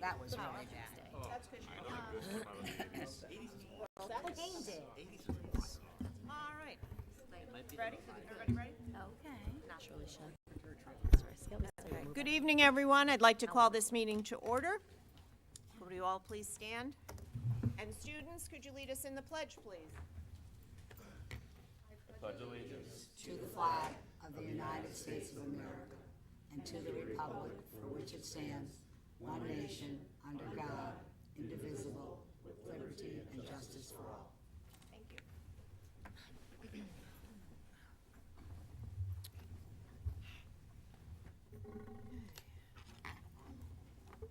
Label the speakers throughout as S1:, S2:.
S1: That was really bad.
S2: That's good.
S1: Game day.
S2: All right. Ready? Everybody ready?
S1: Okay. Naturally should.
S2: Good evening, everyone. I'd like to call this meeting to order. Would you all please stand? And students, could you lead us in the pledge, please?
S1: To the flag of the United States of America and to the republic for which it stands, one nation, under God, indivisible, with liberty and justice for all.
S2: Thank you.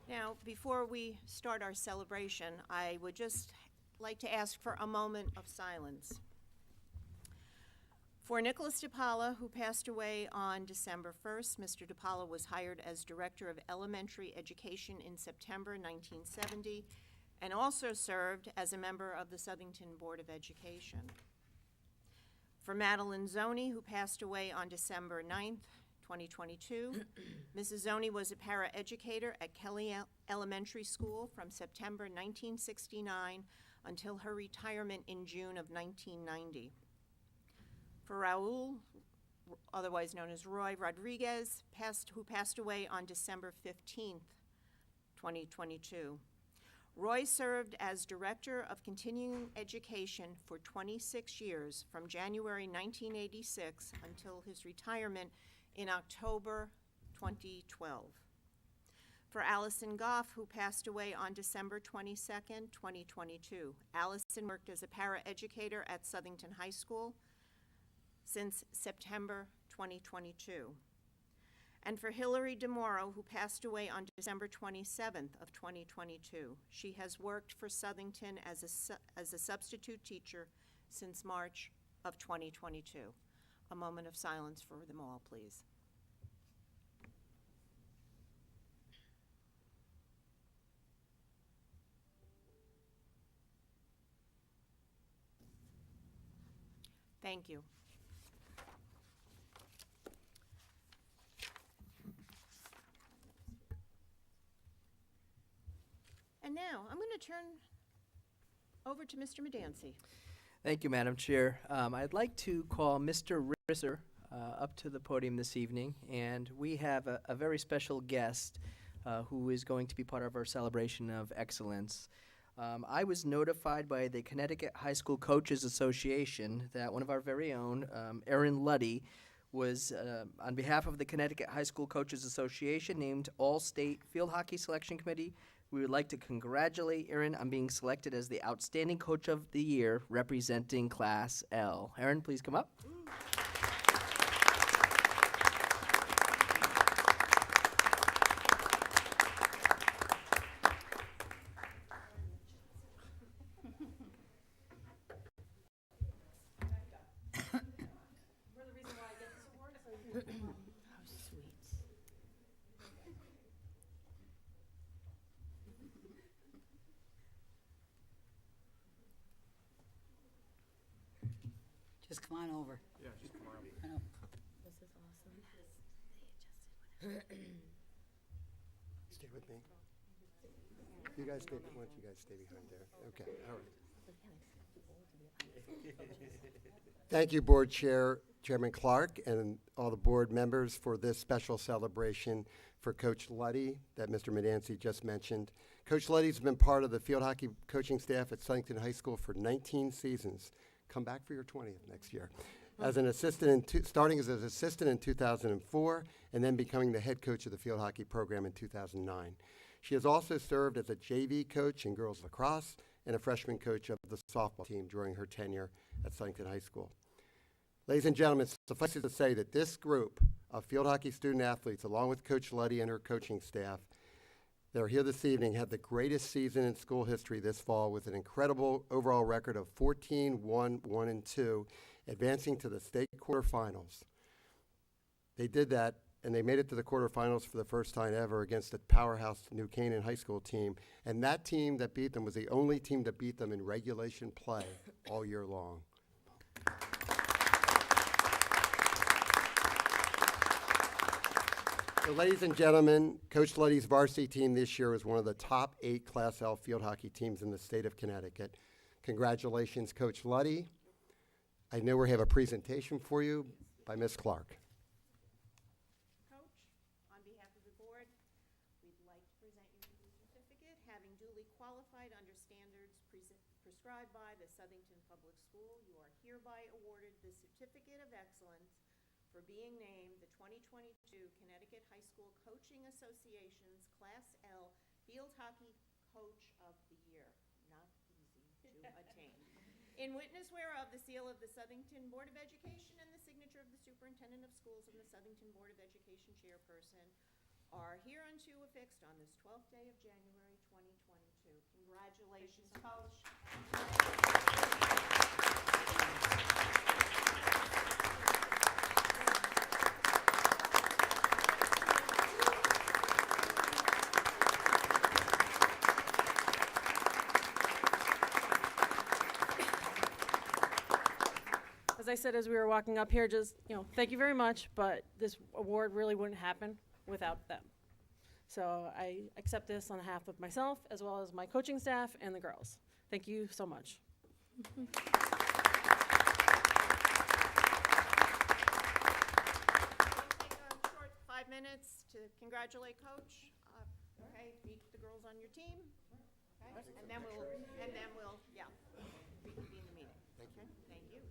S2: Now, before we start our celebration, I would just like to ask for a moment of silence. For Nicholas DePaula, who passed away on December 1st, Mr. DePaula was hired as Director of Elementary Education in September 1970 and also served as a member of the Southington Board of Education. For Madeline Zoney, who passed away on December 9th, 2022, Mrs. Zoney was a paraeducator at Kelly Elementary School from September 1969 until her retirement in June of 1990. For Raul, otherwise known as Roy Rodriguez, who passed away on December 15th, 2022. Roy served as Director of Continuing Education for 26 years, from January 1986 until his retirement in October 2012. For Allison Goff, who passed away on December 22nd, 2022. Allison worked as a paraeducator at Southington High School since September 2022. And for Hillary DeMoro, who passed away on December 27th of 2022. She has worked for Southington as a substitute teacher since March of 2022. A moment of silence for them all, please. Thank you. And now, I'm going to turn over to Mr. Medancy.
S3: Thank you, Madam Chair. I'd like to call Mr. Risser up to the podium this evening, and we have a very special guest who is going to be part of our celebration of excellence. I was notified by the Connecticut High School Coaches Association that one of our very own, Erin Luddy, was, on behalf of the Connecticut High School Coaches Association, named All-State Field Hockey Selection Committee. We would like to congratulate Erin on being selected as the Outstanding Coach of the Year representing Class L. Erin, please come up.
S1: Just come on over.
S4: Yeah, just come on.
S1: I know.
S5: This is awesome.
S4: Stay with me. You guys stay, why don't you guys stay behind there? Okay, all right. Thank you, Board Chair, Chairman Clark, and all the board members for this special celebration for Coach Luddy that Mr. Medancy just mentioned. Coach Luddy's been part of the field hockey coaching staff at Southington High School for 19 seasons. Come back for your 20th next year. As an assistant, starting as an assistant in 2004, and then becoming the head coach of the field hockey program in 2009. She has also served as a JV coach in girls lacrosse and a freshman coach of the softball team during her tenure at Southington High School. Ladies and gentlemen, suffice it to say that this group of field hockey student athletes, along with Coach Luddy and her coaching staff, that are here this evening, had the greatest season in school history this fall with an incredible overall record of 14-1-1-2, advancing to the state quarterfinals. They did that, and they made it to the quarterfinals for the first time ever against the powerhouse New Canaan High School team. And that team that beat them was the only team to beat them in regulation play all year long. So, ladies and gentlemen, Coach Luddy's varsity team this year is one of the top 8 Class L field hockey teams in the state of Connecticut. Congratulations, Coach Luddy. I know we have a presentation for you by Ms. Clark.
S2: Coach, on behalf of the board, we'd like to present you with the certificate. Having duly qualified under standards prescribed by the Southington Public School, you are hereby awarded the Certificate of Excellence for being named the 2022 Connecticut High School Coaching Association's Class L Field Hockey Coach of the Year. Not easy to attain. In witness whereof, the seal of the Southington Board of Education and the signature of the Superintendent of Schools and the Southington Board of Education Chairperson are hereunto affixed on this 12th day of January 2022. Congratulations, Coach.
S5: As I said as we were walking up here, just, thank you very much, but this award really wouldn't happen without them. So I accept this on behalf of myself, as well as my coaching staff and the girls. Thank you so much.
S2: We'll take a short 5 minutes to congratulate Coach. Okay, meet the girls on your team. Okay, and then we'll, yeah, reconvene the meeting.
S4: Thank you.
S2: Okay, thank you.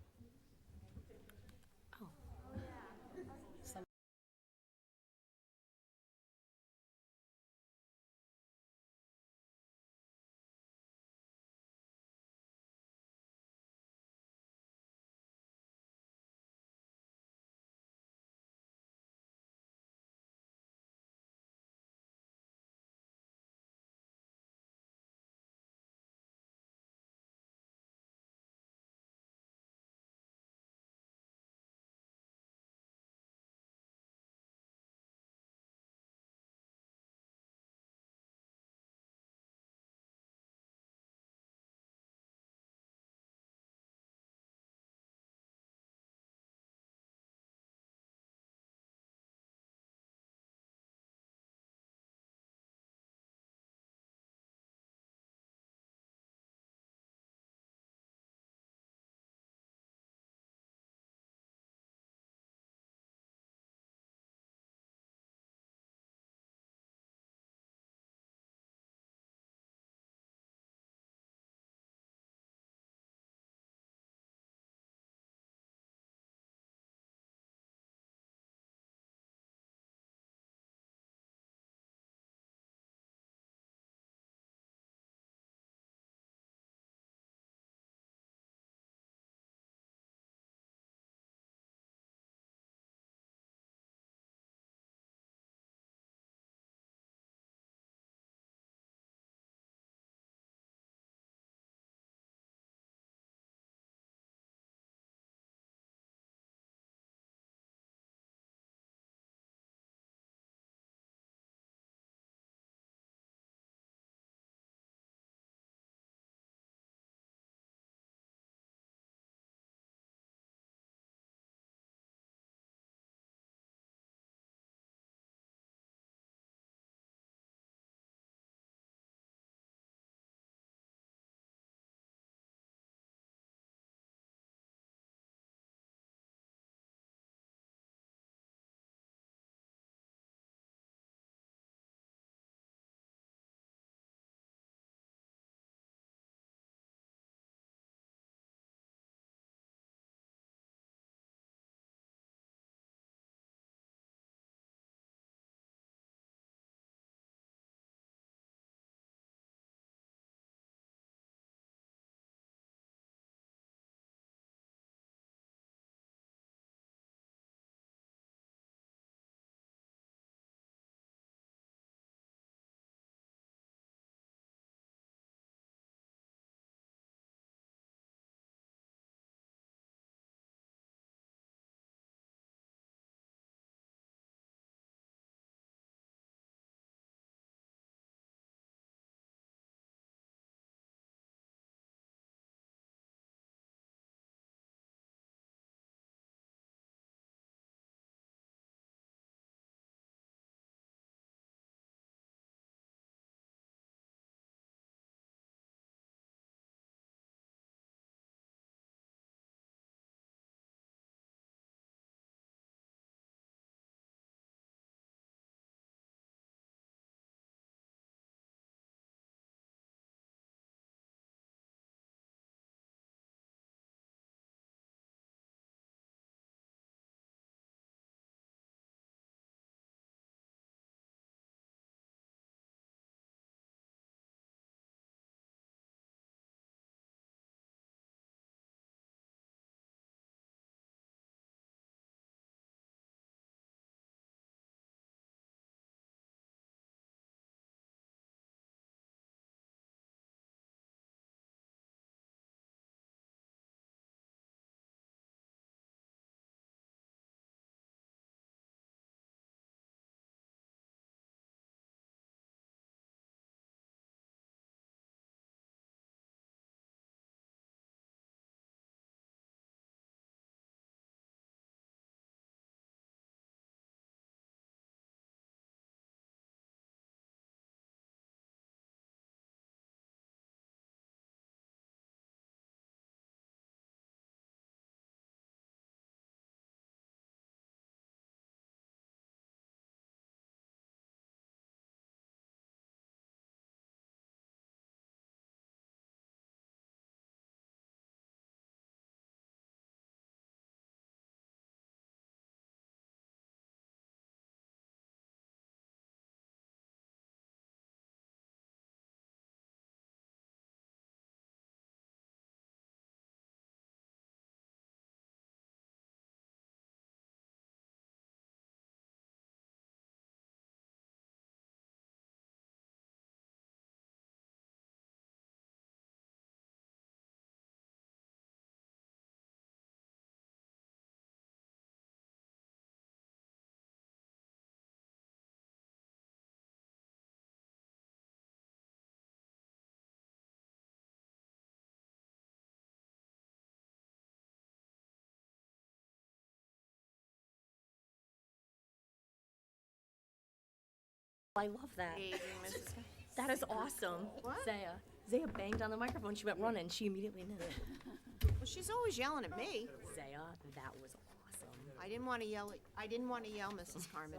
S6: I love that.
S2: Good evening, Mrs.
S6: That is awesome.
S2: What?
S6: Zaya banged on the microphone. She went running. She immediately knew it.
S2: Well, she's always yelling at me.
S6: Zaya, that was awesome.
S2: I didn't want to yell, Mrs. Carmody.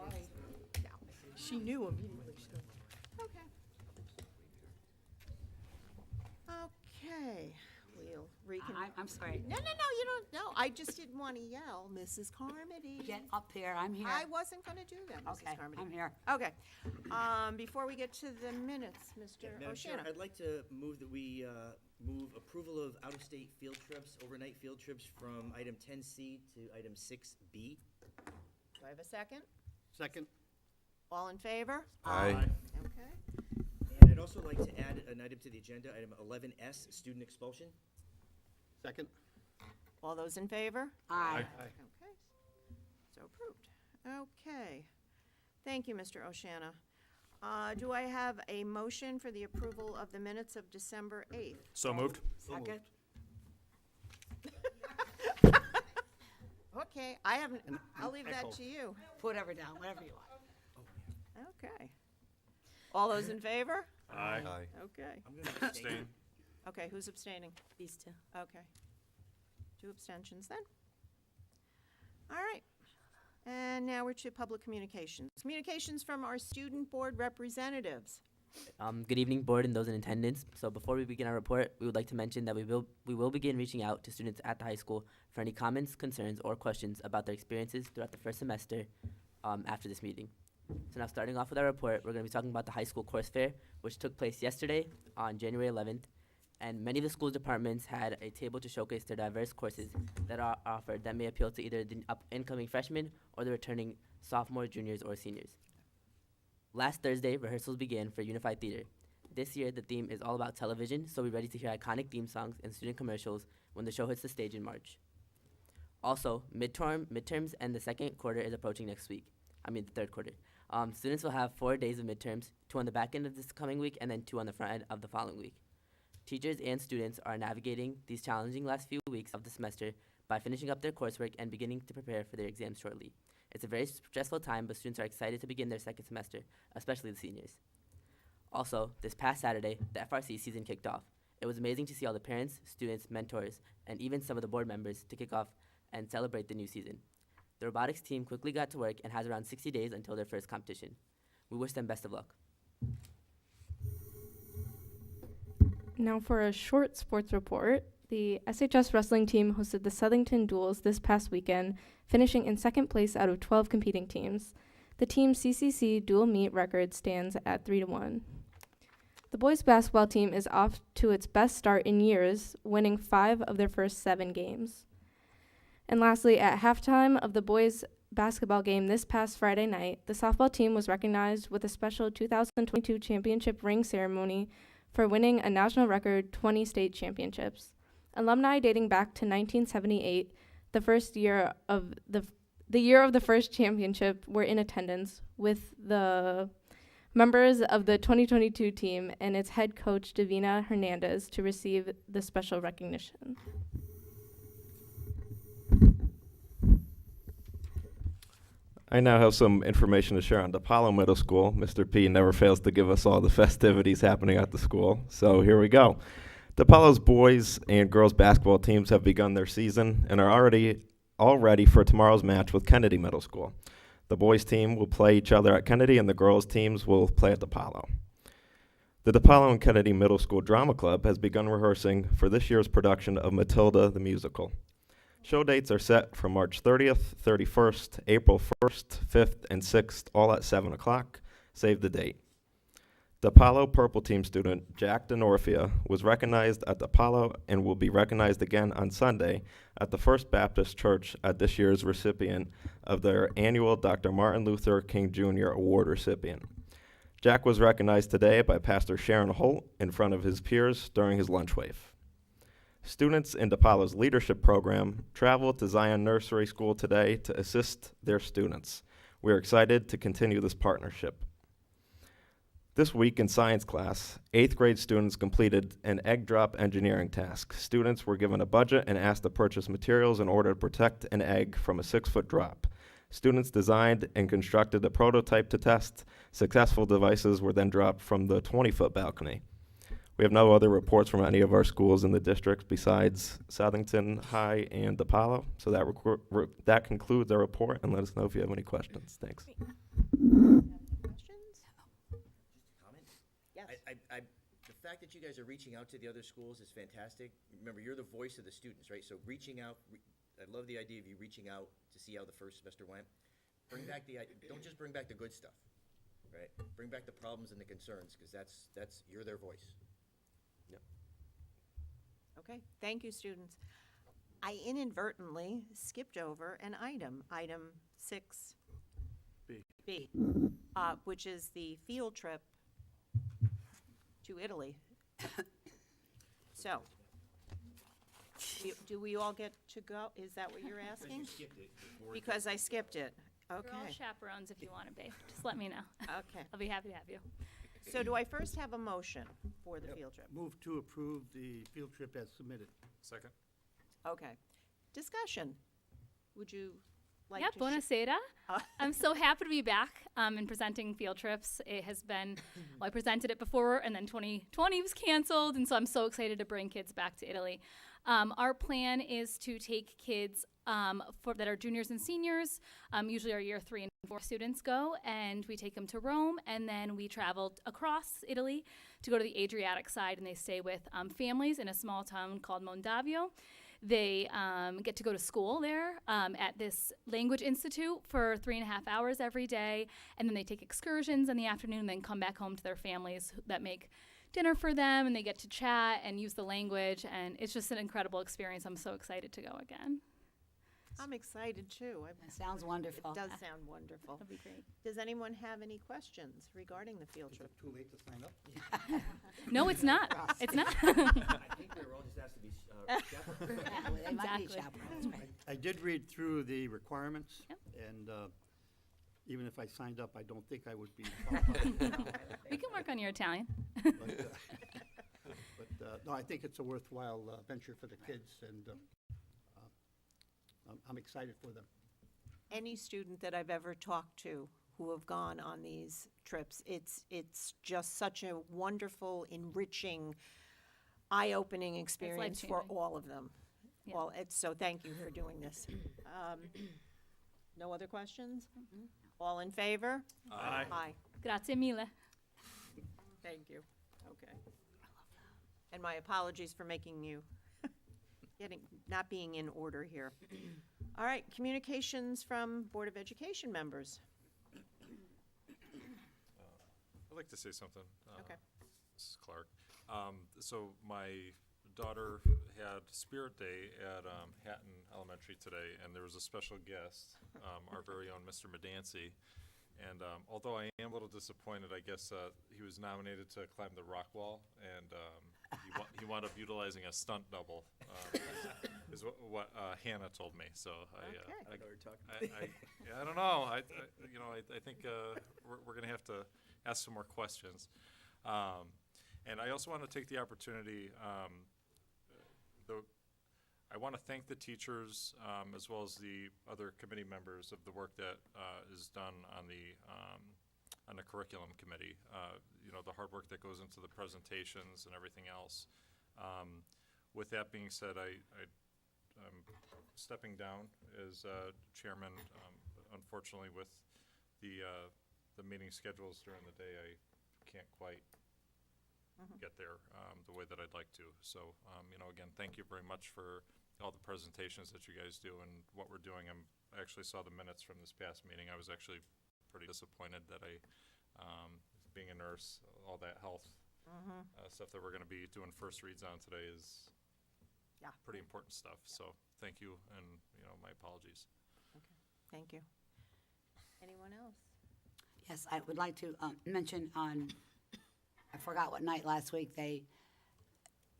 S2: No.
S6: She knew immediately. She knew.
S2: Okay. Okay, we'll
S1: I'm sorry.
S2: No, you don't, no, I just didn't want to yell, Mrs. Carmody.
S1: Get up here, I'm here.
S2: I wasn't gonna do that, Mrs.
S1: Okay,
S2: Carmody.
S1: I'm here.
S2: Okay, before we get to the minutes, Mr.
S7: Madam Chair,
S2: O'Shannah.
S7: I'd like to move that we move approval of out-of-state field trips, overnight field trips from item 10C to item 6B.
S2: Do I have a second?
S8: Second.
S2: All in favor?
S8: Aye.
S2: Okay.
S7: And I'd also like to add an item to the agenda, item 11S, student expulsion.
S8: Second.
S2: All those in favor?
S1: Aye.
S2: Okay, so approved. Okay, thank you, Mr. O'Shannah. Do I have a motion for the approval of the minutes of December 8th?
S8: So moved.
S1: Second.
S2: Okay, I haven't, I'll leave that to you.
S1: Whatever down, whatever you want.
S2: Okay. All those in favor?
S8: Aye.
S2: Okay.
S7: I'm going to
S8: Abstain.
S2: Okay, who's abstaining?
S6: These two.
S2: Okay. 2 abstentions then. All right. And now we're to public communications. Communications from our student board representatives.
S9: Good evening, board and those in attendance. So before we begin our report, we would like to mention that we will begin reaching out to students at the high school for any comments, concerns, or questions about their experiences throughout the first semester after this meeting. So now starting off with our report, we're going to be talking about the high school course fair, which took place yesterday on January 11th. And many of the school's departments had a table to showcase their diverse courses that are offered that may appeal to either the incoming freshmen or the returning sophomores, juniors, or seniors. Last Thursday, rehearsals began for Unified Theater. This year, the theme is all about television, so we're ready to hear iconic theme songs and student commercials when the show hits the stage in March. Also, midterms and the second quarter is approaching next week. The third quarter. Students will have 4 days of midterms, 2 on the back end of this coming week and then 2 on the front end of the following week. Teachers and students are navigating these challenging last few weeks of the semester by finishing up their coursework and beginning to prepare for their exams shortly. It's a very stressful time, but students are excited to begin their second semester, especially the seniors. Also, this past Saturday, the FRC season kicked off. It was amazing to see all the parents, students, mentors, and even some of the board members to kick off and celebrate the new season. The robotics team quickly got to work and has around 60 days until their first competition. We wish them best of luck.
S10: Now for a short sports report. The SHS wrestling team hosted the Southington Duels this past weekend, finishing in second place out of 12 competing teams. The team's CCC dual meet record stands at 3-1. The boys basketball team is off to its best start in years, winning 5 of their first 7 games. And lastly, at halftime of the boys basketball game this past Friday night, the softball team was recognized with a special 2022 championship ring ceremony for winning a national record 20 state championships. Alumni dating back to 1978, the first year of the year of the first championship, were in attendance with the members of the 2022 team and its head coach Davina Hernandez to receive the special recognition.
S11: I now have some information to share on DePaulo Middle School. Mr. P never fails to give us all the festivities happening at the school, so here we go. DePaulo's boys and girls basketball teams have begun their season and are all ready for tomorrow's match with Kennedy Middle School. The boys team will play each other at Kennedy and the girls teams will play at DePaulo. The DePaulo and Kennedy Middle School Drama Club has begun rehearsing for this year's production of Matilda the Musical. Show dates are set for March 30th, 31st, April 1st, 5th, and 6th, all at 7 o'clock. Save the date. DePaulo Purple Team student Jack Denorfia was recognized at DePaulo and will be recognized again on Sunday at the First Baptist Church at this year's recipient of their annual Dr. Martin Luther King Jr. Award recipient. Jack was recognized today by Pastor Sharon Holt in front of his peers during his lunch wave. Students in DePaulo's leadership program traveled to Zion Nursery School today to assist their students. We are excited to continue this partnership. This week in science class, 8th grade students completed an egg drop engineering task. Students were given a budget and asked to purchase materials in order to protect an egg from a 6-foot drop. Students designed and constructed a prototype to test. Successful devices were then dropped from the 20-foot balcony. We have no other reports from any of our schools in the district besides Southington High and DePaulo. So that concludes our report, and let us know if you have any questions. Thanks.
S2: Questions?
S7: Comment?
S2: Yes.
S7: The fact that you guys are reaching out to the other schools is fantastic. Remember, you're the voice of the students, right? So reaching out, I love the idea of you reaching out to see how the first semester went. Bring back don't just bring back the good stuff, right? Bring back the problems and the concerns, because you're their voice.
S2: Okay, thank you, students. I inadvertently skipped over an item 6B, which is the field trip to Italy. So, do we all get to go? Is that what you're asking? Because I skipped it.
S12: You're all
S2: Okay,
S12: chaperones if you want to be. Just let me know.
S2: okay.
S12: I'll be happy to have you.
S2: So do I first have a motion for the field trip?
S8: Move to approve the field trip as submitted.
S13: Second.
S2: Okay. Discussion. Would you like
S12: Yeah,
S2: to?
S12: buonasera.
S2: Uh,
S12: I'm so happy to be back and presenting field trips. It has been, well, I presented it before, and then 2020 was canceled, and so I'm so excited to bring kids back to Italy. Our plan is to take kids that are juniors and seniors. Usually our year 3 and 4 students go, and we take them to Rome, and then we travel across Italy to go to the Adriatic side, and they stay with families in a small town called Mondavio. They get to go to school there at this language institute for 3.5 hours every day, and then they take excursions in the afternoon and then come back home to their families that make dinner for them, and they get to chat and use the language, and it's just an incredible experience. I'm so excited to go again.
S2: I'm excited too.
S1: That sounds wonderful.
S2: It does sound wonderful.
S12: That'll be great.
S2: Does anyone have any questions regarding the field trip?
S8: Too late to sign up?
S12: No, it's not. It's not.
S7: I think we're all just asked to be chaperones.
S1: Yeah, well, they might be
S12: Exactly.
S1: chaperones, right?
S8: I did read through the requirements,
S12: Yep.
S8: and even if I signed up, I don't think I would be qualified.
S12: We can work on your Italian.
S8: But no, I think it's a worthwhile venture for the kids, and I'm excited for them.
S2: Any student that I've ever talked to who have gone on these trips, it's just such a wonderful, enriching, eye-opening experience for
S12: life-changing.
S2: all of them.
S12: Yeah.
S2: Well, so thank you for doing this. No other questions? All in favor?
S13: Aye.
S2: Aye.
S12: Grazie mille.
S2: Thank you. Okay. And my apologies for making you, not being in order here. All right, communications from Board of Education members.
S13: I'd like to say something.
S2: Okay.
S13: This is Clark. So my daughter had Spirit Day at Hatton Elementary today, and there was a special guest, our very own Mr. Medancy. And although I am a little disappointed, I guess he was nominated to climb the rock wall, and he wound up utilizing a stunt double, is what Hannah told me. So I don't know. I think we're going to have to ask some more questions. And I also want to take the opportunity. I want to thank the teachers as well as the other committee members of the work that is done on the curriculum committee. The hard work that goes into the presentations and everything else. With that being said, I'm stepping down as chairman. Unfortunately, with the meeting schedules during the day, I can't quite get there the way that I'd like to. So, again, thank you very much for all the presentations that you guys do and what we're doing. I actually saw the minutes from this past meeting. I was actually pretty disappointed that being a nurse, all that health stuff that we're going to be doing first reads on today is pretty important stuff. So thank you, and my apologies.
S2: Okay, thank you. Anyone else?
S1: Yes, I would like to mention I forgot what night last week,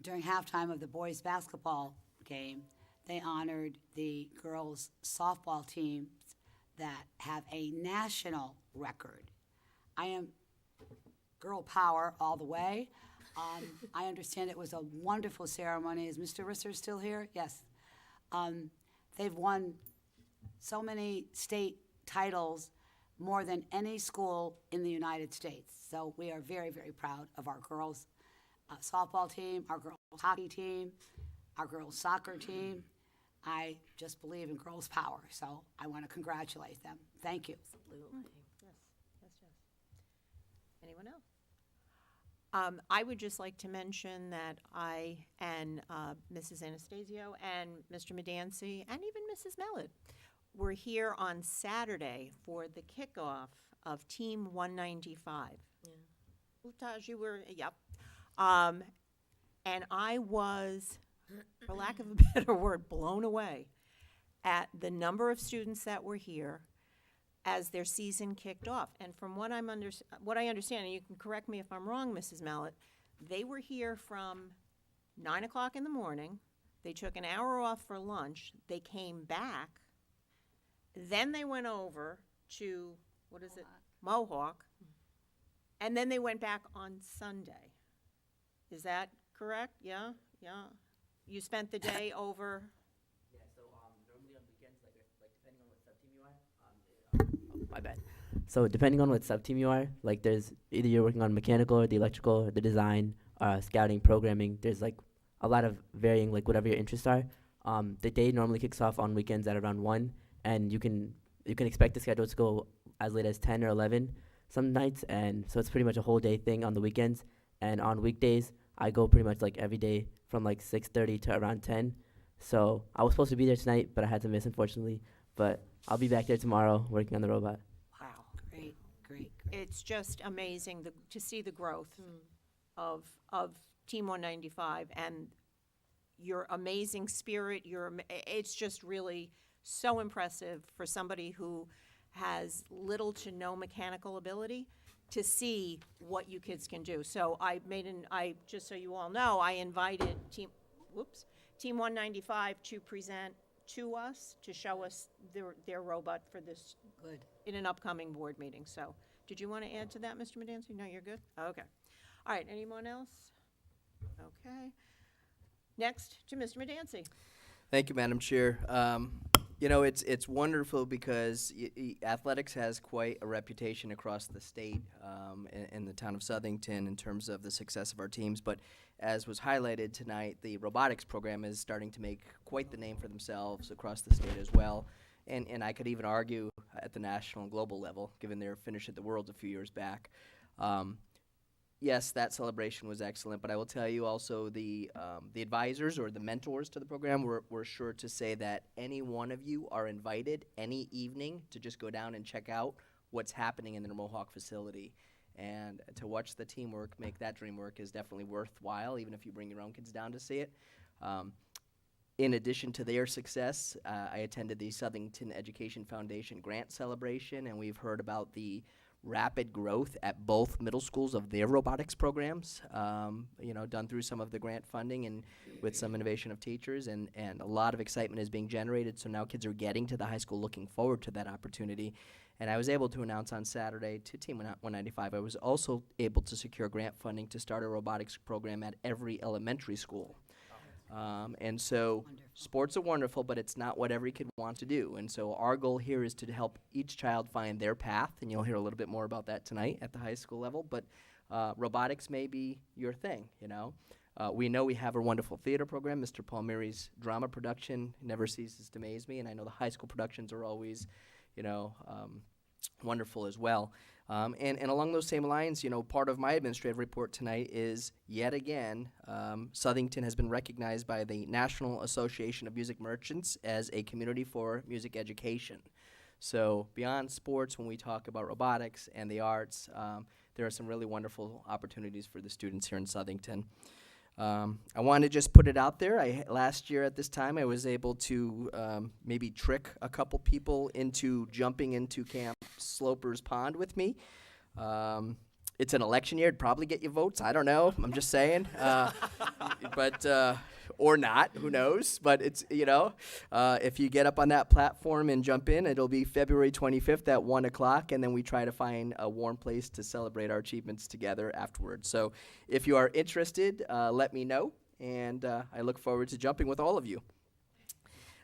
S1: during halftime of the boys' basketball game, they honored the girls' softball teams that have a national record. I am girl power all the way. I understand it was a wonderful ceremony. Is Mr. Risser still here? Yes. They've won so many state titles more than any school in the United States. So we are very, very proud of our girls softball team, our girls hockey team, our girls soccer team. I just believe in girls' power, so I want to congratulate them. Thank you.
S2: Anyone else? I would just like to mention that I and Mrs. Anastasio and Mr. Medancy and even Mrs. Mellett were here on Saturday for the kickoff of Team 195. Yeah. Taj, you were, yep. And I was, for lack of a better word, blown away at the number of students that were here as their season kicked off. And from what what I understand, and you can correct me if I'm wrong, Mrs. Mallet, they were here from 9 o'clock in the morning. They took an hour off for lunch. They came back. Then they went over to, what is it? Mohawk. And then they went back on Sunday. Is that correct? Yeah? Yeah. You spent the day over?
S9: Yeah, so normally on weekends, like depending on what sub-team you are, my bad. So depending on what sub-team you are, like there's either you're working on mechanical or the electrical or the design, scouting, programming. There's like a lot of varying, like whatever your interests are. The day normally kicks off on weekends at around 1, and you can expect the schedule to go as late as 10 or 11 some nights, and so it's pretty much a whole day thing on the weekends. And on weekdays, I go pretty much like every day from like 6:30 to around 10. So I was supposed to be there tonight, but I had to miss, unfortunately. But I'll be back there tomorrow working on the robot.
S2: Wow. Great, great. It's just amazing to see the growth of Team 195 and your amazing spirit. It's just really so impressive for somebody who has little to no mechanical ability to see what you kids can do. So just so you all know, I invited Team 195 to present to us, to show us their robot for this in an upcoming board meeting. So did you want to add to that, Mr. Medancy? No, you're good? Okay. All right, anyone else? Okay. Next to Mr. Medancy.
S3: Thank you, Madam Chair. You know, it's wonderful because athletics has quite a reputation across the state in the town of Southington in terms of the success of our teams. But as was highlighted tonight, the robotics program is starting to make quite the name for themselves across the state as well. And I could even argue at the national and global level, given their finish at the Worlds a few years back. Yes, that celebration was excellent, but I will tell you also the advisors or the mentors to the program were sure to say that any one of you are invited any evening to just go down and check out what's happening in the Mohawk facility. And to watch the teamwork make that dream work is definitely worthwhile, even if you bring your own kids down to see it. In addition to their success, I attended the Southington Education Foundation grant celebration, and we've heard about the rapid growth at both middle schools of their robotics programs, done through some of the grant funding and with some innovation of teachers, and a lot of excitement is being generated. So now kids are getting to the high school looking forward to that opportunity. And I was able to announce on Saturday to Team 195, I was also able to secure grant funding to start a robotics program at every elementary school. And so sports are wonderful, but it's not what every kid wants to do. And so our goal here is to help each child find their path, and you'll hear a little bit more about that tonight at the high school level. But robotics may be your thing, you know. We know we have a wonderful theater program. Mr. Palmieri's drama production never ceases to amaze me, and I know the high school productions are always, wonderful as well. And along those same lines, part of my administrative report tonight is, yet again, Southington has been recognized by the National Association of Music Merchants as a community for music education. So beyond sports, when we talk about robotics and the arts, there are some really wonderful opportunities for the students here in Southington. I want to just put it out there. Last year at this time, I was able to maybe trick a couple people into jumping into Camp Sloper's Pond with me. It's an election year. It'd probably get you votes. I don't know. I'm just saying. Or not. Who knows? But it's, if you get up on that platform and jump in, it'll be February 25th at 1 o'clock, and then we try to find a warm place to celebrate our achievements together afterwards. So if you are interested, let me know, and I look forward to jumping with all of you.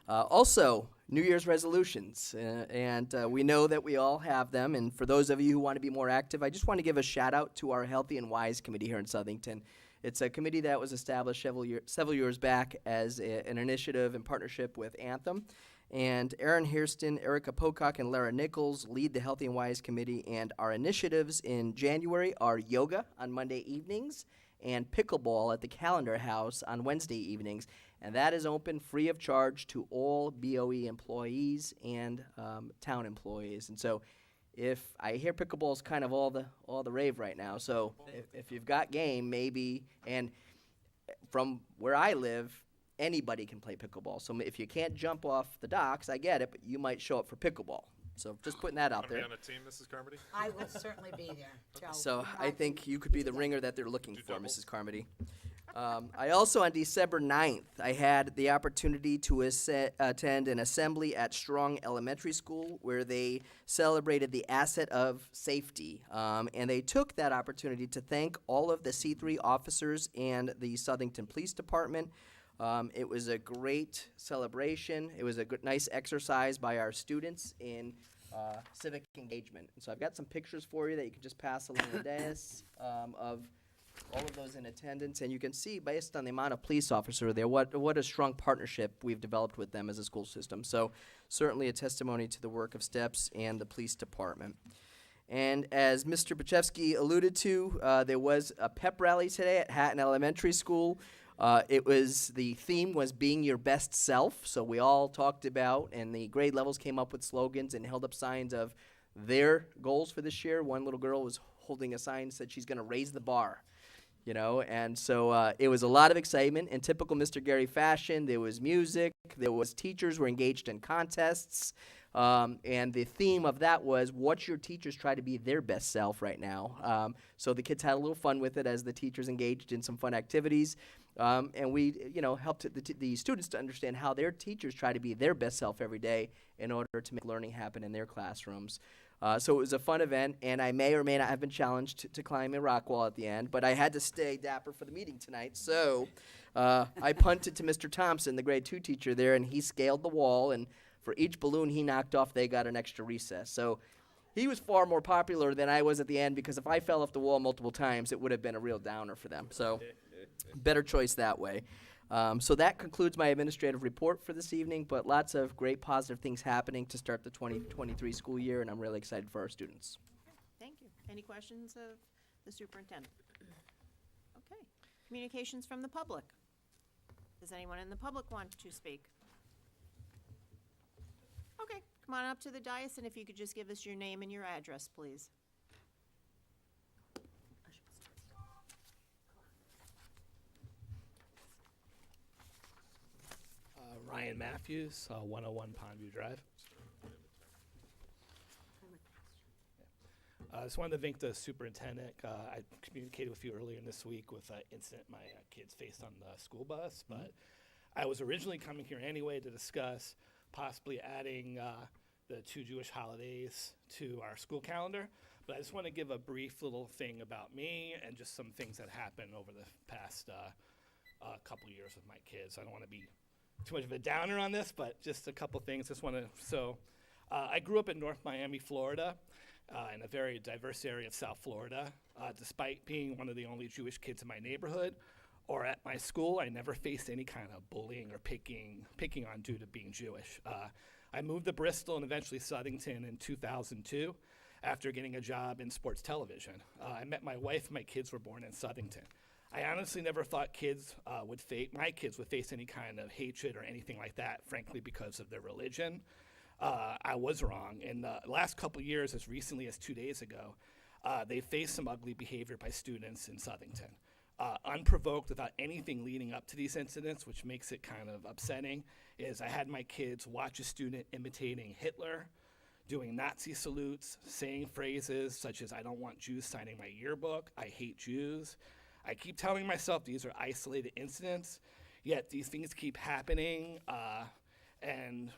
S3: Also, New Year's resolutions, and we know that we all have them. And for those of you who want to be more active, I just want to give a shout out to our Healthy and Wise committee here in Southington. It's a committee that was established several years back as an initiative in partnership with Anthem. And Erin Hairston, Erica Pocock, and Lara Nichols lead the Healthy and Wise committee. And our initiatives in January are yoga on Monday evenings and pickleball at the Calendar House on Wednesday evenings. And that is open free of charge to all BOE employees and town employees. And so if I hear pickleball is kind of all the rave right now, so if you've got game, maybe, and from where I live, anybody can play pickleball. So if you can't jump off the docks, I get it, but you might show up for pickleball. So just putting that out
S13: Gonna
S3: there.
S13: be on a team, Mrs. Carmody?
S1: I will certainly be there, Joe.
S3: So I think you could be the ringer that they're looking for, Mrs. Carmody. I also, on December 9th, I had the opportunity to attend an assembly at Strong Elementary School where they celebrated the asset of safety. And they took that opportunity to thank all of the C3 officers and the Southington Police Department. It was a great celebration. It was a nice exercise by our students in civic engagement. And so I've got some pictures for you that you can just pass along the dais of all of those in attendance, and you can see based on the amount of police officers there what a strong partnership we've developed with them as a school system. So certainly a testimony to the work of STEPS and the police department. And as Mr. Bachevsky alluded to, there was a pep rally today at Hatton Elementary School. The theme was being your best self, so we all talked about, and the grade levels came up with slogans and held up signs of their goals for this year. One little girl was holding a sign that said she's going to raise the bar. And so it was a lot of excitement. In typical Mr. Gary fashion, there was music, there was teachers were engaged in contests, and the theme of that was, watch your teachers try to be their best self right now. So the kids had a little fun with it as the teachers engaged in some fun activities, and we, helped the students to understand how their teachers try to be their best self every day in order to make learning happen in their classrooms. So it was a fun event, and I may or may not have been challenged to climb a rock wall at the end, but I had to stay dapper for the meeting tonight. So I punted to Mr. Thompson, the grade 2 teacher there, and he scaled the wall, and for each balloon he knocked off, they got an extra recess. So he was far more popular than I was at the end, because if I fell off the wall multiple times, it would have been a real downer for them. So better choice that way. So that concludes my administrative report for this evening, but lots of great positive things happening to start the 2023 school year, and I'm really excited for our students.
S2: Thank you. Any questions of the superintendent? Okay. Communications from the public. Does anyone in the public want to speak? Okay, come on up to the dais, and if you could just give us your name and your address, please.
S14: Ryan Matthews, 101 Pondview Drive. I just wanted to thank the superintendent. I communicated with you earlier in this week with an incident my kids faced on the school bus, but I was originally coming here anyway to discuss possibly adding the 2 Jewish holidays to our school calendar. But I just want to give a brief little thing about me and just some things that happened over the past couple years with my kids. I don't want to be too much of a downer on this, but just a couple things. I grew up in North Miami, Florida, in a very diverse area of South Florida. Despite being one of the only Jewish kids in my neighborhood or at my school, I never faced any kind of bullying or picking on due to being Jewish. I moved to Bristol and eventually Southington in 2002 after getting a job in sports television. I met my wife and my kids were born in Southington. I honestly never thought my kids would face any kind of hatred or anything like that, frankly, because of their religion. I was wrong. In the last couple years, as recently as 2 days ago, they faced some ugly behavior by students in Southington. Unprovoked, without anything leading up to these incidents, which makes it kind of upsetting, is I had my kids watch a student imitating Hitler, doing Nazi salutes, saying phrases such as, "I don't want Jews signing my yearbook," "I hate Jews." I keep telling myself these are isolated incidents, yet these things keep happening, and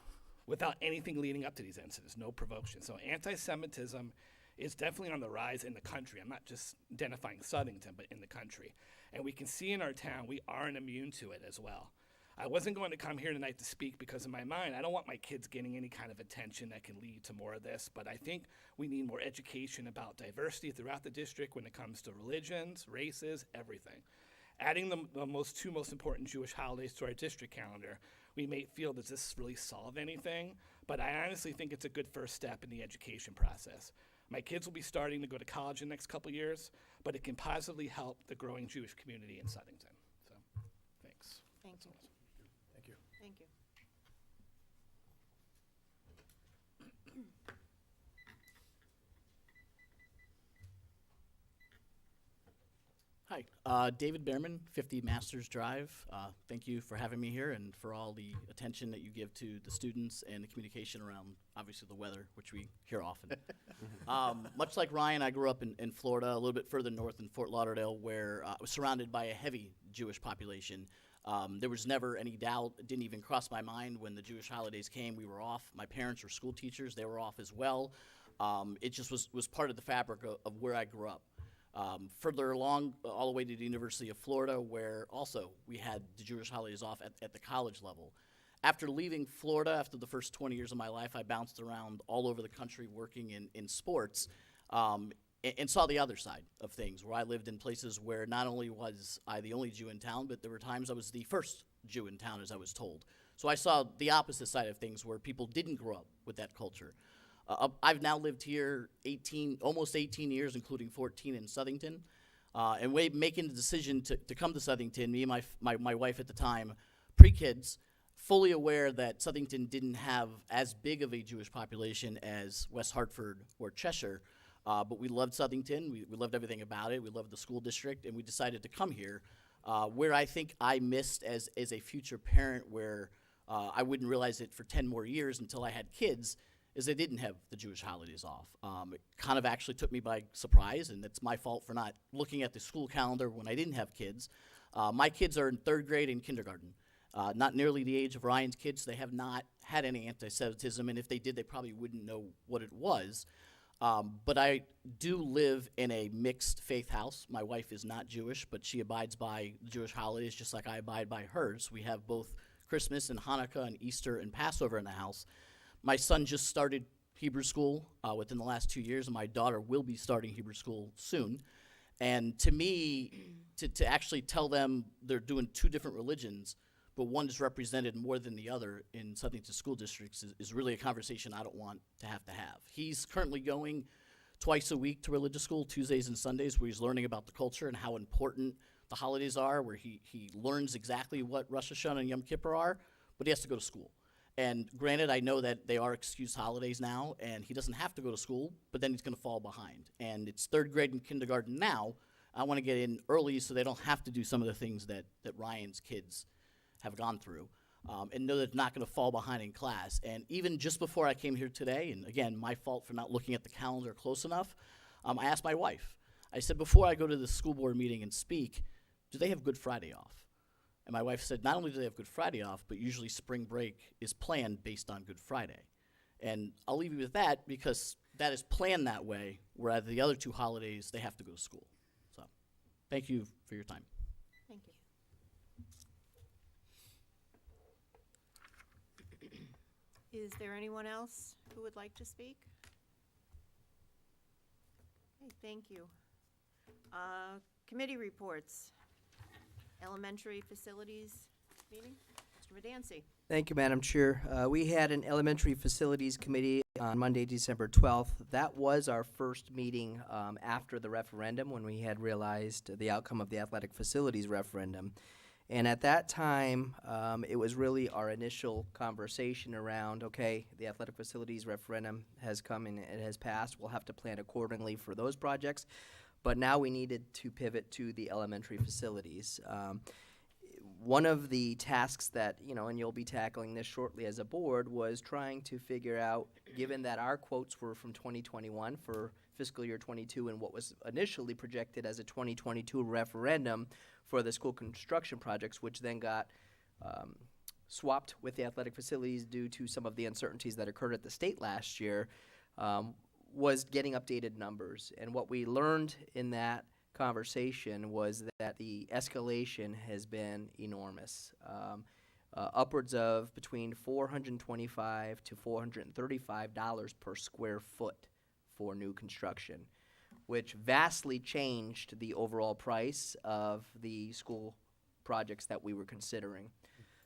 S14: without anything leading up to these incidents, no provocation. So anti-Semitism is definitely on the rise in the country. I'm not just identifying Southington, but in the country. And we can see in our town we aren't immune to it as well. I wasn't going to come here tonight to speak because in my mind, I don't want my kids getting any kind of attention that can lead to more of this, but I think we need more education about diversity throughout the district when it comes to religions, races, everything. Adding the two most important Jewish holidays to our district calendar, we may feel, does this really solve anything? But I honestly think it's a good first step in the education process. My kids will be starting to go to college in the next couple years, but it can positively help the growing Jewish community in Southington. So, thanks.
S2: Thank you.
S8: Thank you.
S2: Thank you.
S15: Hi, David Behrman, 50 Masters Drive. Thank you for having me here and for all the attention that you give to the students and the communication around, obviously, the weather, which we hear often. Much like Ryan, I grew up in Florida, a little bit further north in Fort Lauderdale, where I was surrounded by a heavy Jewish population. There was never any doubt, it didn't even cross my mind when the Jewish holidays came, we were off. My parents were school teachers, they were off as well. It just was part of the fabric of where I grew up. Further along, all the way to the University of Florida, where also we had the Jewish holidays off at the college level. After leaving Florida, after the first 20 years of my life, I bounced around all over the country working in sports, and saw the other side of things, where I lived in places where not only was I the only Jew in town, but there were times I was the first Jew in town, as I was told. So I saw the opposite side of things, where people didn't grow up with that culture. I've now lived here almost 18 years, including 14 in Southington. And making the decision to come to Southington, me and my wife at the time, pre-kids, fully aware that Southington didn't have as big of a Jewish population as West Hartford or Cheshire. But we loved Southington, we loved everything about it, we loved the school district, and we decided to come here. Where I think I missed as a future parent, where I wouldn't realize it for 10 more years until I had kids, is they didn't have the Jewish holidays off. It kind of actually took me by surprise, and it's my fault for not looking at the school calendar when I didn't have kids. My kids are in 3rd grade and kindergarten. Not nearly the age of Ryan's kids. They have not had any anti-Semitism, and if they did, they probably wouldn't know what it was. But I do live in a mixed faith house. My wife is not Jewish, but she abides by the Jewish holidays just like I abide by hers. We have both Christmas and Hanukkah and Easter and Passover in the house. My son just started Hebrew school within the last 2 years, and my daughter will be starting Hebrew school soon. And to me, to actually tell them they're doing 2 different religions, but one is represented more than the other in Southington school districts is really a conversation I don't want to have. He's currently going twice a week to religious school, Tuesdays and Sundays, where he's learning about the culture and how important the holidays are, where he learns exactly what Rosh Hashanah and Yom Kippur are, but he has to go to school. And granted, I know that they are excused holidays now, and he doesn't have to go to school, but then he's going to fall behind. And it's 3rd grade and kindergarten now. I want to get in early so they don't have to do some of the things that Ryan's kids have gone through, and know that they're not going to fall behind in class. And even just before I came here today, and again, my fault for not looking at the calendar close enough, I asked my wife. I said, before I go to the school board meeting and speak, do they have Good Friday off? And my wife said, not only do they have Good Friday off, but usually spring break is planned based on Good Friday. And I'll leave you with that because that is planned that way, whereas the other 2 holidays, they have to go to school. So thank you for your time.
S2: Thank you. Is there anyone else who would like to speak? Okay, thank you. Committee reports. Elementary facilities meeting. Mr. Medancy.
S3: Thank you, Madam Chair. We had an elementary facilities committee on Monday, December 12th. That was our first meeting after the referendum, when we had realized the outcome of the athletic facilities referendum. And at that time, it was really our initial conversation around, okay, the athletic facilities referendum has come and it has passed. We'll have to plan accordingly for those projects. But now we needed to pivot to the elementary facilities. One of the tasks that, and you'll be tackling this shortly as a board, was trying to figure out, given that our quotes were from 2021 for fiscal year 22 and what was initially projected as a 2022 referendum for the school construction projects, which then got swapped with the athletic facilities due to some of the uncertainties that occurred at the state last year, was getting updated numbers. And what we learned in that conversation was that the escalation has been enormous. upwards of between $425 to $435 per square foot for new construction, which vastly changed the overall price of the school projects that we were considering.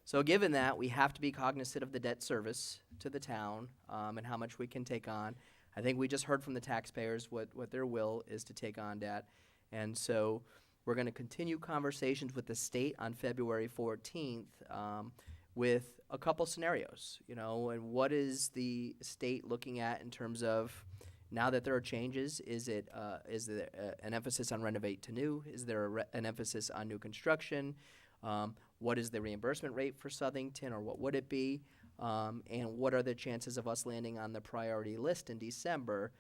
S3: So given that, we have to be cognizant of the debt service to the town and how much we can take on. I think we just heard from the taxpayers what their will is to take on debt. And so we're going to continue conversations with the state on February 14th with a couple scenarios, and what is the state looking at in terms of now that there are changes? Is there an emphasis on renovate to new? Is there an emphasis on new construction? What is the reimbursement rate for Southington, or what would it be? And what are the chances of us landing on the priority list in December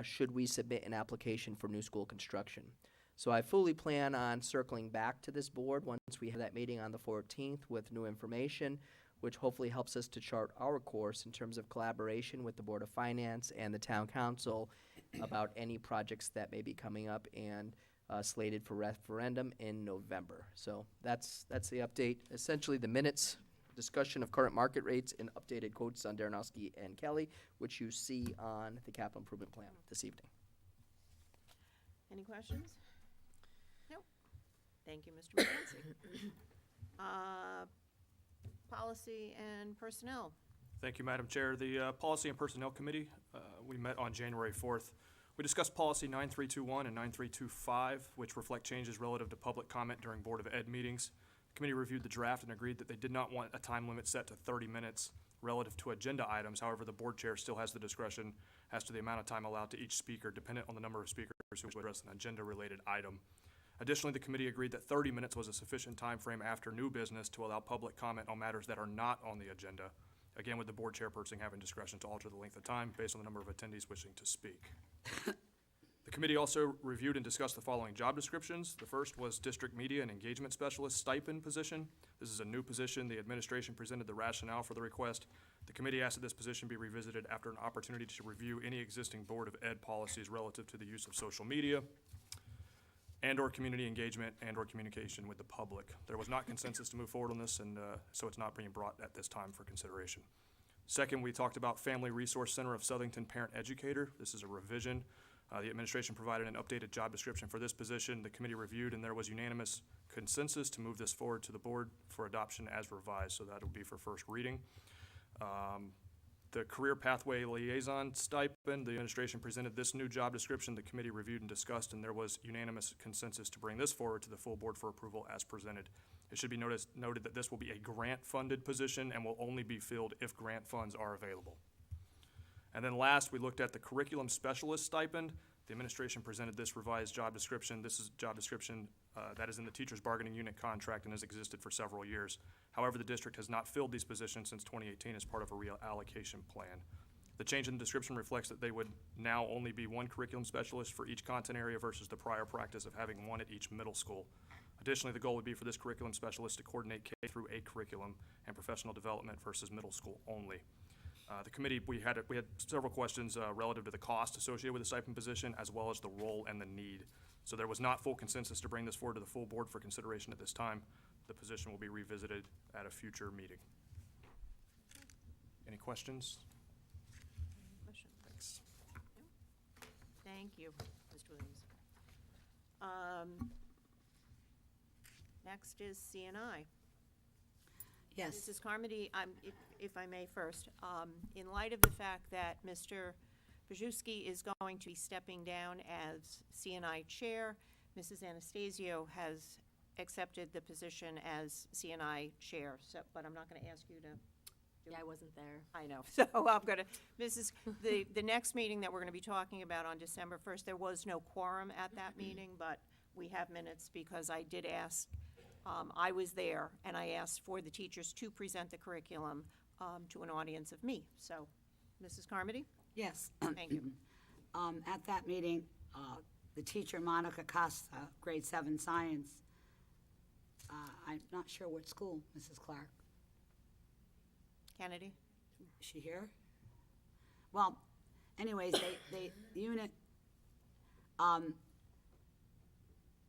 S3: should we submit an application for new school construction? So I fully plan on circling back to this board once we have that meeting on the 14th with new information, which hopefully helps us to chart our course in terms of collaboration with the Board of Finance and the Town Council about any projects that may be coming up and slated for referendum in November. So that's the update. Essentially the minutes, discussion of current market rates, and updated quotes on Darnowski and Kelly, which you see on the capital improvement plan this evening.
S2: Any questions? Nope. Thank you, Mr. McKenzie. Policy and Personnel.
S16: Thank you, Madam Chair. The Policy and Personnel Committee, we met on January 4th. We discussed Policy 9321 and 9325, which reflect changes relative to public comment during Board of Ed meetings. The committee reviewed the draft and agreed that they did not want a time limit set to 30 minutes relative to agenda items. However, the board chair still has the discretion as to the amount of time allowed to each speaker, dependent on the number of speakers who address an agenda-related item. Additionally, the committee agreed that 30 minutes was a sufficient time frame after new business to allow public comment on matters that are not on the agenda, again with the board chairperson having discretion to alter the length of time based on the number of attendees wishing to speak. The committee also reviewed and discussed the following job descriptions. The first was District Media and Engagement Specialist stipend position. This is a new position. The administration presented the rationale for the request. The committee asked that this position be revisited after an opportunity to review any existing Board of Ed policies relative to the use of social media and/or community engagement and/or communication with the public. There was not consensus to move forward on this, and so it's not being brought at this time for consideration. Second, we talked about Family Resource Center of Southington Parent Educator. This is a revision. The administration provided an updated job description for this position. The committee reviewed, and there was unanimous consensus to move this forward to the board for adoption as revised, so that will be for first reading. The Career Pathway Liaison stipend, the administration presented this new job description. The committee reviewed and discussed, and there was unanimous consensus to bring this forward to the full board for approval as presented. It should be noted that this will be a grant-funded position and will only be filled if grant funds are available. And then last, we looked at the Curriculum Specialist stipend. The administration presented this revised job description. This is a job description that is in the teacher's bargaining unit contract and has existed for several years. However, the district has not filled these positions since 2018 as part of a reallocation plan. The change in the description reflects that they would now only be one curriculum specialist for each content area versus the prior practice of having one at each middle school. Additionally, the goal would be for this curriculum specialist to coordinate K through 8 curriculum and professional development versus middle school only. The committee, we had several questions relative to the cost associated with the stipend position, as well as the role and the need. So there was not full consensus to bring this forward to the full board for consideration at this time. The position will be revisited at a future meeting. Any questions? Thanks.
S2: Thank you, Mr. Williams. Next is CNI.
S1: Yes.
S2: Mrs. Carmody, if I may first, in light of the fact that Mr. Bajewski is going to be stepping down as CNI chair, Mrs. Anastasio has accepted the position as CNI chair, but I'm not going to ask you to.
S6: Yeah, I wasn't there.
S2: I know, so I'm going to, the next meeting that we're going to be talking about on December 1st, there was no quorum at that meeting, but we have minutes because I did ask, I was there, and I asked for the teachers to present the curriculum to an audience of me. So, Mrs. Carmody?
S1: Yes.
S2: Thank you.
S1: At that meeting, the teacher, Monica Costa, grade 7 science, I'm not sure what school, Mrs. Clark.
S2: Kennedy?
S1: Is she here? Well, anyways, the unit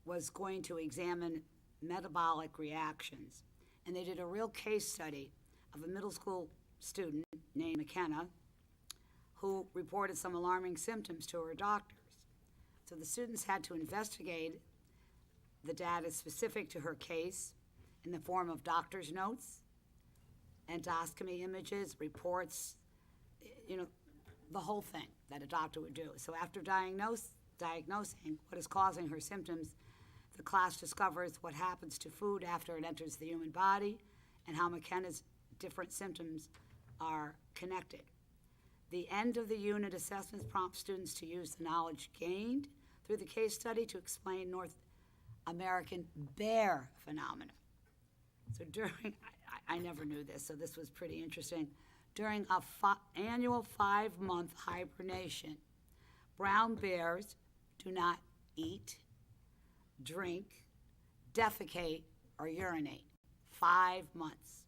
S1: was going to examine metabolic reactions and they did a real case study of a middle school student named McKenna who reported some alarming symptoms to her doctors. So the students had to investigate the data specific to her case in the form of doctor's notes, endoscopy images, reports, the whole thing that a doctor would do. So after diagnosing what is causing her symptoms, the class discovers what happens to food after it enters the human body and how McKenna's different symptoms are connected. The end of the unit assessments prompt students to use the knowledge gained through the case study to explain North American bear phenomena. So I never knew this, so this was pretty interesting. During a annual 5-month hibernation, brown bears do not eat, drink, defecate, or urinate. 5 months.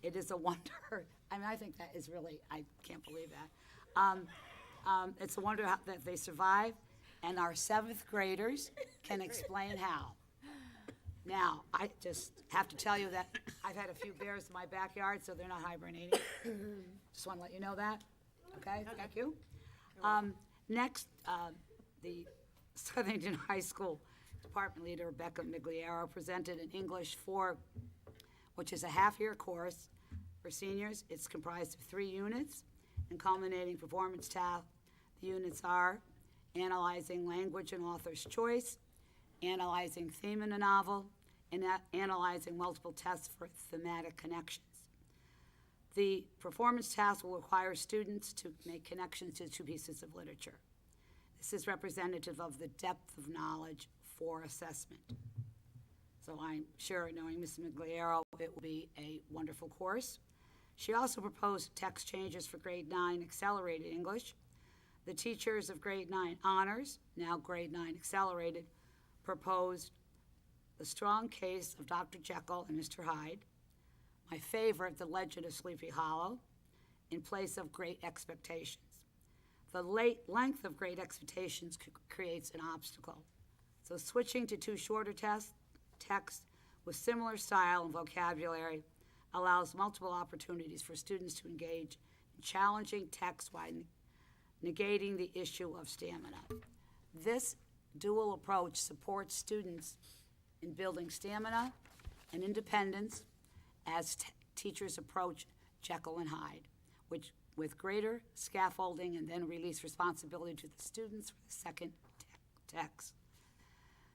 S1: It is a wonder. I think that is really, I can't believe that. It's a wonder that they survive, and our 7th graders can explain how. Now, I just have to tell you that I've had a few bears in my backyard, so they're not hibernating. Just want to let you know that. Okay, thank you. Next, the Southington High School Department Leader, Rebecca Migliero, presented an English 4, which is a half-year course for seniors. It's comprised of 3 units and culminating performance tasks. The units are analyzing language and author's choice, analyzing theme in a novel, and analyzing multiple tests for thematic connections. The performance task will require students to make connections to 2 pieces of literature. This is representative of the depth of knowledge for assessment. So I'm sure, knowing Ms. Migliero, it will be a wonderful course. She also proposed text changes for grade 9 accelerated English. The teachers of grade 9 honors, now grade 9 accelerated, proposed the strong case of Dr. Jekyll and Mr. Hyde, my favorite, The Legend of Sleepy Hollow, in place of Great Expectations. The length of Great Expectations creates an obstacle. So switching to 2 shorter texts with similar style and vocabulary allows multiple opportunities for students to engage in challenging text while negating the issue of stamina. This dual approach supports students in building stamina and independence as teachers approach Jekyll and Hyde, which with greater scaffolding and then release responsibility to the students for the second text.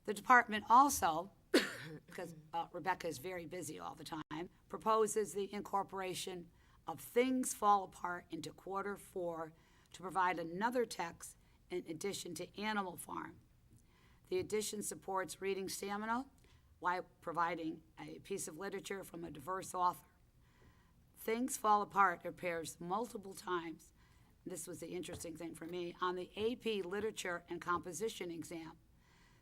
S1: The department also, because Rebecca is very busy all the time, proposes the incorporation of Things Fall Apart into quarter 4 to provide another text in addition to Animal Farm. The addition supports reading stamina while providing a piece of literature from a diverse author. Things Fall Apart appears multiple times, this was the interesting thing for me, on the AP Literature and Composition exam.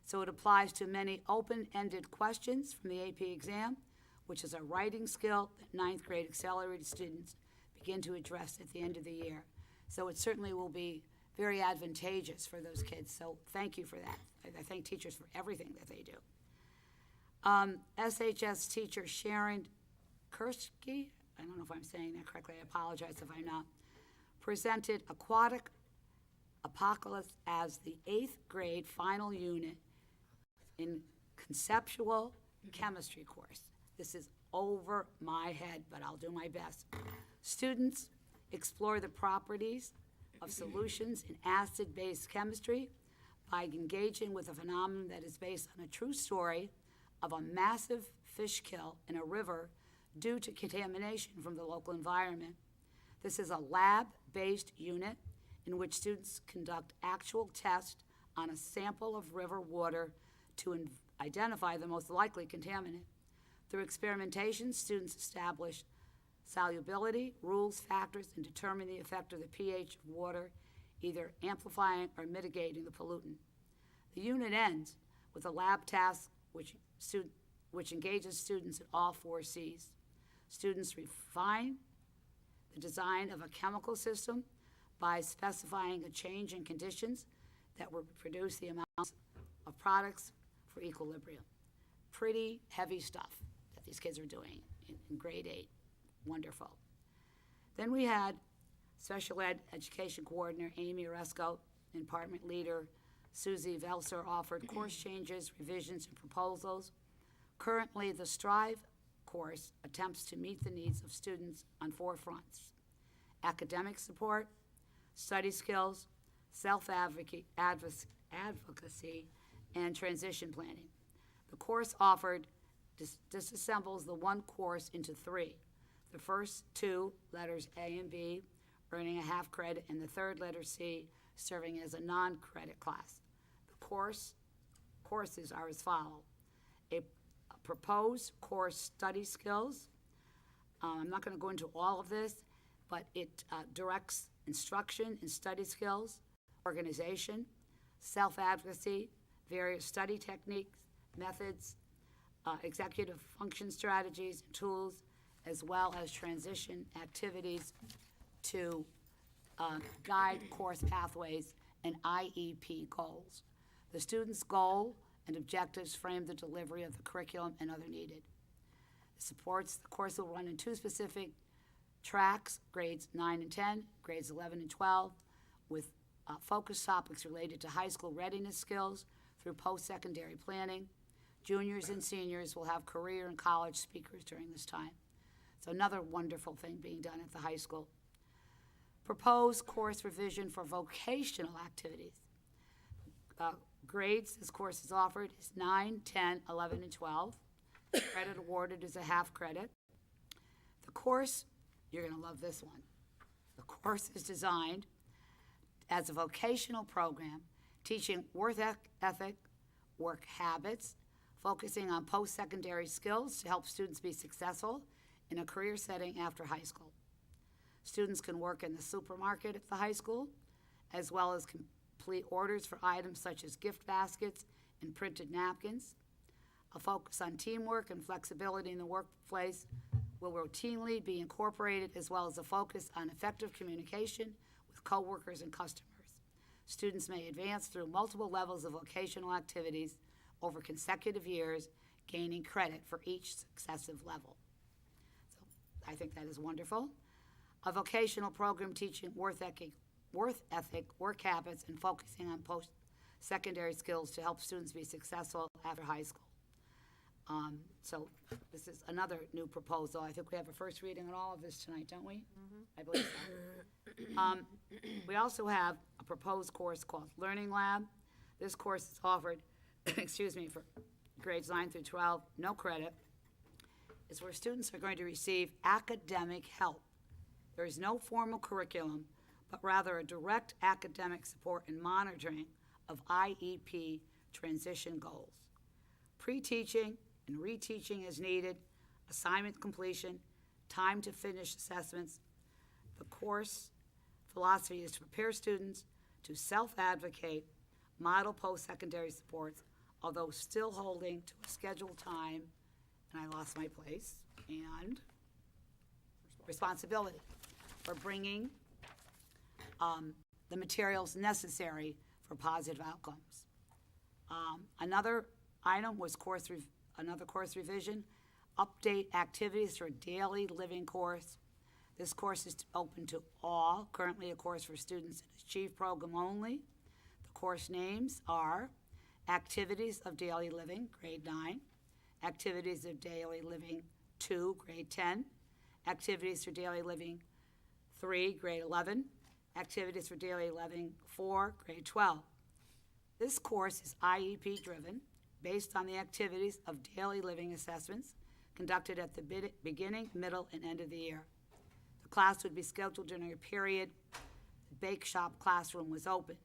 S1: So it applies to many open-ended questions from the AP exam, which is a writing skill that 9th grade accelerated students begin to address at the end of the year. So it certainly will be very advantageous for those kids, so thank you for that. I thank teachers for everything that they do. SHS teacher Sharon Kursky, I don't know if I'm saying that correctly, I apologize if I'm not, presented Aquatic Apocalypse as the 8th grade final unit in conceptual chemistry course. This is over my head, but I'll do my best. Students explore the properties of solutions in acid-base chemistry by engaging with a phenomenon that is based on a true story of a massive fish kill in a river due to contamination from the local environment. This is a lab-based unit in which students conduct actual tests on a sample of river water to identify the most likely contaminant. Through experimentation, students establish solubility, rules, factors, and determine the effect of the pH of water, either amplifying or mitigating the pollutant. The unit ends with a lab task which engages students in all 4 C's. Students refine the design of a chemical system by specifying a change in conditions that will produce the amounts of products for equilibrium. Pretty heavy stuff. that these kids are doing in grade 8. Wonderful. Then we had special ed education coordinator Amy Oresco and department leader Susie Velser offered course changes, revisions, and proposals. Currently, the STRIVE course attempts to meet the needs of students on 4 fronts: academic support, study skills, self-advocacy, and transition planning. The course offered disassembles the one course into 3. The first 2, letters A and B, earning a half credit, and the third, letter C, serving as a non-credit class. The courses are as follows. A proposed course, study skills. I'm not going to go into all of this, but it directs instruction in study skills, organization, self-advocacy, various study techniques, methods, executive function strategies and tools, as well as transition activities to guide course pathways and IEP goals. The student's goal and objectives frame the delivery of the curriculum and other needed. Supports, the course will run in 2 specific tracks, grades 9 and 10, grades 11 and 12, with focus topics related to high school readiness skills through post-secondary planning. Juniors and seniors will have career and college speakers during this time. So another wonderful thing being done at the high school. Proposed course revision for vocational activities. Grades this course is offered is 9, 10, 11, and 12. Credit awarded is a half credit. The course, you're going to love this one. The course is designed as a vocational program teaching work ethic, work habits, focusing on post-secondary skills to help students be successful in a career setting after high school. Students can work in the supermarket at the high school, as well as complete orders for items such as gift baskets and printed napkins. A focus on teamwork and flexibility in the workplace will routinely be incorporated, as well as a focus on effective communication with coworkers and customers. Students may advance through multiple levels of vocational activities over consecutive years, gaining credit for each successive level. So I think that is wonderful. A vocational program teaching work ethic, work habits, and focusing on post-secondary skills to help students be successful after high school. So this is another new proposal. I think we have a first reading on all of this tonight, don't we? I believe so. We also have a proposed course called Learning Lab. This course is offered, excuse me, for grades 9 through 12, no credit. It's where students are going to receive academic help. There is no formal curriculum, but rather a direct academic support and monitoring of IEP transition goals. Pre-teaching and reteaching as needed, assignment completion, time to finish assessments. The course philosophy is to prepare students to self-advocate, model post-secondary supports, although still holding to a scheduled time, and I lost my place, and responsibility for bringing the materials necessary for positive outcomes. Another item was another course revision, update activities for a daily living course. This course is open to all, currently a course for students in Achieve program only. The course names are Activities of Daily Living, grade 9, Activities of Daily Living 2, grade 10, Activities for Daily Living 3, grade 11, Activities for Daily Living 4, grade 12. This course is IEP driven, based on the activities of daily living assessments conducted at the beginning, middle, and end of the year. The class would be scheduled during a period the bake shop classroom was open.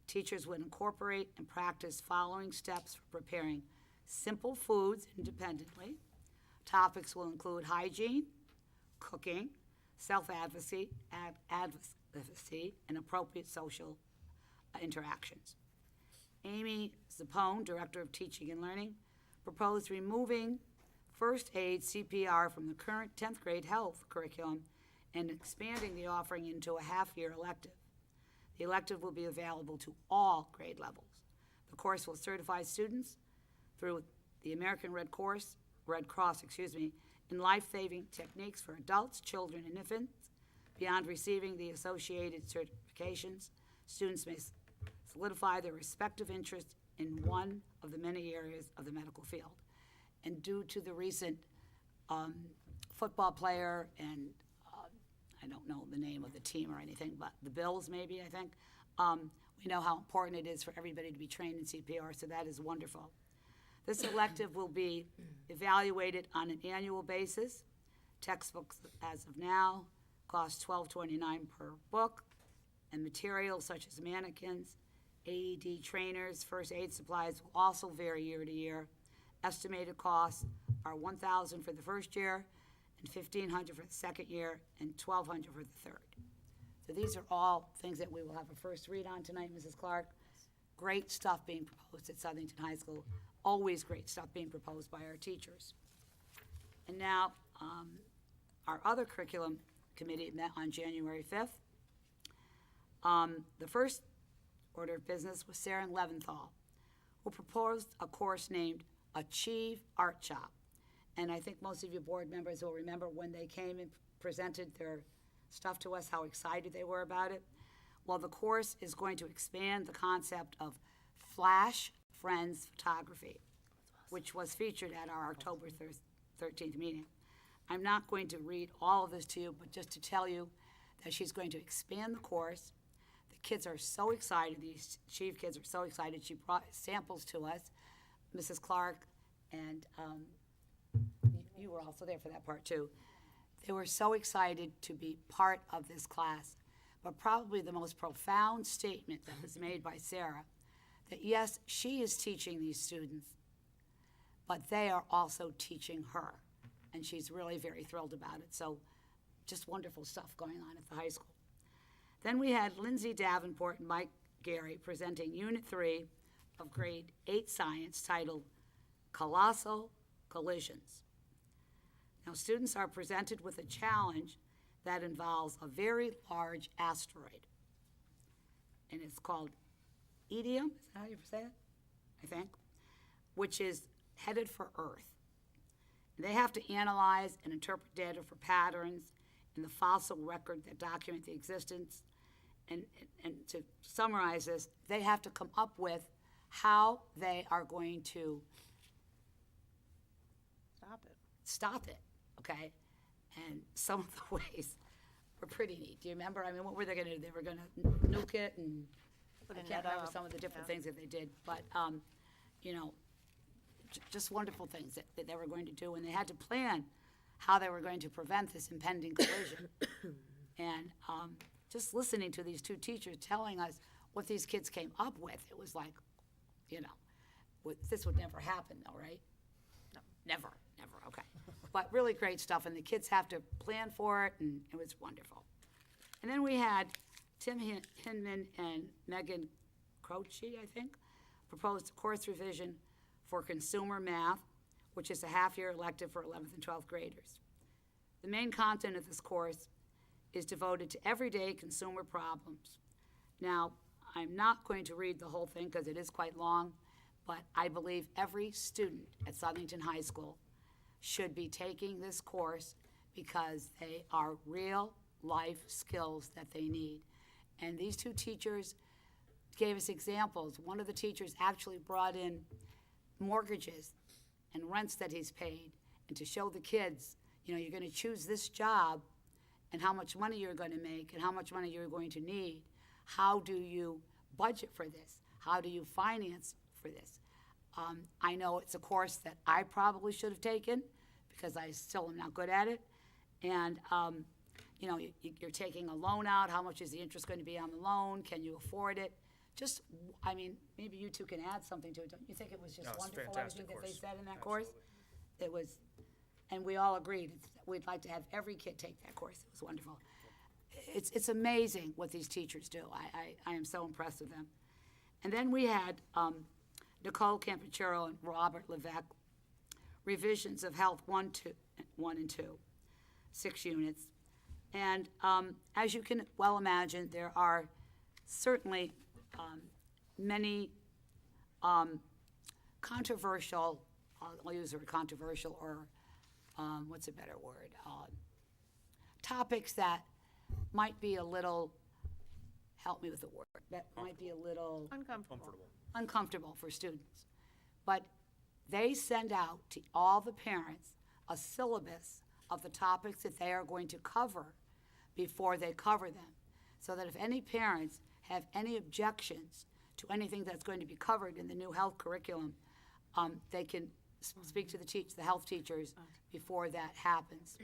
S1: Teachers would incorporate and practice following steps for preparing simple foods independently. Topics will include hygiene, cooking, self-advocacy, and appropriate social interactions. Amy Zappone, Director of Teaching and Learning, proposed removing first aid CPR from the current 10th grade health curriculum and expanding the offering into a half-year elective. The elective will be available to all grade levels. The course will certify students through the American Red Cross Red Cross, in life-saving techniques for adults, children, and infants. Beyond receiving the associated certifications, students may solidify their respective interest in one of the many areas of the medical field. And due to the recent football player, and I don't know the name of the team or anything, but the Bills maybe, I think, we know how important it is for everybody to be trained in CPR, so that is wonderful. This elective will be evaluated on an annual basis. Textbooks, as of now, cost $12.29 per book, and materials such as mannequins, AED trainers, first aid supplies will also vary year to year. Estimated costs are $1,000 for the first year, and $1,500 for the second year, and $1,200 for the third. So these are all things that we will have a first read on tonight, Mrs. Clark. Great stuff being proposed at Southington High School. Always great stuff being proposed by our teachers. And now, our other curriculum committee met on January 5th. The first order of business was Sarah Leventhal, who proposed a course named Achieve Art Shop. And I think most of you board members will remember when they came and presented their stuff to us, how excited they were about it. Well, the course is going to expand the concept of Flash Friends Photography, which was featured at our October 13th meeting. I'm not going to read all of this to you, but just to tell you that she's going to expand the course. The kids are so excited, these Achieve kids are so excited. She brought samples to us, Mrs. Clark, and you were also there for that part too. They were so excited to be part of this class. But probably the most profound statement that was made by Sarah, that yes, she is teaching these students, but they are also teaching her. And she's really very thrilled about it. So just wonderful stuff going on at the high school. Then we had Lindsay Davenport and Mike Gary presenting Unit 3 of Grade 8 Science titled Colossal Collisions. Now, students are presented with a challenge that involves a very large asteroid. And it's called Edium, is that how you say it? I think, which is headed for Earth. And they have to analyze and interpret data for patterns in the fossil record that document the existence. And to summarize this, they have to come up with how they are going to stop it, okay? And some of the ways were pretty neat. Do you remember? I mean, what were they gonna do? They were gonna nuke it, and I can't remember some of the different things that they did, but, you know, just wonderful things that they were going to do, and they had to plan how they were going to prevent this impending collision. And just listening to these two teachers telling us what these kids came up with, it was like, you know, this would never happen though, right? No. Never, okay. But really great stuff, and the kids have to plan for it, and it was wonderful. And then we had Tim Hinman and Megan Croce, I think, proposed a course revision for consumer math, which is a half-year elective for 11th and 12th graders. The main content of this course is devoted to everyday consumer problems. Now, I'm not going to read the whole thing because it is quite long, but I believe every student at Southington High School should be taking this course because they are real life skills that they need. And these two teachers gave us examples. One of the teachers actually brought in mortgages and rents that he's paid, and to show the kids, you know, you're going to choose this job and how much money you're going to make and how much money you're going to need. How do you budget for this? How do you finance for this? I know it's a course that I probably should have taken because I still am not good at it. And, you know, you're taking a loan out. How much is the interest going to be on the loan? Can you afford it? Just, I mean, maybe you two can add something to it. Don't you think it was just wonderful, everything that they said in that course? It was, and we all agreed, we'd like to have every kid take that course. It was wonderful. It's amazing what these teachers do. I am so impressed with them. And then we had Nicole Campachero and Robert Levesque, revisions of Health 1 and 2, 6 units. And as you can well imagine, there are certainly many controversial I'll use the word controversial, or, what's a better word? Topics that might be a little, help me with the word, that might be a little uncomfortable for students. But they send out to all the parents a syllabus of the topics that they are going to cover before they cover them. So that if any parents have any objections to anything that's going to be covered in the new health curriculum, they can speak to the health teachers before that happens.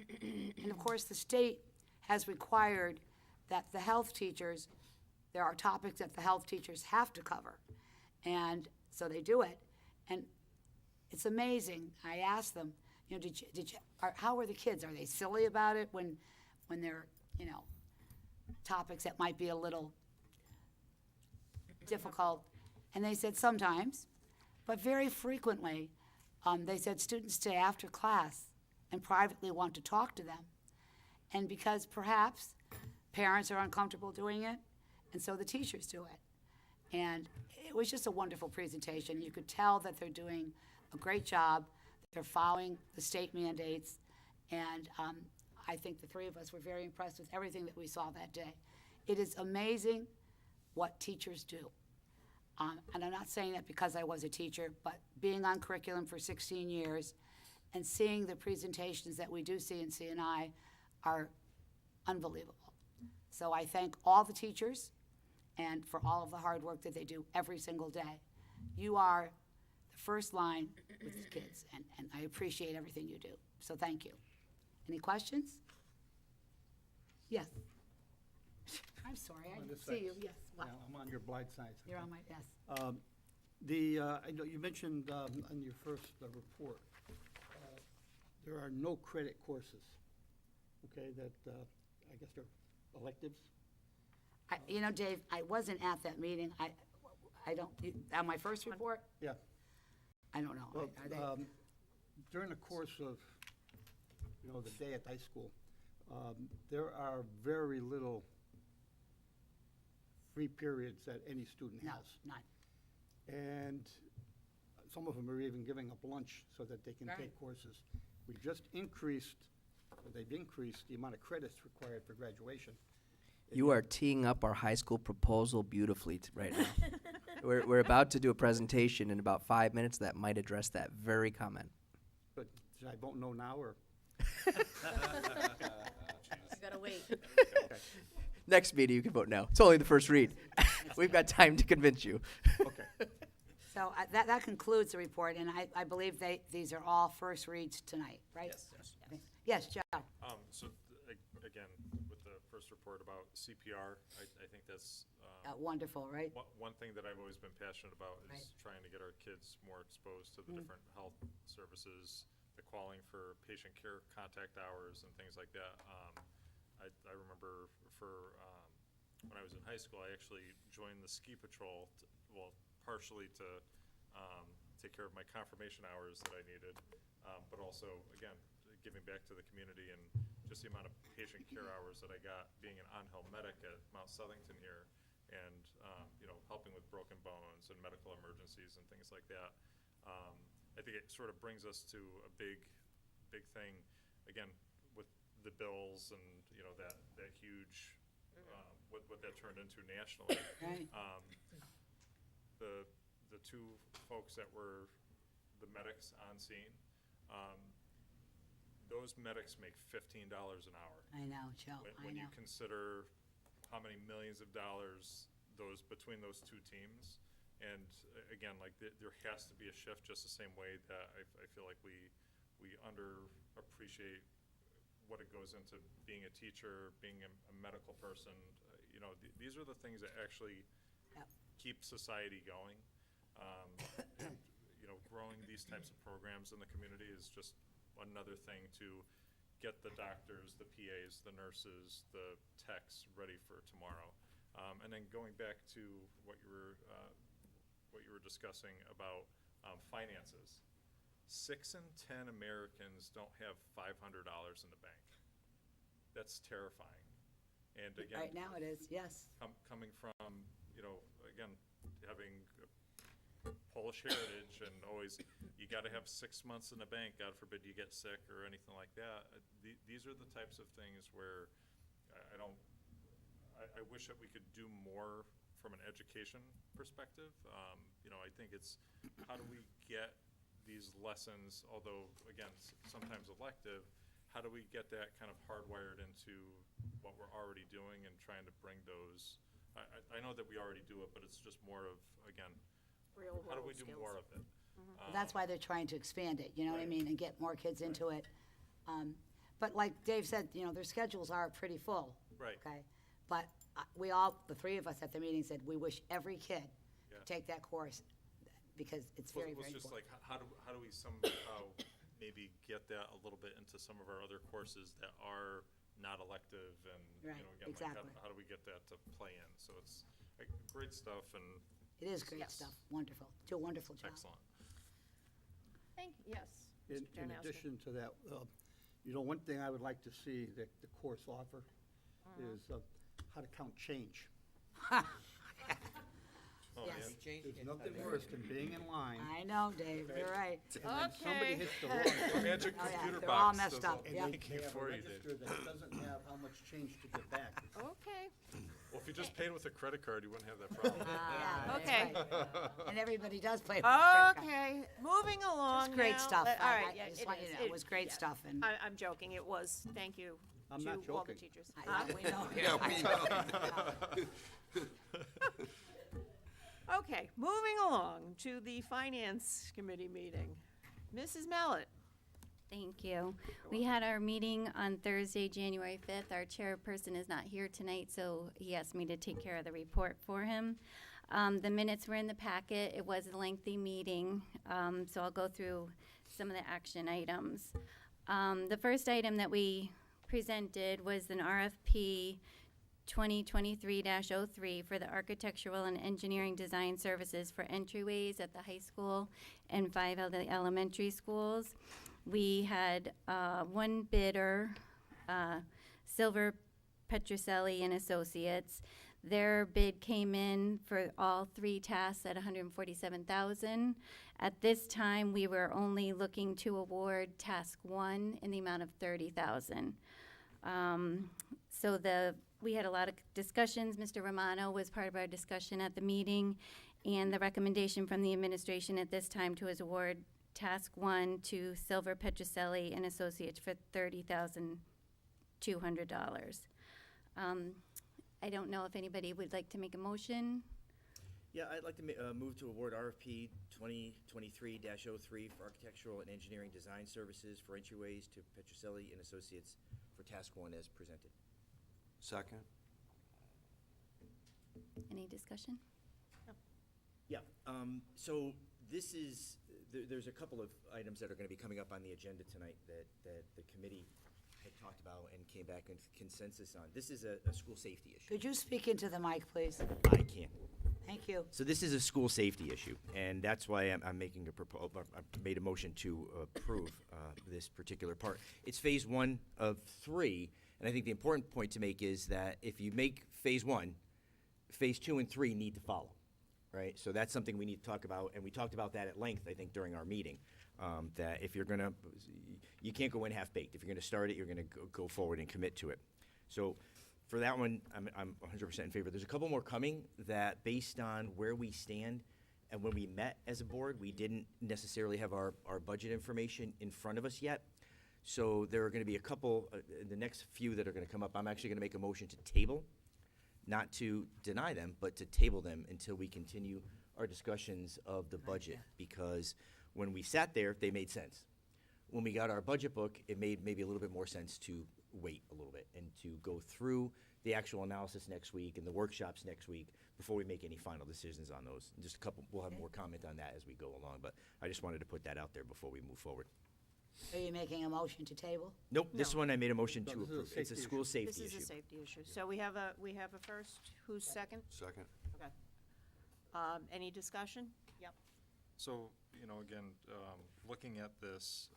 S1: And of course, the state has required that the health teachers, there are topics that the health teachers have to cover. And so they do it. And it's amazing. I asked them, you know, how are the kids? Are they silly about it when they're, you know, topics that might be a little difficult? And they said sometimes, but very frequently, they said students stay after class and privately want to talk to them. And because perhaps parents are uncomfortable doing it, and so the teachers do it. And it was just a wonderful presentation. You could tell that they're doing a great job. They're following the state mandates. And I think the three of us were very impressed with everything that we saw that day. It is amazing what teachers do. And I'm not saying that because I was a teacher, but being on curriculum for 16 years and seeing the presentations that we do see in CNI are unbelievable. So I thank all the teachers and for all of the hard work that they do every single day. You are the first line with the kids, and I appreciate everything you do. So thank you. Any questions? Yes. I'm sorry, I
S8: On
S1: didn't
S8: this
S1: see you.
S8: side.
S1: Yes, what?
S8: Yeah, I'm on your blind side.
S1: You're on my, yes.
S8: I know you mentioned on your first report, there are no credit courses, okay, that I guess they're electives?
S1: You know, Dave, I wasn't at that meeting. I don't, on my first report,
S8: Yeah.
S1: I don't know.
S8: Well,
S1: Are they-
S8: during the course of, you know, the day at high school, there are very little free periods that any student
S1: No,
S8: has.
S1: none.
S8: And some of them are even giving up lunch so that they can
S1: Right.
S8: take courses. We just increased, or they've increased the amount of credits required for graduation.
S3: You are teeing up our high school proposal beautifully right now. We're about to do a presentation in about 5 minutes that might address that very comment.
S8: But should I vote no now, or?
S6: You gotta wait.
S8: Okay.
S3: Next meeting, you can vote no. It's only the first read. We've got time to convince you.
S8: Okay.
S1: So that concludes the report, and I believe these are all first reads tonight, right?
S13: Yes.
S1: Okay. Yes, Joe.
S13: So again, with the first report about CPR, I think that's
S1: Wonderful, right?
S13: one thing that I've always been passionate about is
S1: Right.
S13: trying to get our kids more exposed to the different health services, the calling for patient care contact hours and things like that. I remember when I was in high school, I actually joined the ski patrol, partially to take care of my confirmation hours that I needed, but also, again, giving back to the community and just the amount of patient care hours that I got being an on-hill medic at Mount Southington here, and you know, helping with broken bones and medical emergencies and things like that. I think it sort of brings us to a big thing, again, with the bills and, you know, that huge, what that turned into nationally.
S1: Right.
S13: The two folks that were the medics on scene, those medics make $15 an hour.
S1: I know, Joe, I
S13: When you
S1: know.
S13: consider how many millions of dollars between those two teams, and again, like there has to be a shift, just the same way that I feel like we underappreciate what it goes into being a teacher, being a medical person. You know, these are the things that actually
S1: Yep.
S13: keep society going. And, you know, growing these types of programs in the community is just another thing to get the doctors, the PAs, the nurses, the techs ready for tomorrow. And then going back to what you were discussing about finances. 6 in 10 Americans don't have $500 in the bank. That's terrifying. And again,
S1: Right now it is, yes.
S13: coming from, you know, again, having Polish heritage and always, you gotta have 6 months in the bank, God forbid you get sick or anything like that. These are the types of things where I wish that we could do more from an education perspective. You know, I think it's, how do we get these lessons, although, again, sometimes elective, how do we get that kind of hardwired into what we're already doing and trying to bring those, I know that we already do it, but it's just more of, again, how do we do more of it?
S1: Well, that's why they're trying to expand it, you know what I mean, and get more kids into it. But like Dave said, you know, their schedules are pretty full.
S13: Right.
S1: Okay, but we all, the three of us at the meeting said, we wish every kid
S13: Yeah.
S1: could take that course, because it's
S13: Well,
S1: very,
S13: it was
S1: very
S13: just
S1: important.
S13: like, how do we somehow maybe get that a little bit into some of our other courses that are not elective and, you
S1: Right,
S13: know, again, like,
S1: exactly.
S13: how do we get that to play in? So it's like, great stuff and
S1: It is great stuff, wonderful, do a wonderful job.
S13: excellent.
S2: Thank, yes.
S8: In
S2: Mr. Janowski.
S8: addition to that, you know, one thing I would like to see that the course offer is how to count change.
S13: Oh,
S1: Yes.
S13: man.
S8: There's nothing worse than being in line.
S1: I know, Dave, you're right.
S8: And then somebody
S2: Okay.
S8: hits the wrong
S13: The
S8: button.
S13: magic
S1: Oh, yeah,
S13: computer
S1: they're all
S13: box
S1: messed
S13: does
S1: up,
S13: all
S1: yeah.
S8: And
S13: the
S8: they have
S13: for
S8: a
S13: you, Dave.
S8: register that doesn't have how much change to get back.
S2: Okay,
S13: Well, if you just paid with a credit card, you wouldn't have that problem.
S1: Yeah, that's
S2: Okay.
S1: right. And everybody does play with credit card.
S2: okay, moving along
S1: It's great
S2: now.
S1: stuff.
S2: All
S1: I
S2: right, yeah,
S1: just
S2: it
S1: want you
S2: is.
S1: to know, it was great stuff, and
S2: I'm joking, it was, thank you
S8: I'm
S2: to
S8: not
S2: all the
S8: joking.
S2: teachers.
S1: we know.
S2: Okay, moving along to the Finance Committee meeting. Mrs. Mallet.
S17: Thank you. We had our meeting on Thursday, January 5th. Our chairperson is not here tonight, so he asked me to take care of the report for him. The minutes were in the packet. It was a lengthy meeting, so I'll go through some of the action items. The first item that we presented was an RFP 2023-03 for the architectural and engineering design services for entryways at the high school and 5 of the elementary schools. We had one bidder, Silver Petroselli and Associates. Their bid came in for all 3 tasks at $147,000. At this time, we were only looking to award task 1 in the amount of $30,000. We had a lot of discussions. Mr. Romano was part of our discussion at the meeting, and the recommendation from the administration at this time to award task 1 to Silver Petroselli and Associates for $30,200. I don't know if anybody would like to make a motion.
S7: Yeah, I'd like to move to award RFP 2023-03 for architectural and engineering design services for entryways to Petroselli and Associates for task 1 as presented.
S18: Second.
S17: Any discussion?
S7: Yeah, so this is, there's a couple of items that are gonna be coming up on the agenda tonight that the committee had talked about and came back with consensus on. This is a school safety issue.
S1: Could you speak into the mic, please?
S7: I can.
S1: Thank you.
S7: So this is a school safety issue, and that's why I'm making I made a motion to approve this particular part. It's phase 1 of 3, and I think the important point to make is that if you make phase 1, phase 2 and 3 need to follow, right? So that's something we need to talk about, and we talked about that at length, I think, during our meeting. That if you're gonna, you can't go in half-baked. If you're gonna start it, you're gonna go forward and commit to it. So for that one, I'm 100% in favor. There's a couple more coming that, based on where we stand, and when we met as a board, we didn't necessarily have our budget information in front of us yet. So there are gonna be a couple, the next few that are gonna come up. I'm actually gonna make a motion to table, not to deny them, but to table them until we continue our discussions of the budget, because when we sat there, they made sense. When we got our budget book, it made maybe a little bit more sense to wait a little bit and to go through the actual analysis next week and the workshops next week before we make any final decisions on those. And just a couple, we'll have more comment on that as we go along, but I just wanted to put that out there before we move forward.
S1: Are you making a motion to table?
S7: Nope, this
S2: No.
S7: one I made a motion
S8: No,
S7: to
S8: this is a
S7: approve. It's a
S8: safety
S7: school safety
S2: This
S7: issue.
S2: is a safety issue. So we have a first. Who's second?
S18: Second.
S2: Okay. Any discussion? Yep.
S13: So, you know, again, looking at this,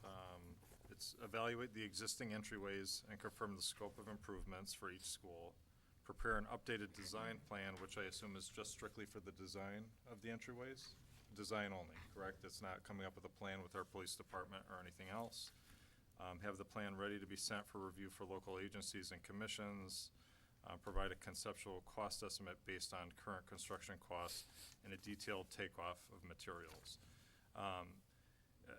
S13: it's evaluate the existing entryways and confirm the scope of improvements for each school. Prepare an updated design plan, which I assume is just strictly for the design of the entryways? design only, correct? It's not coming up with a plan with our police department or anything else. Have the plan ready to be sent for review for local agencies and commissions. Provide a conceptual cost estimate based on current construction costs and a detailed takeoff of materials.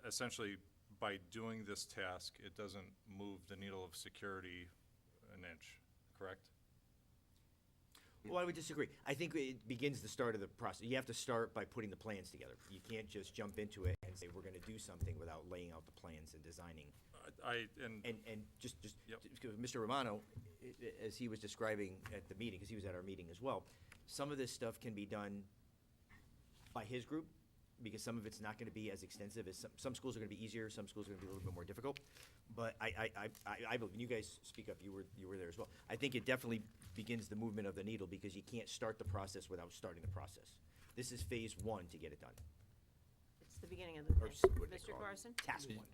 S13: Essentially, by doing this task, it doesn't move the needle of security an inch, correct?
S7: Well, I would disagree. I think it begins the start of the process. You have to start by putting the plans together. You can't just jump into it and say, we're gonna do something without laying out the plans and designing. And just because Mr. Romano, as he was describing at the meeting, because he was at our meeting as well, some of this stuff can be done by his group, because some of it's not gonna be as extensive as some schools are gonna be easier, some schools are gonna be a little bit more difficult. But I believe, and you guys speak up, you were there as well. I think it definitely begins the movement of the needle, because you can't start the process without starting the process. This is phase one to get it done.
S2: It's the beginning of the
S7: Or
S2: thing.
S7: what they
S2: Mr.
S7: call it.
S2: Carson?
S7: Task one.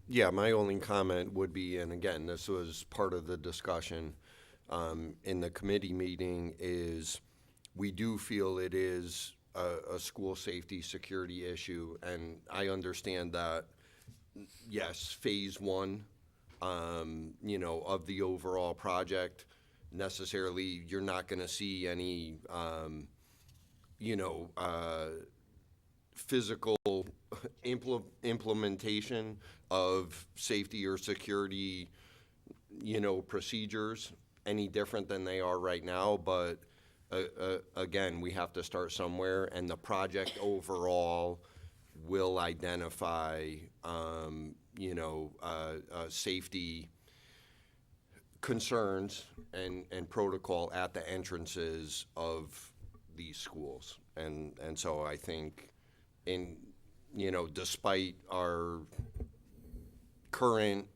S18: Yeah, my only comment would be, and again, this was part of the discussion in the committee meeting, is we do feel it is a school safety security issue, and I understand that, yes, phase one, of the overall project, necessarily, you're not gonna see any, physical implementation of safety or security, procedures any different than they are right now, but again, we have to start somewhere, and the project overall will identify, safety concerns and protocol at the entrances of these schools. And so I think despite our current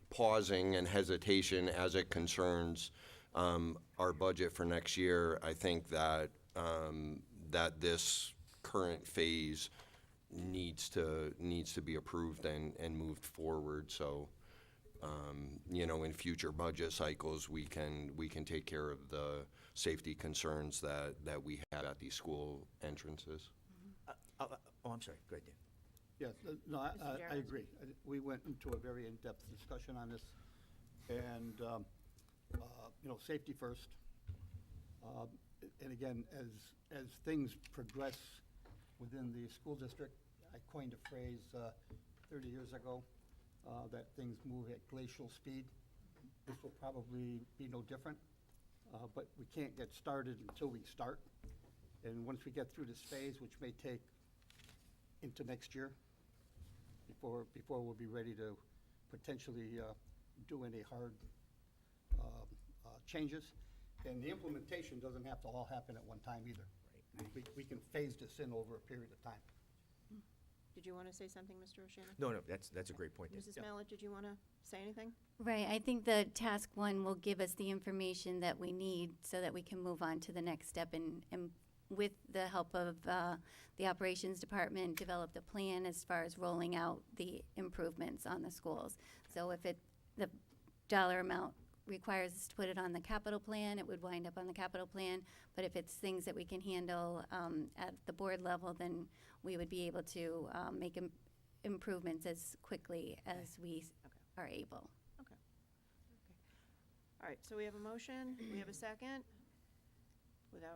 S18: pausing and hesitation as it concerns our budget for next year, I think that that this current phase needs to be approved and moved forward. So, in future budget cycles, we can take care of the safety concerns that we have at these school entrances.
S7: I'm sorry, go ahead, Dan.
S8: Yes, no, I agree. We went into a very in-depth discussion on this, and, safety first. And again, as things progress within the school district, I coined a phrase 30 years ago, that things move at glacial speed. This will probably be no different, but we can't get started until we start. And once we get through this phase, which may take into next year, before we'll be ready to potentially do any hard changes. And the implementation doesn't have to all happen at one time either. Right. We can phase this in over a period of time.
S2: Did you want to say something, Mr. O'Shea?
S7: No, that's a great point, Dan.
S2: Mrs. Mallett, did you want to say anything?
S17: Right, I think the task one will give us the information that we need so that we can move on to the next step and with the help of the operations department, develop the plan as far as rolling out the improvements on the schools. So if the dollar amount requires us to put it on the capital plan, it would wind up on the capital plan. But if it's things that we can handle at the board level, then we would be able to make improvements as quickly as we are able.
S2: Okay. All right, so we have a motion, we have a second?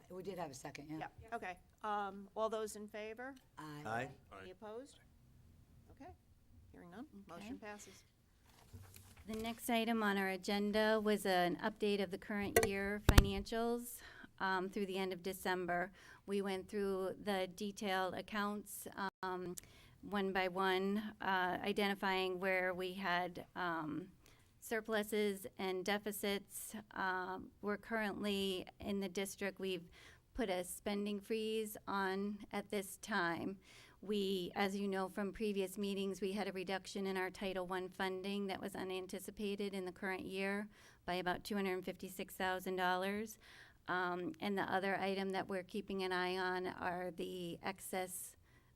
S1: We did have a second, yeah.
S2: Yeah, okay. All those in favor?
S1: Aye.
S2: Any opposed? Okay, hearing none,
S17: Okay.
S2: motion passes.
S17: The next item on our agenda was an update of the current year financials through the end of December. We went through the detailed accounts one by one, identifying where we had surpluses and deficits. We're currently in the district, we've put a spending freeze on at this time. We, as you know from previous meetings, we had a reduction in our Title I funding that was unanticipated in the current year by about $256,000. And the other item that we're keeping an eye on are the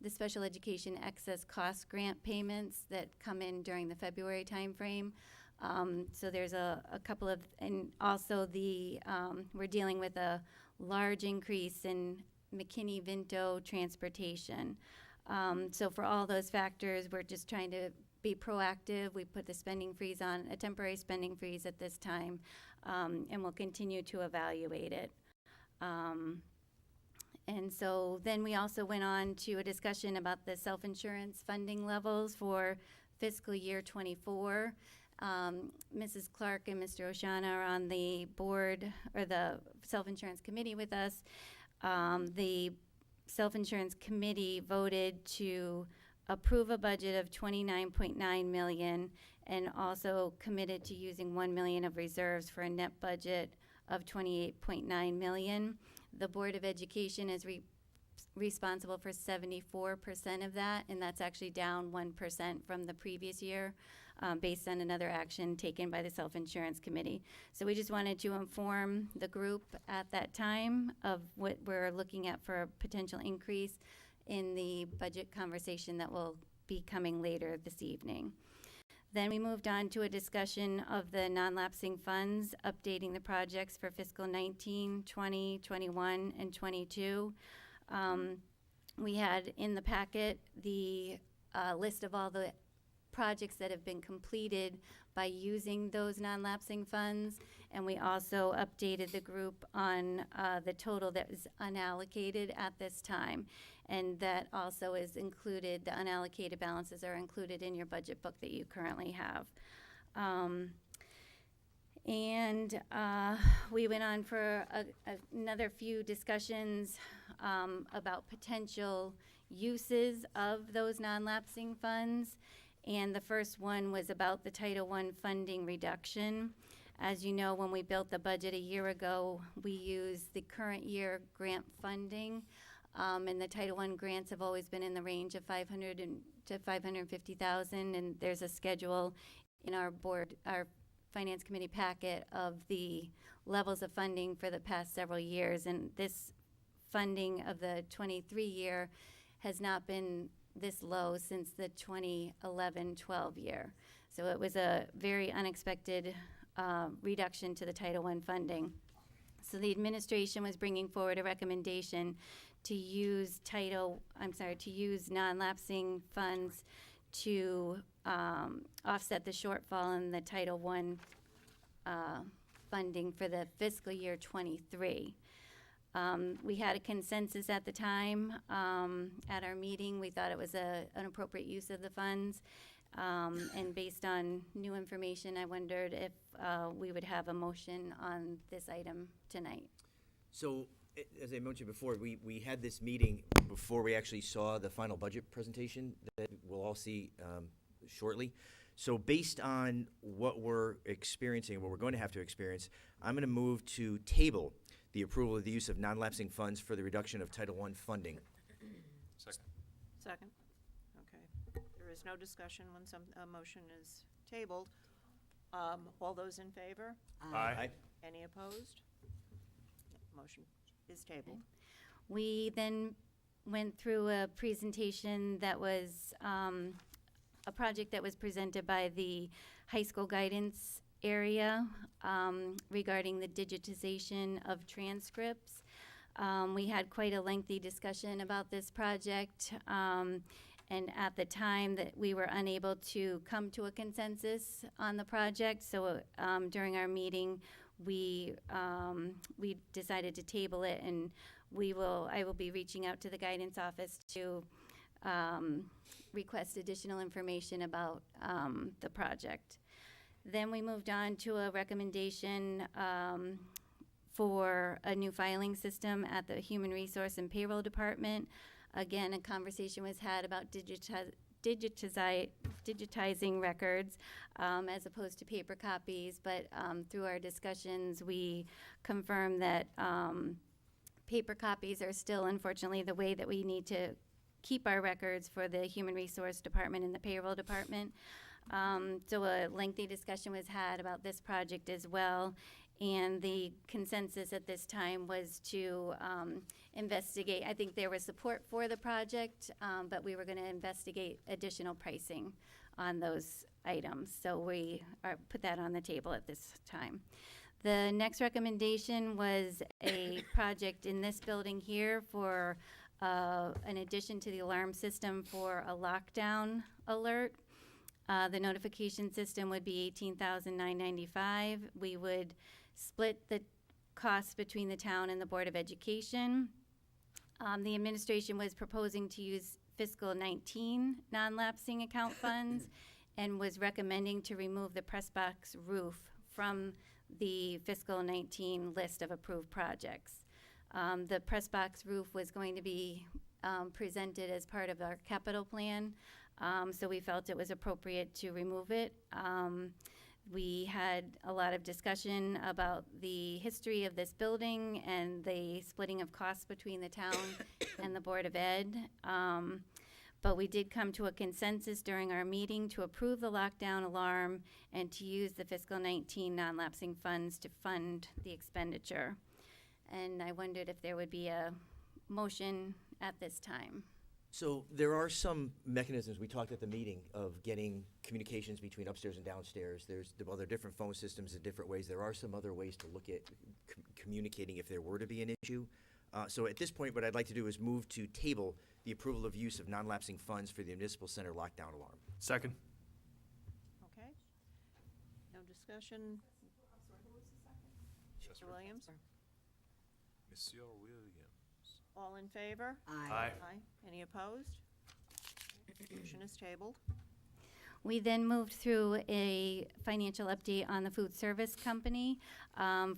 S17: special education excess cost grant payments that come in during the February timeframe. So there's a couple of, and also we're dealing with a large increase in McKinney-Vento Transportation. So for all those factors, we're just trying to be proactive. We put the spending freeze on, a temporary spending freeze at this time, and we'll continue to evaluate it. And so then we also went on to a discussion about the self-insurance funding levels for fiscal year '24. Mrs. Clark and Mr. Oshana are on the board, or the self-insurance committee with us. The self-insurance committee voted to approve a budget of $29.9 million and also committed to using $1 million of reserves for a net budget of $28.9 million. The Board of Education is responsible for 74% of that, and that's actually down 1% from the previous year, based on another action taken by the Self-Insurance Committee. So we just wanted to inform the group at that time of what we're looking at for a potential increase in the budget conversation that will be coming later this evening. Then we moved on to a discussion of the non-lapsing funds, updating the projects for fiscal 19, 20, 21, and 22. We had in the packet the list of all the projects that have been completed by using those non-lapsing funds, and we also updated the group on the total that was unallocated at this time. And that also is included, the unallocated balances are included in your budget book that you currently have. We went on for another few discussions about potential uses of those non-lapsing funds. And the first one was about the Title I funding reduction. As you know, when we built the budget a year ago, we used the current year grant funding. And the Title I grants have always been in the range of $500,000 to $550,000, and there's a schedule in our Finance Committee packet of the levels of funding for the past several years. And this funding of the 23 year has not been this low since the 2011-12 year. So it was a very unexpected reduction to the Title I funding. So the administration was bringing forward a recommendation to use non-lapsing funds to offset the shortfall in the Title I funding for the fiscal year 23. We had a consensus at the time at our meeting. We thought it was an appropriate use of the funds. And based on new information, I wondered if we would have a motion on this item tonight.
S7: So, as I mentioned before, we had this meeting before we actually saw the final budget presentation that we'll all see shortly. So based on what we're experiencing, what we're going to have to experience, I'm going to move to table the approval of the use of non-lapsing funds for the reduction of Title I funding.
S13: Second.
S2: Second. Okay. There is no discussion when a motion is tabled. All those in favor?
S13: Aye.
S2: Any opposed? Motion is tabled.
S17: We then went through a presentation that was a project that was presented by the high school guidance area regarding the digitization of transcripts. We had quite a lengthy discussion about this project, and at the time that we were unable to come to a consensus on the project, so during our meeting we decided to table it, and I will be reaching out to the guidance office to request additional information about the project. Then we moved on to a recommendation for a new filing system at the Human Resource and Payroll Department. Again, a conversation was had about digitizing records as opposed to paper copies, but through our discussions we confirmed that paper copies are still unfortunately the way that we need to keep our records for the Human Resource Department and the Payroll Department. So a lengthy discussion was had about this project as well, and the consensus at this time was to investigate. I think there was support for the project, but we were going to investigate additional pricing on those items. So we put that on the table at this time. The next recommendation was a project in this building here for an addition to the alarm system for a lockdown alert. The notification system would be $18,995. We would split the costs between the town and the Board of Education. The administration was proposing to use fiscal 19 non-lapsing account funds and was recommending to remove the press box roof from the fiscal 19 list of approved projects. The press box roof was going to be presented as part of our capital plan, so we felt it was appropriate to remove it. We had a lot of discussion about the history of this building and the splitting of costs between the town and the Board of Ed. But we did come to a consensus during our meeting to approve the lockdown alarm and to use the fiscal 19 non-lapsing funds to fund the expenditure. And I wondered if there would be a motion at this time.
S7: So there are some mechanisms, we talked at the meeting, of getting communications between upstairs and downstairs. There are different phone systems in different ways. There are some other ways to look at communicating if there were to be an issue. So at this point, what I'd like to do is move to table the approval of use of non-lapsing funds for the municipal center lockdown alarm.
S16: Second.
S2: Okay. No discussion. Mr. Williams?
S13: Monsieur Williams.
S2: All in favor?
S8: Aye.
S2: Any opposed? Motion is tabled.
S17: We then moved through a financial update on the food service company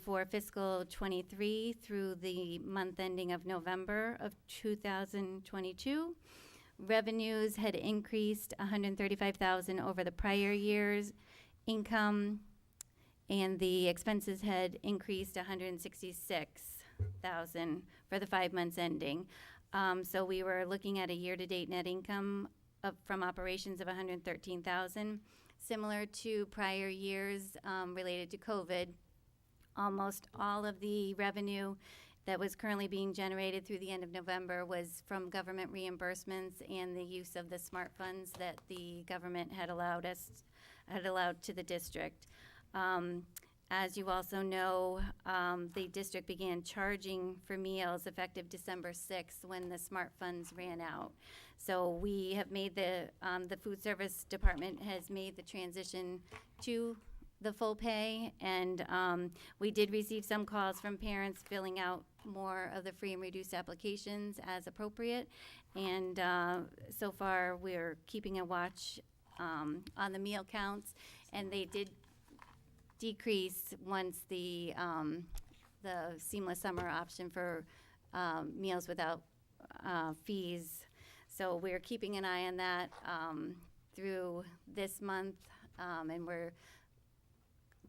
S17: for fiscal 23 through the month ending of November of 2022. Revenues had increased $135,000 over the prior year's income, and the expenses had increased $166,000 for the 5 months ending. So we were looking at a year-to-date net income from operations of $113,000, similar to prior years related to COVID. Almost all of the revenue that was currently being generated through the end of November was from government reimbursements and the use of the SMART funds that the government had allowed to the district. As you also know, the district began charging for meals effective December 6th when the SMART funds ran out. So we have made the food service department has made the transition to the full pay, and we did receive some calls from parents filling out more of the free and reduced applications as appropriate. And so far, we're keeping a watch on the meal counts, and they did decrease once the seamless summer option for meals without fees. So we're keeping an eye on that through this month, and we're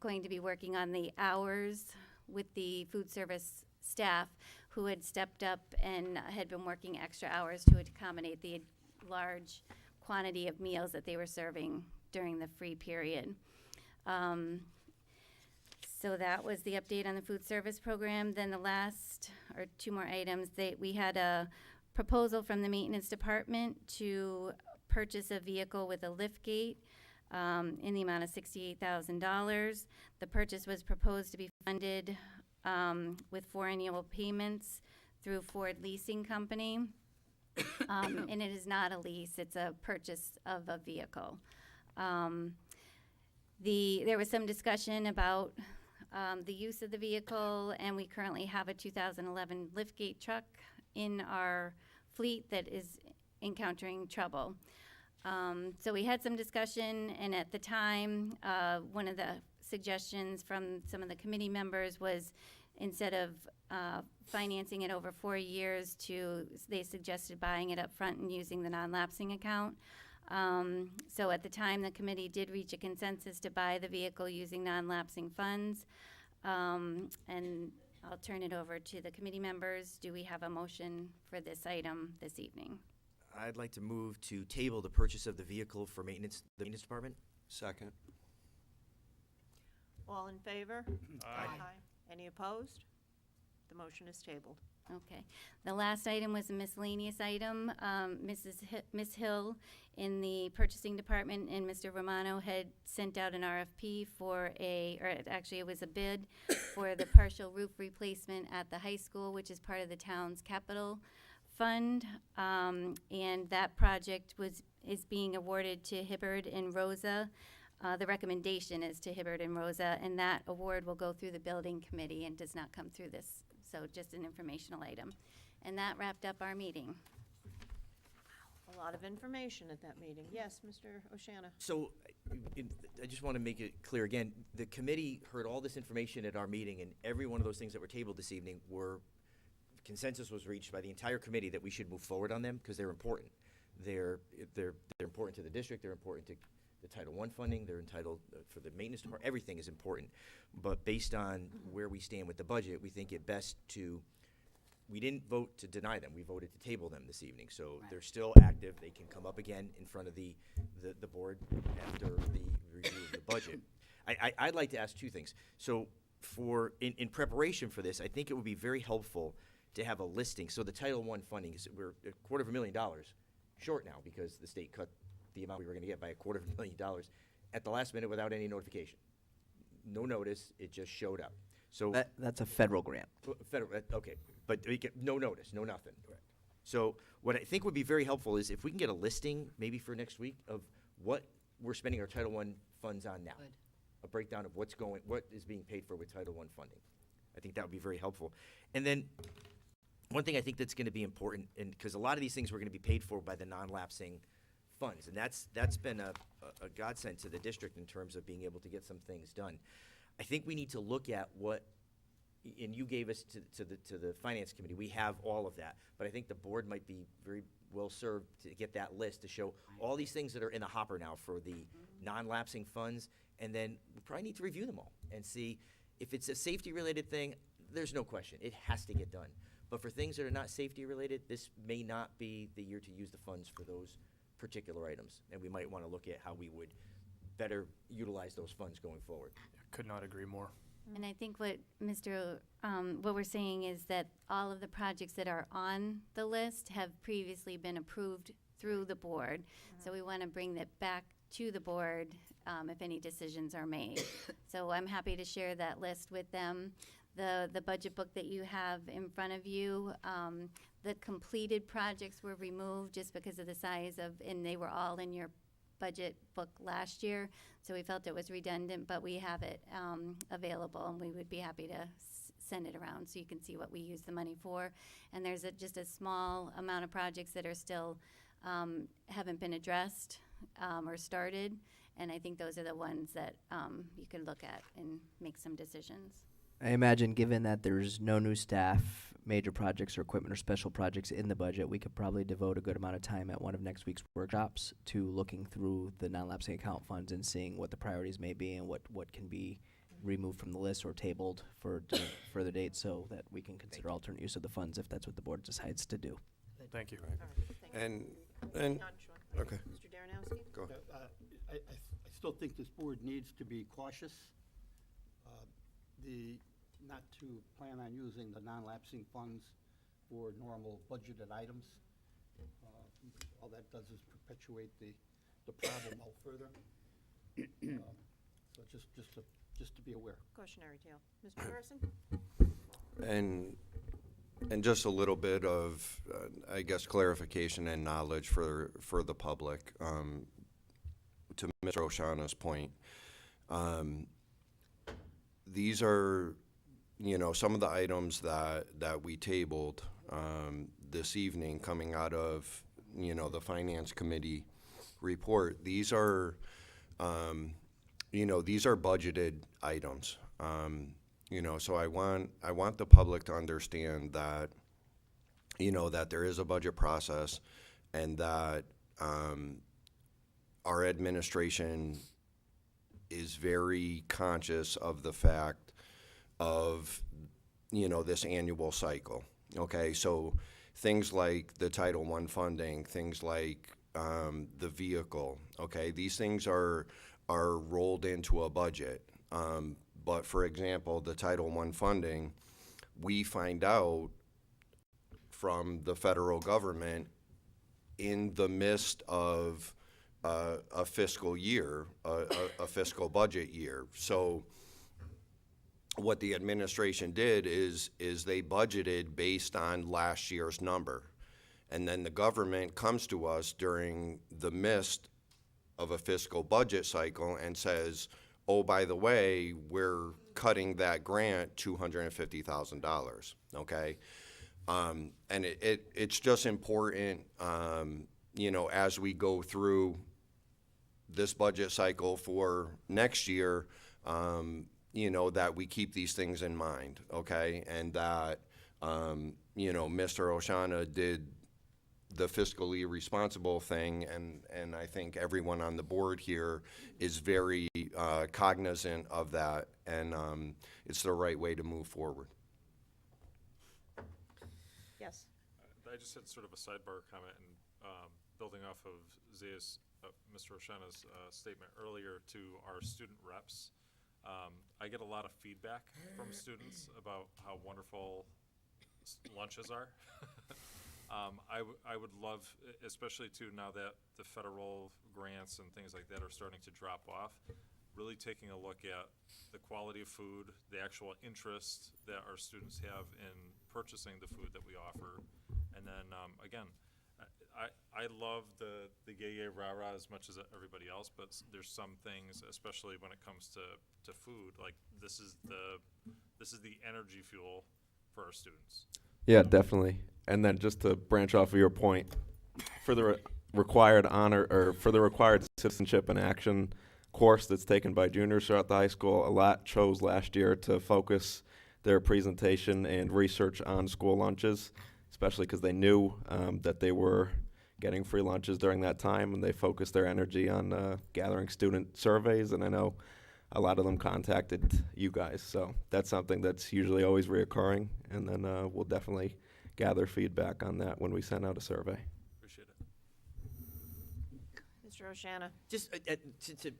S17: going to be working on the hours with the food service staff who had stepped up and had been working extra hours to accommodate the large quantity of meals that they were serving during the free period. So that was the update on the food service program. Then the last, or two more items, we had a proposal from the maintenance department to purchase a vehicle with a lift gate in the amount of $68,000. The purchase was proposed to be funded with 4 annual payments through Ford Leasing Company. And it is not a lease, it's a purchase of a vehicle. There was some discussion about the use of the vehicle, and we currently have a 2011 liftgate truck in our fleet that is encountering trouble. So we had some discussion, and at the time, one of the suggestions from some of the committee members was instead of financing it over 4 years, they suggested buying it up front and using the non-lapsing account. So at the time, the committee did reach a consensus to buy the vehicle using non-lapsing funds. And I'll turn it over to the committee members. Do we have a motion for this item this evening?
S7: I'd like to move to table the purchase of the vehicle for maintenance, the maintenance department.
S18: Second.
S2: All in favor? Aye. Any opposed? The motion is tabled.
S17: Okay. The last item was a miscellaneous item. Ms. Hill in the purchasing department and Mr. Romano had sent out an RFP or actually it was a bid for the partial roof replacement at the high school, which is part of the town's capital fund. And that project is being awarded to Hibbard and Rosa. The recommendation is to Hibbard and Rosa, and that award will go through the building committee and does not come through this. So just an informational item. And that wrapped up our meeting.
S2: A lot of information at that meeting. Yes, Mr. Oshana.
S7: So, I just want to make it clear again, the committee heard all this information at our meeting, and every one of those things that were tabled this evening consensus was reached by the entire committee that we should move forward on them, because they're important. They're important to the district, they're important to the Title I funding, they're entitled for the maintenance department, everything is important. But based on where we stand with the budget, we think it best we didn't vote to deny them, we voted to table them this evening. So they're still active, they can come up again in front of the board after the review of the budget. I'd like to ask two things. So in preparation for this, I think it would be very helpful to have a listing. So the Title I funding, we're $250,000 short now because the state cut the amount we were gonna get by $250,000 at the last minute without any notification. No notice, it just showed up. So
S3: That's a federal grant.
S7: Federal, okay, but we get no notice, no nothing. So what I think would be very helpful is if we can get a listing, maybe for next week, of what we're spending our Title I funds on now.
S1: Good.
S7: A breakdown of what is being paid for with Title I funding. I think that would be very helpful. And then, one thing I think that's gonna be important, and because a lot of these things were gonna be paid for by the non-lapsing funds, and that's been a godsend to the district in terms of being able to get some things done. I think we need to look at and you gave us to the finance committee, we have all of that, but I think the board might be very well served to get that list to show all these things that are in the hopper now for the non-lapsing funds, and then we probably need to review them all and see if it's a safety-related thing, there's no question, it has to get done. But for things that are not safety-related, this may not be the year to use the funds for those particular items, and we might want to look at how we would better utilize those funds going forward.
S16: Could not agree more.
S17: And I think what what we're saying is that all of the projects that are on the list have previously been approved through the board. So we want to bring that back to the board if any decisions are made. So I'm happy to share that list with them. The budget book that you have in front of you, the completed projects were removed just because of the size and they were all in your budget book last year, so we felt it was redundant, but we have it available, and we would be happy to send it around so you can see what we use the money for. And there's just a small amount of projects that are still haven't been addressed or started, and I think those are the ones that you can look at and make some decisions.
S3: I imagine, given that there's no new staff, major projects or equipment or special projects in the budget, we could probably devote a good amount of time at one of next week's workshops to looking through the non-lapsing account funds and seeing what the priorities may be and what can be removed from the list or tabled for further dates, so that we can consider alternate use of the funds if that's what the board decides to do.
S16: Thank you.
S18: And okay.
S2: Mr. Darrenowski?
S18: Go.
S8: I still think this board needs to be cautious. Not to plan on using the non-lapsing funds for normal budgeted items. All that does is perpetuate the problem out further. So just to be aware.
S2: Cautionary tale. Mr. Harrison?
S18: And just a little bit of, I guess, clarification and knowledge for the public. To Mr. Oshana's point, these are, some of the items that we tabled this evening coming out of, the Finance Committee report. These are, these are budgeted items. So I want the public to understand that, that there is a budget process, and that our administration is very conscious of the fact of, this annual cycle. Okay, so things like the Title I funding, things like the vehicle, okay, these things are rolled into a budget. But for example, the Title I funding, we find out from the federal government in the midst of a fiscal year, a fiscal budget year. So what the administration did is they budgeted based on last year's number. And then the government comes to us during the midst of a fiscal budget cycle and says, oh, by the way, we're cutting that grant $250,000, okay? And it's just important, you know, as we go through this budget cycle for next year, you know, that we keep these things in mind, okay? And that, you know, Mr. Oshana did the fiscally responsible thing, and I think everyone on the board here is very cognizant of that, and it's the right way to move forward.
S2: Yes.
S13: I just had sort of a sidebar comment, and building off of Zaya's, Mr. Oshana's statement earlier to our student reps. I get a lot of feedback from students about how wonderful lunches are. I would love, especially too now that the federal grants and things like that are starting to drop off, really taking a look at the quality of food, the actual interest that our students have in purchasing the food that we offer. And then, again, I love the yay rah-rah as much as everybody else, but there's some things, especially when it comes to food, like this is the energy fuel for our students.
S11: Yeah, definitely. And then just to branch off of your point, for the required honor, or for the required citizenship and action course that's taken by juniors throughout the high school, a lot chose last year to focus their presentation and research on school lunches, especially because they knew that they were getting free lunches during that time, and they focused their energy on gathering student surveys, and I know a lot of them contacted you guys, so that's something that's usually always reoccurring, and then we'll definitely gather feedback on that when we send out a survey.
S13: Appreciate it.
S2: Mr. Oshana.
S7: Just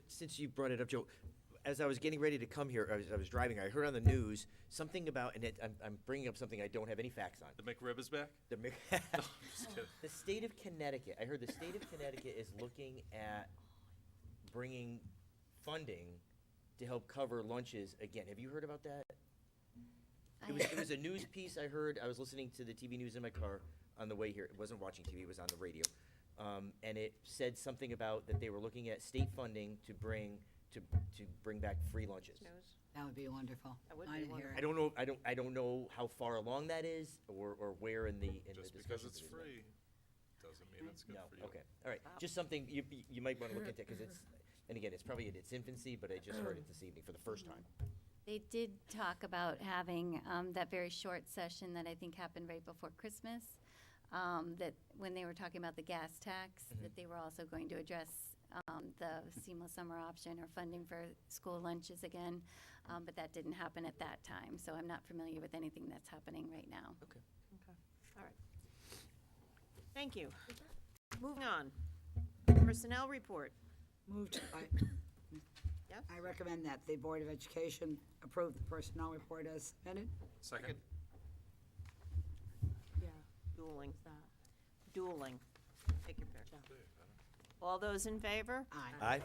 S7: since you brought it up, Joe, as I was getting ready to come here, I was driving, I heard on the news something about, and I'm bringing up something I don't have any facts on.
S13: The McRib is back?
S7: The
S13: No, I'm just kidding.
S7: The state of Connecticut, I heard the state of Connecticut is looking at bringing funding to help cover lunches again. Have you heard about that? It was a news piece I heard. I was listening to the TV news in my car on the way here. It wasn't watching TV, it was on the radio. And it said something about that they were looking at state funding to bring back free lunches.
S1: That would be wonderful.
S2: That would
S1: I
S2: be
S1: didn't hear
S2: wonderful.
S1: it.
S7: I don't know how far along that is or where in the
S13: Just because
S7: discussions
S13: it's
S7: it is.
S13: free doesn't mean it's good
S7: No,
S13: for you.
S7: okay, all right. Just something you might want to look into, because it's, and again, it's probably in its infancy, but I just heard it this evening for the first time.
S17: They did talk about having that very short session that I think happened right before Christmas, that when they were talking about the gas tax, that they were also going to address the seamless summer option or funding for school lunches again, but that didn't happen at that time. So I'm not familiar with anything that's happening right now.
S7: Okay.
S2: Okay, all right. Thank you. Moving on. Personnel report.
S1: Moved.
S2: Yes?
S1: I recommend that the Board of Education approve the personnel report as submitted.
S13: Second?
S2: Dueling. Dueling. Take your pick. All those in favor?
S1: Aye.
S7: Aye.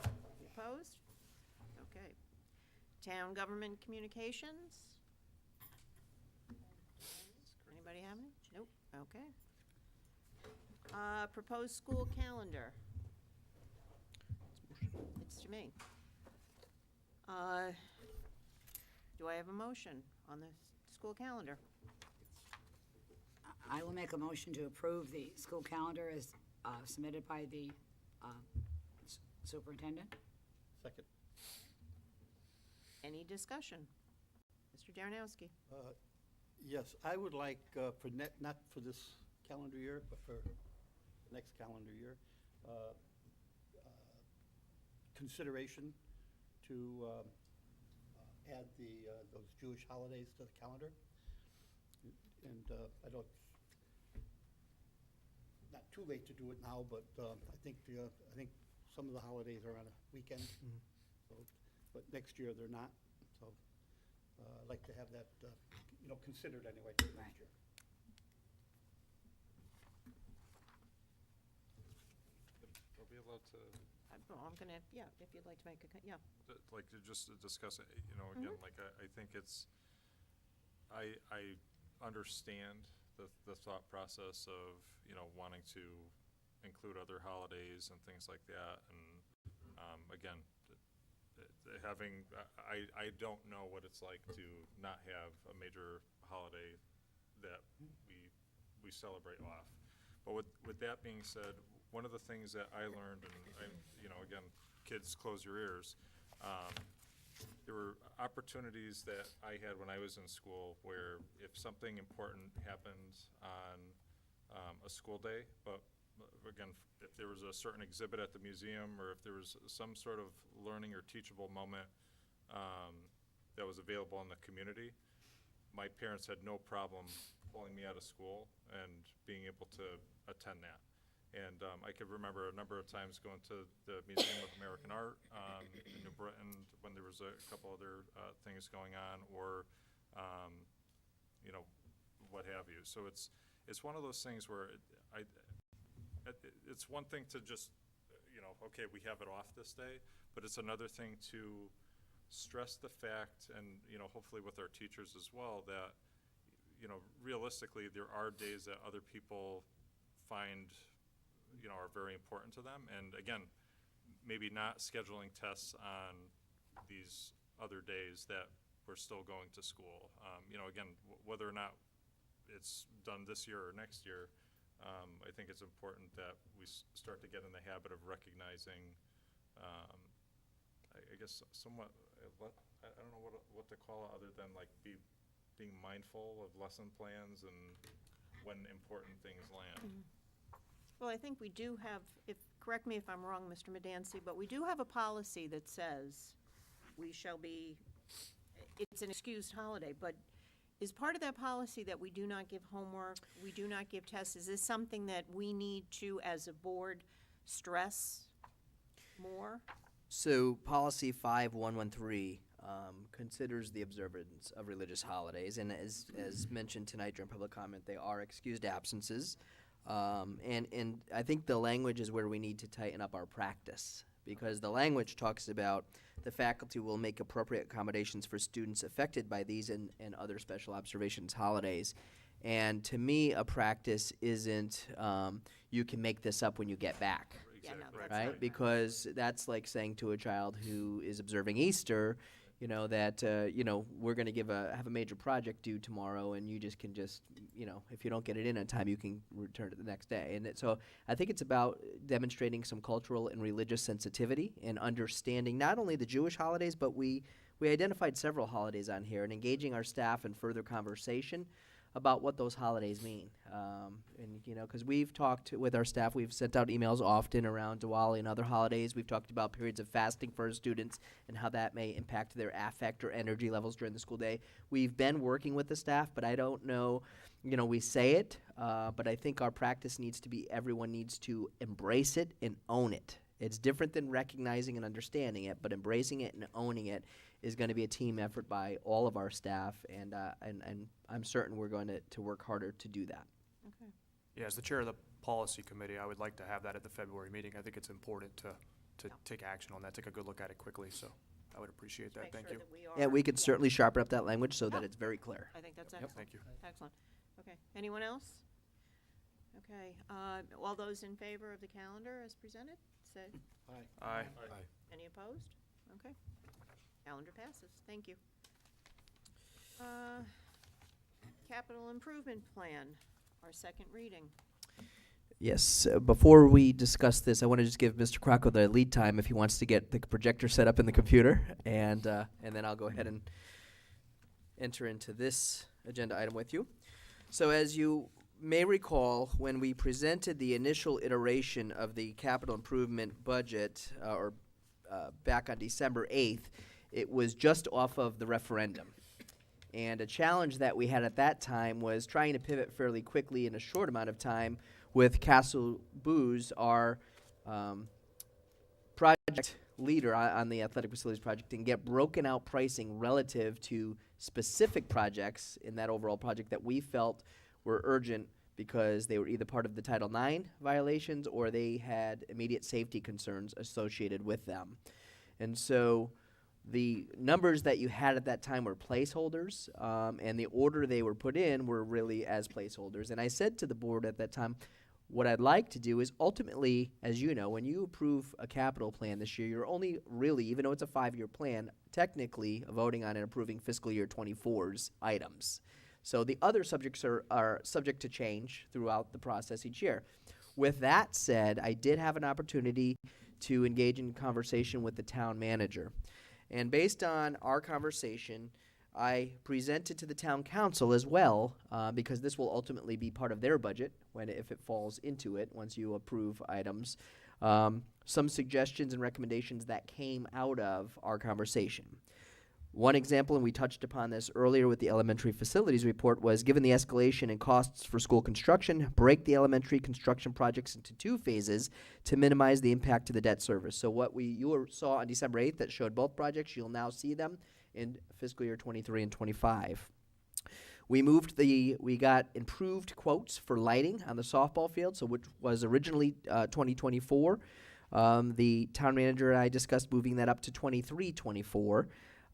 S2: Opposed? Okay. Town government communications? Anybody have any? Nope. Okay. Proposed school calendar. It's to me. Do I have a motion on the school calendar?
S1: I will make a motion to approve the school calendar as submitted by the superintendent.
S8: Second.
S2: Any discussion? Mr. Darrenowski?
S8: Yes, I would like, for not for this calendar year, but for next calendar year, consideration to add those Jewish holidays to the calendar. And I don't, not too late to do it now, but I think some of the holidays are on a weekend. So, but next year they're not. So I'd like to have that, considered anyway for next year.
S13: we allowed to,
S2: I'm gonna, yeah, if you'd like to make a, yeah.
S13: like, to just to discuss it, you know, again, like, I think it's, I understand the thought process of, you know, wanting to include other holidays and things like that, and, again, having, I don't know what it's like to not have a major holiday that we celebrate off. But with that being said, one of the things that I learned, and you know, again, kids, close your ears. There were opportunities that I had when I was in school where if something important happened on a school day, but again, if there was a certain exhibit at the museum or if there was some sort of learning or teachable moment that was available in the community, my parents had no problem pulling me out of school and being able to attend that. And I could remember a number of times going to the Museum of American Art in New Britain when there was a couple other things going on, or you know, what have you. So it's one of those things where it's one thing to just, you know, okay, we have it off this day, but it's another thing to stress the fact, and you know, hopefully with our teachers as well, that you know, realistically, there are days that other people find, you know, are very important to them. And again, maybe not scheduling tests on these other days that we're still going to school. You know, again, whether or not it's done this year or next year, I think it's important that we start to get in the habit of recognizing, I guess, somewhat, I don't know what to call it other than like being mindful of lesson plans and when important things land.
S2: Well, I think we do have, correct me if I'm wrong, Mr. Medancy, but we do have a policy that says we shall be, it's an excused holiday, but is part of that policy that we do not give homework, we do not give tests? Is this something that we need to, as a board, stress more?
S3: So policy 5113 considers the observance of religious holidays, and as mentioned tonight during public comment, they are excused absences. And I think the language is where we need to tighten up our practice, because the language talks about the faculty will make appropriate accommodations for students affected by these and other special observations holidays. And to me, a practice isn't you can make this up when you get back.
S2: Yeah, no, that's
S3: Right?
S2: not-
S3: Because that's like saying to a child who is observing Easter, you know, that, you know, we're going to have a major project due tomorrow, and you can you know, if you don't get it in on time, you can return it the next day. And so I think it's about demonstrating some cultural and religious sensitivity and understanding not only the Jewish holidays, but we identified several holidays on here, and engaging our staff in further conversation about what those holidays mean. And, you know, because we've talked with our staff, we've sent out emails often around Diwali and other holidays. We've talked about periods of fasting for our students and how that may impact their affect or energy levels during the school day. We've been working with the staff, but I don't know, you know, we say it, but I think our practice needs to be everyone needs to embrace it and own it. It's different than recognizing and understanding it, but embracing it and owning it is going to be a team effort by all of our staff, and I'm certain we're going to work harder to do that.
S2: Okay.
S16: Yeah, as the chair of the policy committee, I would like to have that at the February meeting. I think it's important to take action on that, take a good look at it quickly, so I would appreciate that.
S2: Make
S16: Thank
S2: sure
S16: you.
S2: that we
S3: Yeah,
S2: are-
S3: we could certainly sharpen up that language so that it's very clear.
S2: I think that's
S3: Yep.
S2: excellent.
S16: Thank you.
S2: Excellent. Okay. Anyone else? Okay. All those in favor of the calendar as presented, say
S16: Aye.
S2: Any opposed? Okay. Calendar passes. Thank you. Capital Improvement Plan, our second reading.
S3: Yes, before we discuss this, I want to just give Mr. Crocco the lead time if he wants to get the projector set up in the computer, and then I'll go ahead and enter into this agenda item with you. So as you may recall, when we presented the initial iteration of the capital improvement budget, back on December 8th, it was just off of the referendum. And a challenge that we had at that time was trying to pivot fairly quickly in a short amount of time with Castle Booz, our project leader on the athletic facilities project, and get broken out pricing relative to specific projects in that overall project that we felt were urgent because they were either part of the Title IX violations or they had immediate safety concerns associated with them. And so the numbers that you had at that time were placeholders, and the order they were put in were really as placeholders. And I said to the board at that time, what I'd like to do is ultimately, as you know, when you approve a capital plan this year, you're only really, even though it's a 5-year plan, technically voting on and approving fiscal year 24's items. So the other subjects are subject to change throughout the process each year. With that said, I did have an opportunity to engage in conversation with the town manager. And based on our conversation, I presented to the town council as well, because this will ultimately be part of their budget if it falls into it, once you approve items, some suggestions and recommendations that came out of our conversation. One example, and we touched upon this earlier with the elementary facilities report, was given the escalation in costs for school construction, break the elementary construction projects into 2 phases to minimize the impact to the debt service. So what you saw on December 8th that showed both projects, you'll now see them in fiscal year 23 and 25. We got improved quotes for lighting on the softball field, so which was originally 2024. The town manager and I discussed moving that up to 23-24.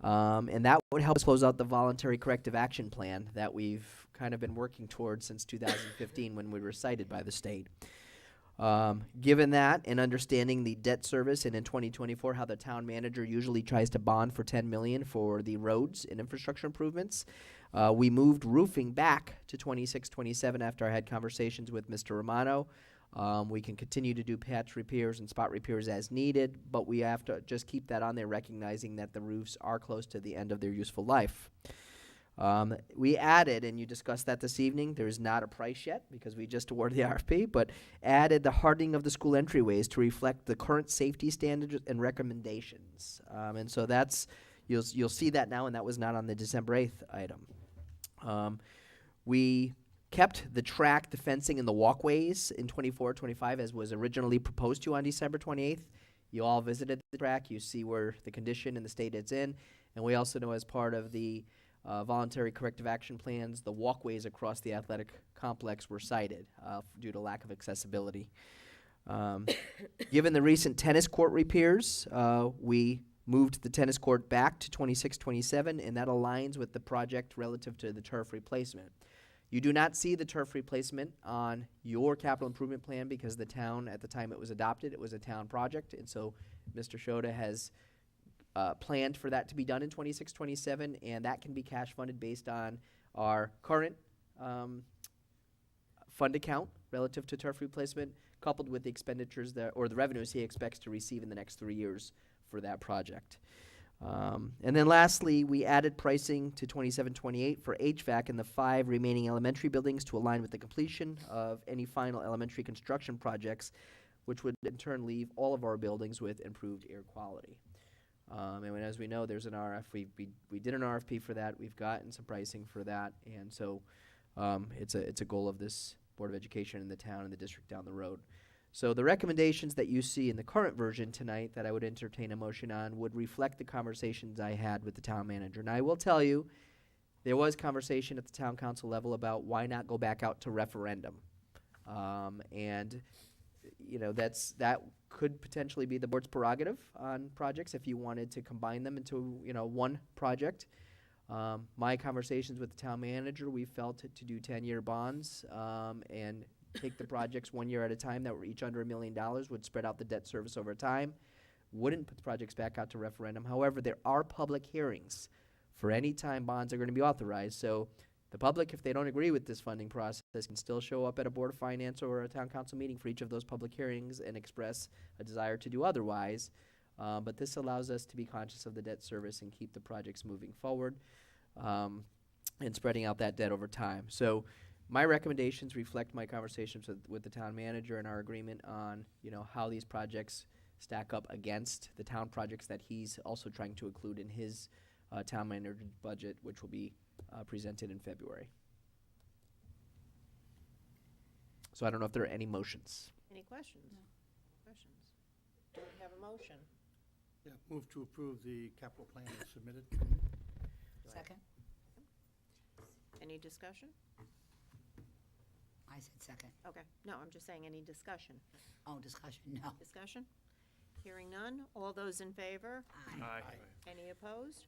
S3: And that would help us close out the voluntary corrective action plan that we've kind of been working towards since 2015 when we were cited by the state. Given that and understanding the debt service and in 2024 how the town manager usually tries to bond for $10 million for the roads and infrastructure improvements, we moved roofing back to 26-27 after I had conversations with Mr. Romano. We can continue to do patch repairs and spot repairs as needed, but we have to just keep that on there, recognizing that the roofs are close to the end of their useful life. We added, and you discussed that this evening, there's not a price yet because we just awarded the RFP, but added the hardening of the school entryways to reflect the current safety standards and recommendations. And so that's, you'll see that now, and that was not on the December 8th item. We kept the track, the fencing, and the walkways in 24-25 as was originally proposed to on December 28th. You all visited the track. You see where the condition and the state it's in. And we also know as part of the voluntary corrective action plans, the walkways across the athletic complex were cited due to lack of accessibility. Given the recent tennis court repairs, we moved the tennis court back to 26-27, and that aligns with the project relative to the turf replacement. You do not see the turf replacement on your capital improvement plan because the town, at the time it was adopted, it was a town project, and so Mr. Shota has planned for that to be done in 26-27, and that can be cash funded based on our current fund account relative to turf replacement, coupled with the expenditures or the revenues he expects to receive in the next 3 years for that project. And then lastly, we added pricing to 27-28 for HVAC in the 5 remaining elementary buildings to align with the completion of any final elementary construction projects, which would in turn leave all of our buildings with improved air quality. And as we know, there's an RFP. We did an RFP for that. We've gotten some pricing for that, and so it's a goal of this Board of Education in the town and the district down the road. So the recommendations that you see in the current version tonight that I would entertain a motion on would reflect the conversations I had with the town manager. And I will tell you, there was conversation at the town council level about why not go back out to referendum. And you know, that could potentially be the board's prerogative on projects if you wanted to combine them into, you know, one project. My conversations with the town manager, we felt to do 10-year bonds and take the projects 1 year at a time that were each under $1 million, would spread out the debt service over time, wouldn't put the projects back out to referendum. However, there are public hearings for any time bonds are going to be authorized. So the public, if they don't agree with this funding process, can still show up at a Board of Finance or a town council meeting for each of those public hearings and express a desire to do otherwise. But this allows us to be conscious of the debt service and keep the projects moving forward and spreading out that debt over time. So my recommendations reflect my conversations with the town manager and our agreement on, you know, how these projects stack up against the town projects that he's also trying to include in his town manager budget, which will be presented in February. So I don't know if there are any motions.
S2: Any questions? No. Questions? Do we have a motion?
S8: Yeah, move to approve the capital plan as submitted.
S1: Second?
S2: Any discussion?
S1: I said second.
S2: Okay, no, I'm just saying, any discussion?
S1: Oh, discussion, no.
S2: Discussion? Hearing none. All those in favor?
S16: Aye.
S2: Any opposed?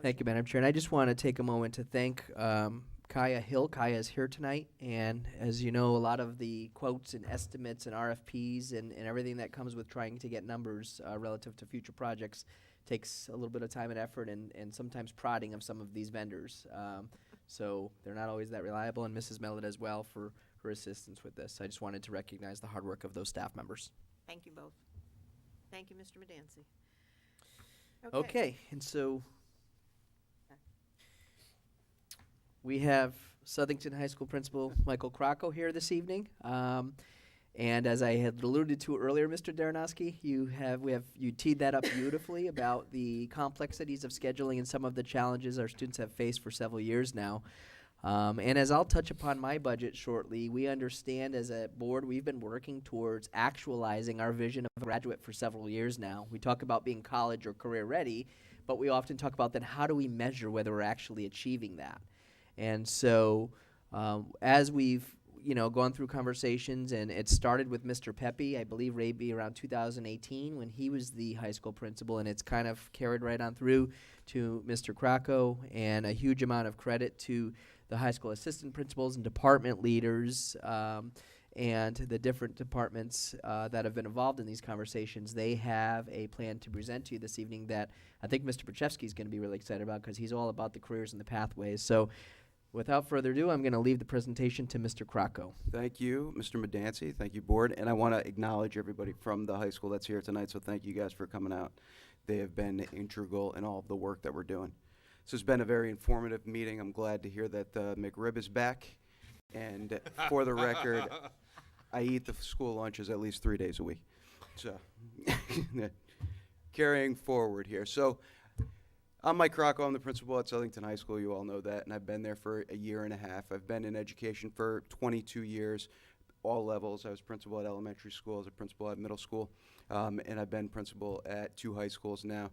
S3: Thank you, Madam Chair. And I just want to take a moment to thank Kaya Hill. Kaya is here tonight, and as you know, a lot of the quotes and estimates and RFPs and everything that comes with trying to get numbers relative to future projects takes a little bit of time and effort and sometimes prodding of some of these vendors. So they're not always that reliable, and Mrs. Mellett as well for her assistance with this. I just wanted to recognize the hard work of those staff members.
S2: Thank you both. Thank you, Mr. Medancy.
S3: Okay, and so we have Southington High School Principal Michael Krocko here this evening. And as I had alluded to earlier, Mr. Daranoski, you teed that up beautifully about the complexities of scheduling and some of the challenges our students have faced for several years now. And as I'll touch upon my budget shortly, we understand as a board we've been working towards actualizing our vision of a graduate for several years now. We talk about being college or career ready, but we often talk about then how do we measure whether we're actually achieving that. And so as we've gone through conversations, and it started with Mr. Pepe, I believe maybe around 2018 when he was the high school principal, and it's kind of carried right on through to Mr. Krocko, and a huge amount of credit to the high school assistant principals and department leaders and the different departments that have been involved in these conversations. They have a plan to present to you this evening that I think Mr. Berchevsky is going to be really excited about because he's all about the careers and the pathways. So without further ado, I'm going to leave the presentation to Mr. Krocko.
S19: Thank you, Mr. Medancy. Thank you, Board. And I want to acknowledge everybody from the high school that's here tonight, so thank you guys for coming out. They have been integral in all of the work that we're doing. This has been a very informative meeting. I'm glad to hear that McRib is back. And for the record, I eat the school lunches at least 3 days a week. So carrying forward here. So I'm Mike Krocko. I'm the principal at Southington High School. You all know that, and I've been there for a year and a half. I've been in education for 22 years, all levels. I was principal at elementary school, I was a principal at middle school, and I've been principal at 2 high schools now.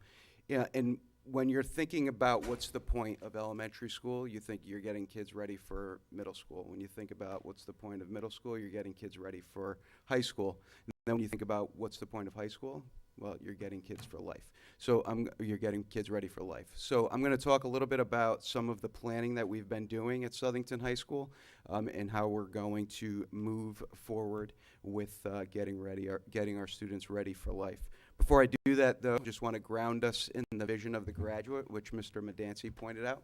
S19: Yeah, and when you're thinking about what's the point of elementary school, you think you're getting kids ready for middle school. When you think about what's the point of middle school, you're getting kids ready for high school. And then when you think about what's the point of high school, well, you're getting kids for life. So you're getting kids ready for life. So I'm going to talk a little bit about some of the planning that we've been doing at Southington High School and how we're going to move forward with getting our students ready for life. Before I do that, though, I just want to ground us in the vision of the graduate, which Mr. Medancy pointed out.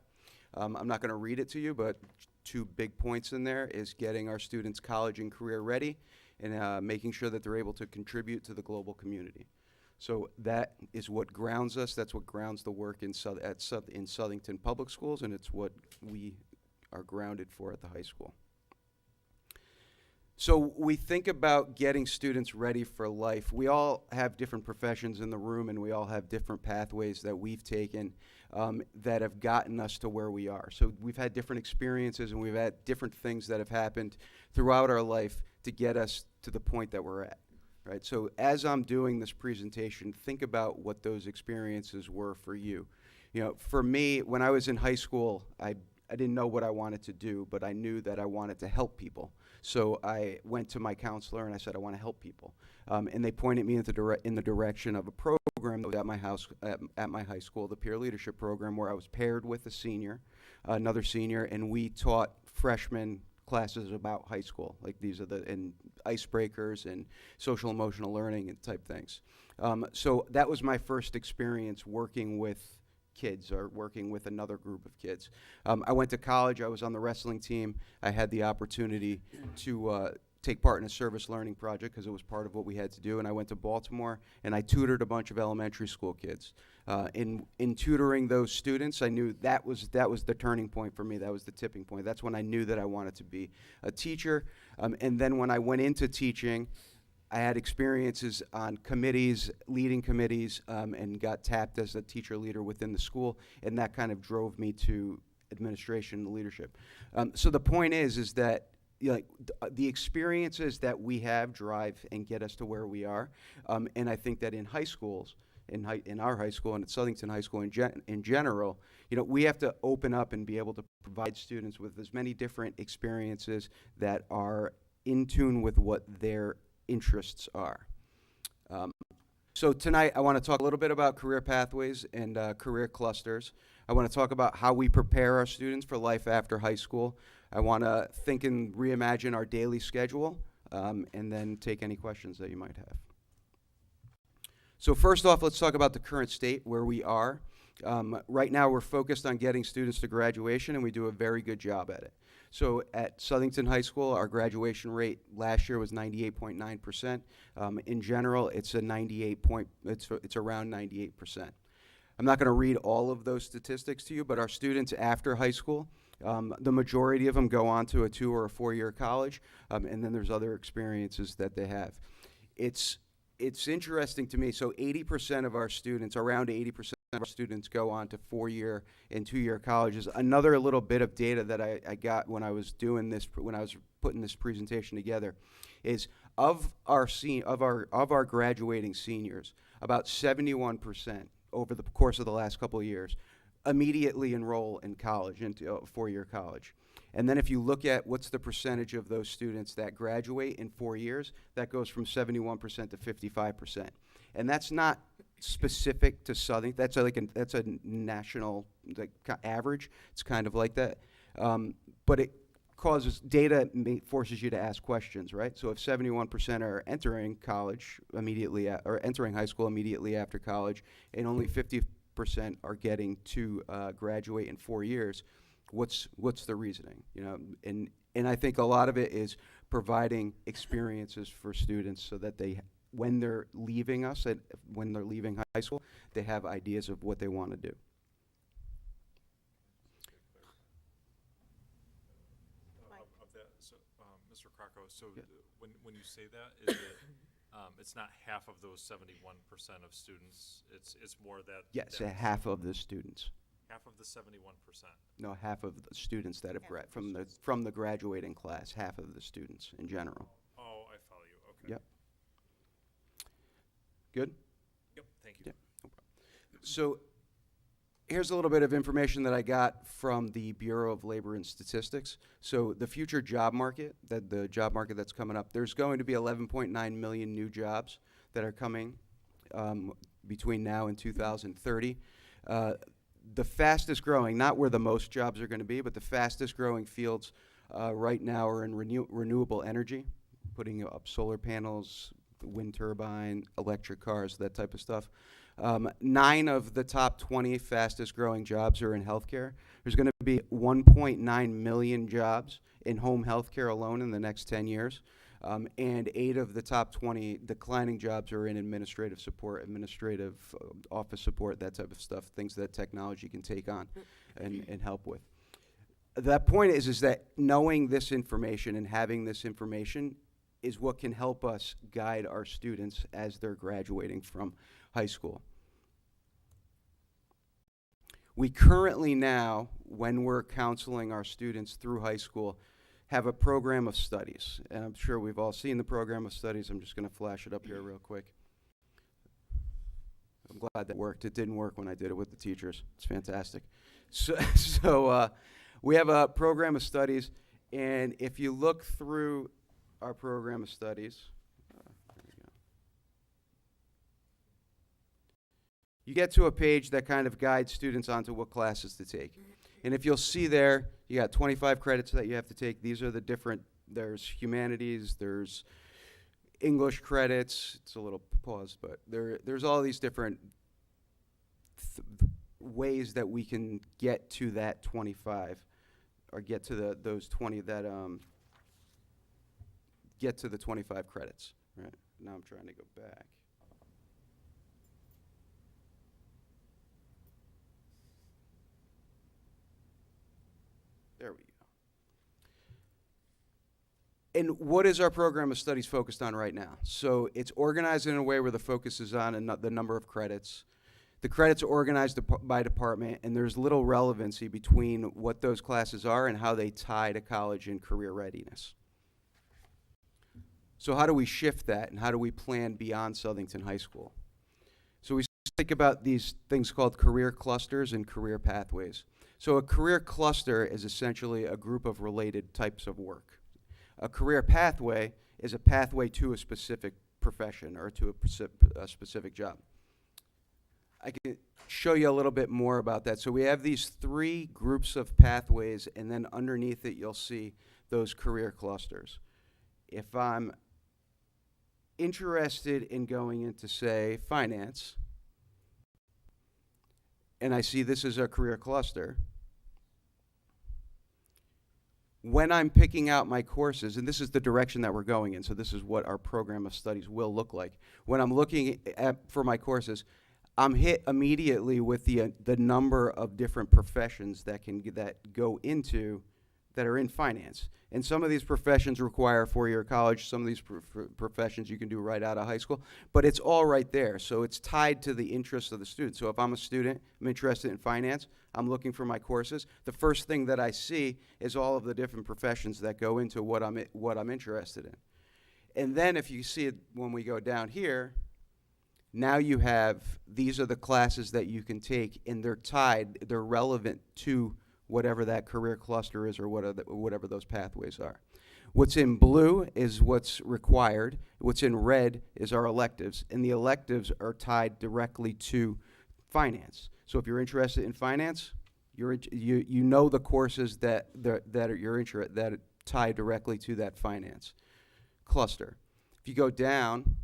S19: I'm not going to read it to you, but 2 big points in there is getting our students college and career ready and making sure that they're able to contribute to the global community. So that is what grounds us. That's what grounds the work in Southington Public Schools, and it's what we are grounded for at the high school. So we think about getting students ready for life. We all have different professions in the room, and we all have different pathways that we've taken that have gotten us to where we are. So we've had different experiences, and we've had different things that have happened throughout our life to get us to the point that we're at. Right, so as I'm doing this presentation, think about what those experiences were for you. You know, for me, when I was in high school, I didn't know what I wanted to do, but I knew that I wanted to help people. So I went to my counselor and I said, I want to help people. And they pointed me in the direction of a program that was at my high school, the peer leadership program, where I was paired with a senior, another senior, and we taught freshmen classes about high school, like these are and icebreakers and social emotional learning and type things. So that was my first experience working with kids or working with another group of kids. I went to college. I was on the wrestling team. I had the opportunity to take part in a service learning project because it was part of what we had to do. And I went to Baltimore and I tutored a bunch of elementary school kids. In tutoring those students, I knew that was the turning point for me. That was the tipping point. That's when I knew that I wanted to be a teacher. And then when I went into teaching, I had experiences on committees, leading committees, and got tapped as a teacher leader within the school, and that kind of drove me to administration and leadership. So the point is that the experiences that we have drive and get us to where we are, and I think that in high schools, in our high school and at Southington High School in general, you know, we have to open up and be able to provide students with as many different experiences that are in tune with what their interests are. So tonight I want to talk a little bit about career pathways and career clusters. I want to talk about how we prepare our students for life after high school. I want to think and reimagine our daily schedule, and then take any questions that you might have. So first off, let's talk about the current state where we are. Right now we're focused on getting students to graduation, and we do a very good job at it. So at Southington High School, our graduation rate last year was 98.9%. In general, it's around 98%. I'm not going to read all of those statistics to you, but our students after high school, the majority of them go on to a 2 or a 4-year college, and then there's other experiences that they have. It's interesting to me. So 80% of our students, around 80% of our students, go on to 4-year and 2-year colleges. Another little bit of data that I got when I was doing this, when I was putting this presentation together, is of our graduating seniors, about 71% over the course of the last couple of years immediately enroll in college, into a 4-year college. And then if you look at what's the percentage of those students that graduate in 4 years, that goes from 71% to 55%. And that's not specific to Southern. That's a national average. It's kind of like that. But it causes, data forces you to ask questions, right? So if 71% are entering college immediately, or entering high school immediately after college, and only 50% are getting to graduate in 4 years, what's the reasoning? You know, and I think a lot of it is providing experiences for students so that they, when they're leaving us, when they're leaving high school, they have ideas of what they want to do.
S13: Of that, so, Mr. Krakow, so when you say that, is it, it's not half of those 71% of students, it's more that.
S19: Yes, half of the students.
S13: Half of the 71%.
S19: No, half of the students that have from the graduating class, half of the students in general.
S13: Oh, I follow you, okay.
S19: Yep. Good?
S13: Yep, thank you.
S19: Yep. No problem. So here's a little bit of information that I got from the Bureau of Labor and Statistics. So the future job market, the job market that's coming up, there's going to be 11.9 million new jobs that are coming between now and 2030. The fastest growing, not where the most jobs are going to be, but the fastest growing fields right now are in renewable energy, putting up solar panels, wind turbine, electric cars, that type of stuff. 9 of the top 20 fastest growing jobs are in healthcare. There's going to be 1.9 million jobs in home healthcare alone in the next 10 years. And 8 of the top 20 declining jobs are in administrative support, administrative office support, that type of stuff, things that technology can take on and help with. That point is that knowing this information and having this information is what can help us guide our students as they're graduating from high school. We currently now, when we're counseling our students through high school, have a program of studies. And I'm sure we've all seen the program of studies. I'm just going to flash it up here real quick. I'm glad that worked. It didn't work when I did it with the teachers. It's fantastic. So we have a program of studies, and if you look through our program of studies, there we go. You get to a page that kind of guides students onto what classes to take. And if you'll see there, you got 25 credits that you have to take. These are the different, there's humanities, there's English credits. It's a little paused, but there's all these different ways that we can get to that 25, or get to those 20 that, get to the 25 credits, right? Now I'm trying to go back. There we go. And what is our program of studies focused on right now? So it's organized in a way where the focus is on the number of credits. The credits are organized by department, and there's little relevancy between what those classes are and how they tie to college and career readiness. So how do we shift that, and how do we plan beyond Southington High School? So we think about these things called career clusters and career pathways. So a career cluster is essentially a group of related types of work. A career pathway is a pathway to a specific profession or to a specific job. I can show you a little bit more about that. So we have these 3 groups of pathways, and then underneath it you'll see those career clusters. If I'm interested in going into, say, finance, and I see this is a career cluster, when I'm picking out my courses, and this is the direction that we're going in, so this is what our program of studies will look like. When I'm looking for my courses, I'm hit immediately with the number of different professions that go into, that are in finance. And some of these professions require a 4-year college, some of these professions you can do right out of high school, but it's all right there. So it's tied to the interests of the student. So if I'm a student, I'm interested in finance, I'm looking for my courses, the first thing that I see is all of the different professions that go into what I'm interested in. And then if you see it when we go down here, now you have, these are the classes that you can take, and they're tied, they're relevant to whatever that career cluster is or whatever those pathways are. What's in blue is what's required. What's in red is our electives, and the electives are tied directly to finance. So if you're interested in finance, you know the courses that tie directly to that finance cluster. If you go down,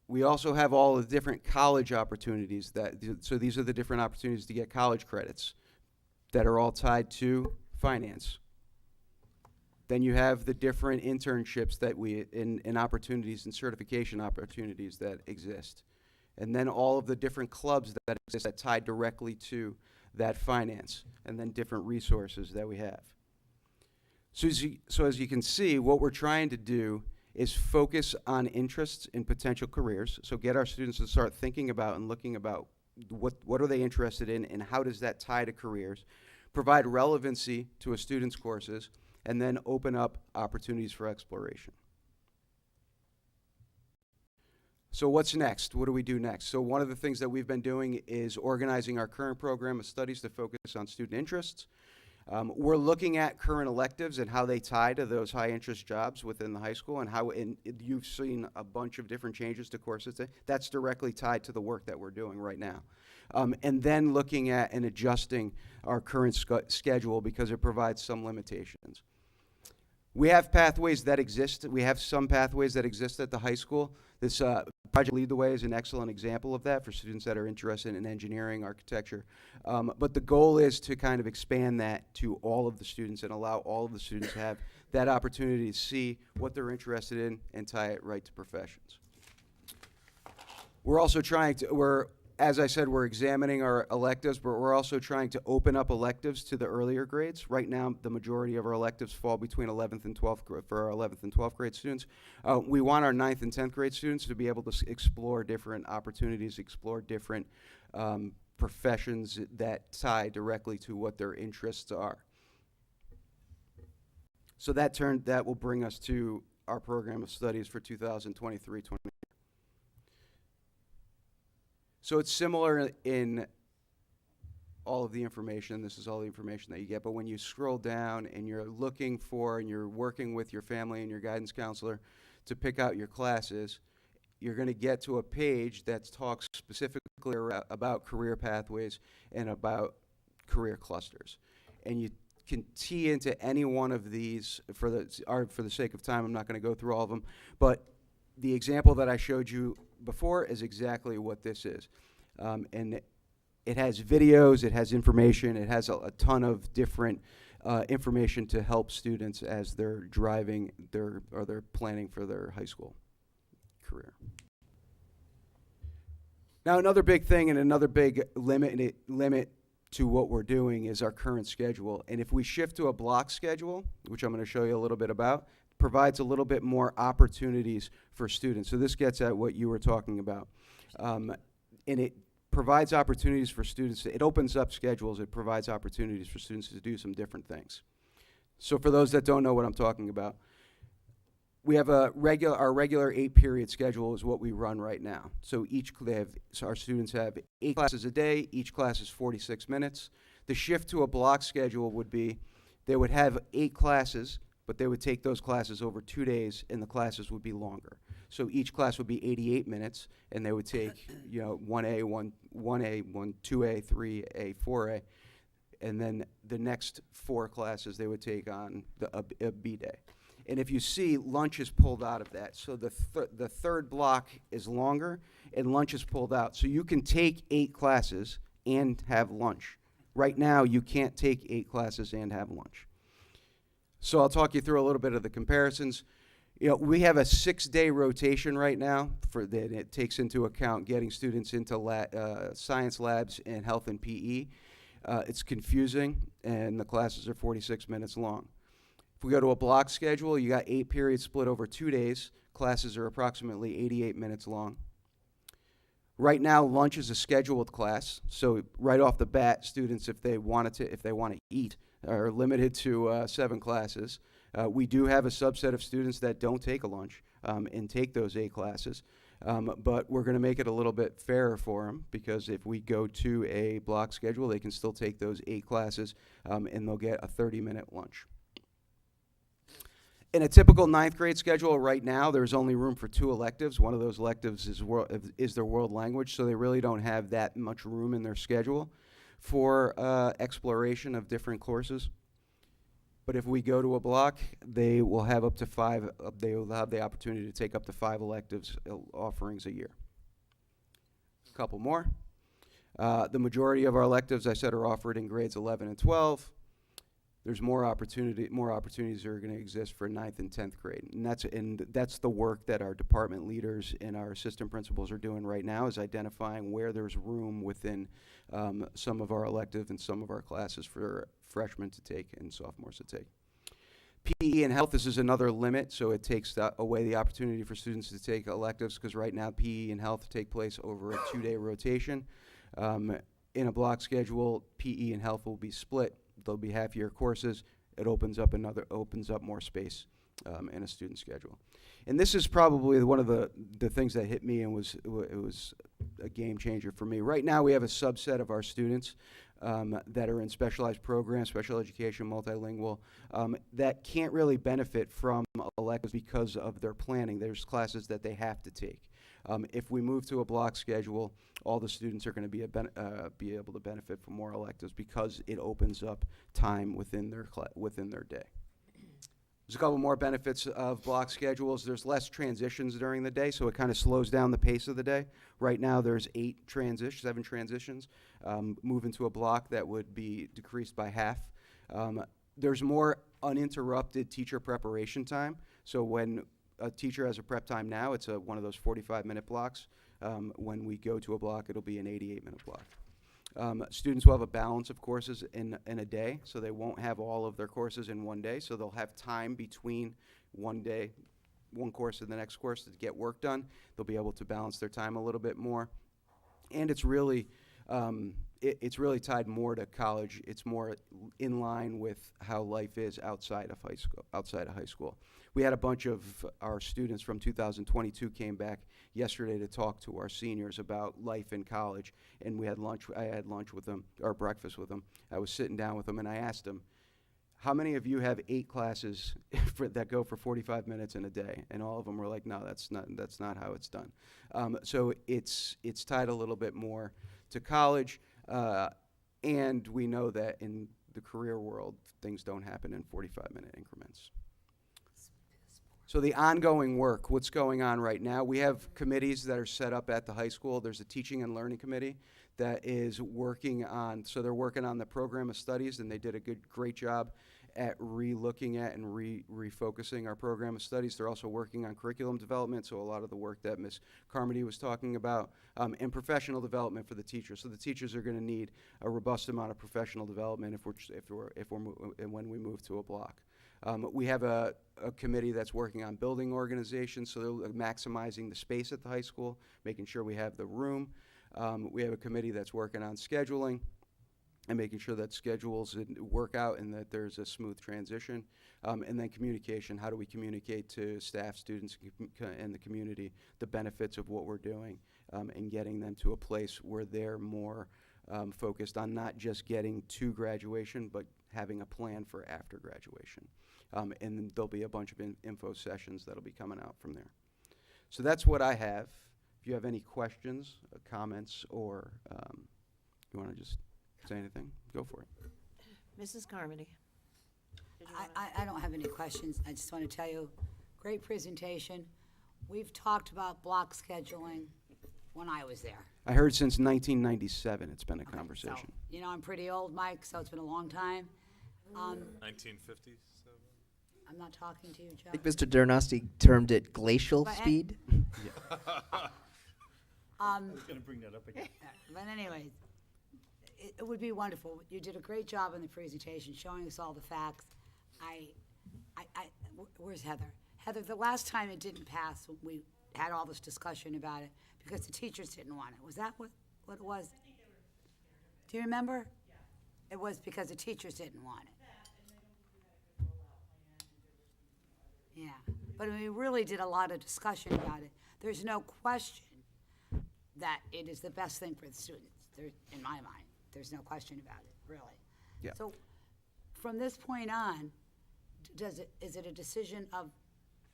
S19: we also have all the different college opportunities so these are the different opportunities to get college credits that are all tied to finance. Then you have the different internships that and opportunities and certification opportunities that exist. And then all of the different clubs that exist that tie directly to that finance, and then different resources that we have. So as you can see, what we're trying to do is focus on interests in potential careers. So get our students to start thinking about and looking about what are they interested in and how does that tie to careers, provide relevancy to a student's courses, and then open up opportunities for exploration. So what's next? What do we do next? So one of the things that we've been doing is organizing our current program of studies to focus on student interests. We're looking at current electives and how they tie to those high interest jobs within the high school, and how you've seen a bunch of different changes to courses. That's directly tied to the work that we're doing right now. And then looking at and adjusting our current schedule because it provides some limitations. We have pathways that exist. We have some pathways that exist at the high school. This Project Lead the Way is an excellent example of that for students that are interested in engineering, architecture. But the goal is to kind of expand that to all of the students and allow all of the students to have that opportunity to see what they're interested in and tie it right to professions. We're also trying to, as I said, we're examining our electives, but we're also trying to open up electives to the earlier grades. Right now, the majority of our electives fall between 11th and 12th for our 11th and 12th grade students. We want our 9th and 10th grade students to be able to explore different opportunities, explore different professions that tie directly to what their interests are. So that will bring us to our program of studies for 2023-24. So it's similar in all of the information. This is all the information that you get. But when you scroll down and you're looking for and you're working with your family and your guidance counselor to pick out your classes, you're going to get to a page that talks specifically about career pathways and about career clusters. And you can tee into any one of these. For the sake of time, I'm not going to go through all of them. But the example that I showed you before is exactly what this is. And it has videos, it has information, it has a ton of different information to help students as they're driving they're planning for their high school career. Now another big thing and another big limit to what we're doing is our current schedule. And if we shift to a block schedule, which I'm going to show you a little bit about, provides a little bit more opportunities for students. So this gets at what you were talking about. And it provides opportunities for students. It opens up schedules. It provides opportunities for students to do some different things. So for those that don't know what I'm talking about, We have our regular 8-period schedule is what we run right now. So our students have 8 classes a day. Each class is 46 minutes. The shift to a block schedule would be they would have 8 classes, but they would take those classes over 2 days, and the classes would be longer. So each class would be 88 minutes, and they would take 1A, 1A, 2A, 3A, 4A, and then the next 4 classes they would take on a B day. And if you see, lunch is pulled out of that. So the third block is longer, and lunch is pulled out. So you can take 8 classes and have lunch. Right now, you can't take 8 classes and have lunch. So I'll talk you through a little bit of the comparisons. We have a 6-day rotation right now that it takes into account getting students into science labs and health and PE. It's confusing, and the classes are 46 minutes long. If we go to a block schedule, you got 8 periods split over 2 days. Classes are approximately 88 minutes long. Right now, lunch is a scheduled class, so right off the bat, students, if they want to eat, are limited to 7 classes. We do have a subset of students that don't take a lunch and take those 8 classes, but we're going to make it a little bit fairer for them, because if we go to a block schedule, they can still take those 8 classes and they'll get a 30-minute lunch. In a typical 9th grade schedule right now, there's only room for 2 electives. One of those electives is their world language, so they really don't have that much room in their schedule for exploration of different courses. But if we go to a block, they will have up to 5, they will have the opportunity to take up to 5 electives offerings a year. A couple more. The majority of our electives, I said, are offered in grades 11 and 12. There's more opportunities that are going to exist for 9th and 10th grade. And that's the work that our department leaders and our assistant principals are doing right now, is identifying where there's room within some of our elective and some of our classes for freshmen to take and sophomores to take. PE and health, this is another limit, so it takes away the opportunity for students to take electives, because right now PE and health take place over a 2-day rotation. In a block schedule, PE and health will be split. They'll be half-year courses. It opens up more space in a student schedule. And this is probably one of the things that hit me and it was a game changer for me. Right now, we have a subset of our students that are in specialized programs, special education, multilingual, that can't really benefit from electives because of their planning. There's classes that they have to take. If we move to a block schedule, all the students are going to be able to benefit from more electives, because it opens up time within their day. There's a couple more benefits of block schedules. There's less transitions during the day, so it kind of slows down the pace of the day. Right now, there's 7 transitions. Moving to a block, that would be decreased by half. There's more uninterrupted teacher preparation time. So when a teacher has a prep time now, it's one of those 45-minute blocks. When we go to a block, it'll be an 88-minute block. Students will have a balance of courses in a day, so they won't have all of their courses in one day, so they'll have time between one course and the next course to get work done. They'll be able to balance their time a little bit more. And it's really tied more to college. It's more in line with how life is outside of high school. We had a bunch of our students from 2022 came back yesterday to talk to our seniors about life in college, and we had lunch. I had lunch with them, or breakfast with them. I was sitting down with them, and I asked them, how many of you have 8 classes that go for 45 minutes in a day? And all of them were like, no, that's not how it's done. So it's tied a little bit more to college, and we know that in the career world, things don't happen in 45-minute increments. So the ongoing work, what's going on right now, we have committees that are set up at the high school. There's a teaching and learning committee that is working on, so they're working on the program of studies, and they did a great job at re-looking at and refocusing our program of studies. They're also working on curriculum development, so a lot of the work that Ms. Carmody was talking about, and professional development for the teachers. So the teachers are going to need a robust amount of professional development when we move to a block. We have a committee that's working on building organization, so they're maximizing the space at the high school, making sure we have the room. We have a committee that's working on scheduling. and making sure that schedules work out and that there's a smooth transition. And then communication, how do we communicate to staff, students, and the community the benefits of what we're doing, and getting them to a place where they're more focused on not just getting to graduation, but having a plan for after graduation. And then there'll be a bunch of info sessions that'll be coming out from there. So that's what I have. If you have any questions, comments, or you want to just say anything, go for it.
S2: Mrs. Carmody.
S1: I don't have any questions. I just want to tell you, great presentation. We've talked about block scheduling when I was there.
S19: I heard since 1997 it's been a
S1: So,
S19: conversation.
S1: you know, I'm pretty old, Mike, so it's been a long time.
S13: 1950s.
S1: I'm not talking to you, Joe.
S3: I think Mr. Darnasti termed it glacial
S1: But,
S3: speed.
S8: I was gonna bring that up again.
S1: But anyways, it would be wonderful. You did a great job in the presentation, showing us all the facts. Where's Heather? Heather, the last time it didn't pass, we had all this discussion about it because the teachers didn't want it. Was that what it was? Do you remember? It was because the teachers didn't want it. Yeah, but we really did a lot of discussion about it. There's no question that it is the best thing for the students, in my mind. There's no question about it, really.
S19: Yeah.
S1: So from this point on, is it a decision of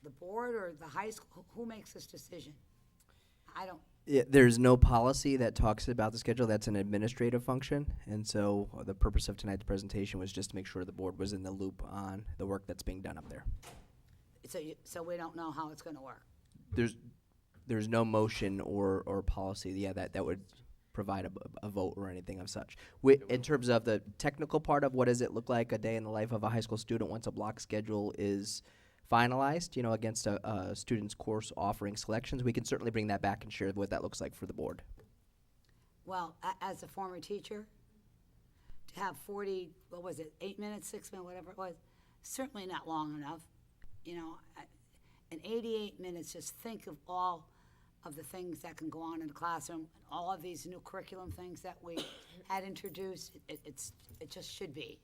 S1: the board or the high school? Who makes this decision? I don't,
S3: Yeah, there's no policy that talks about the schedule. That's an administrative function. And so the purpose of tonight's presentation was just to make sure the board was in the loop on the work that's being done up there.
S1: so we don't know how it's gonna work.
S3: There's no motion or policy, that would provide a vote or anything of such. In terms of the technical part of what does it look like a day in the life of a high school student once a block schedule is finalized, against a student's course offering selections, we can certainly bring that back and share what that looks like for the board.
S1: Well, as a former teacher, to have 40, 8 minutes, 6 minutes, whatever it was, certainly not long enough. In 88 minutes, just think of all of the things that can go on in the classroom, all of these new curriculum things that we had introduced. It just should be.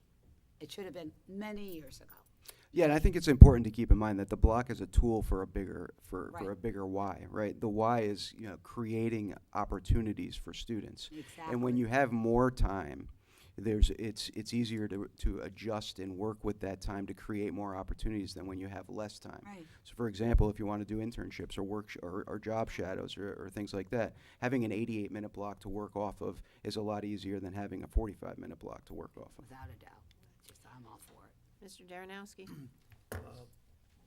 S1: It should have been many years ago.
S19: Yeah, and I think it's important to keep in mind that the block is a tool for a bigger for a bigger why, right? The why is creating opportunities for students, and when you have more time, it's easier to adjust and work with that time to create more opportunities than when you have less time.
S1: Right.
S19: So, for example, if you want to do internships or work or job shadows or things like that, having an 88-minute block to work off of is a lot easier than having a 45-minute block to work off of.
S1: Without a doubt. I'm all for it.
S2: Mr. Darrenowski.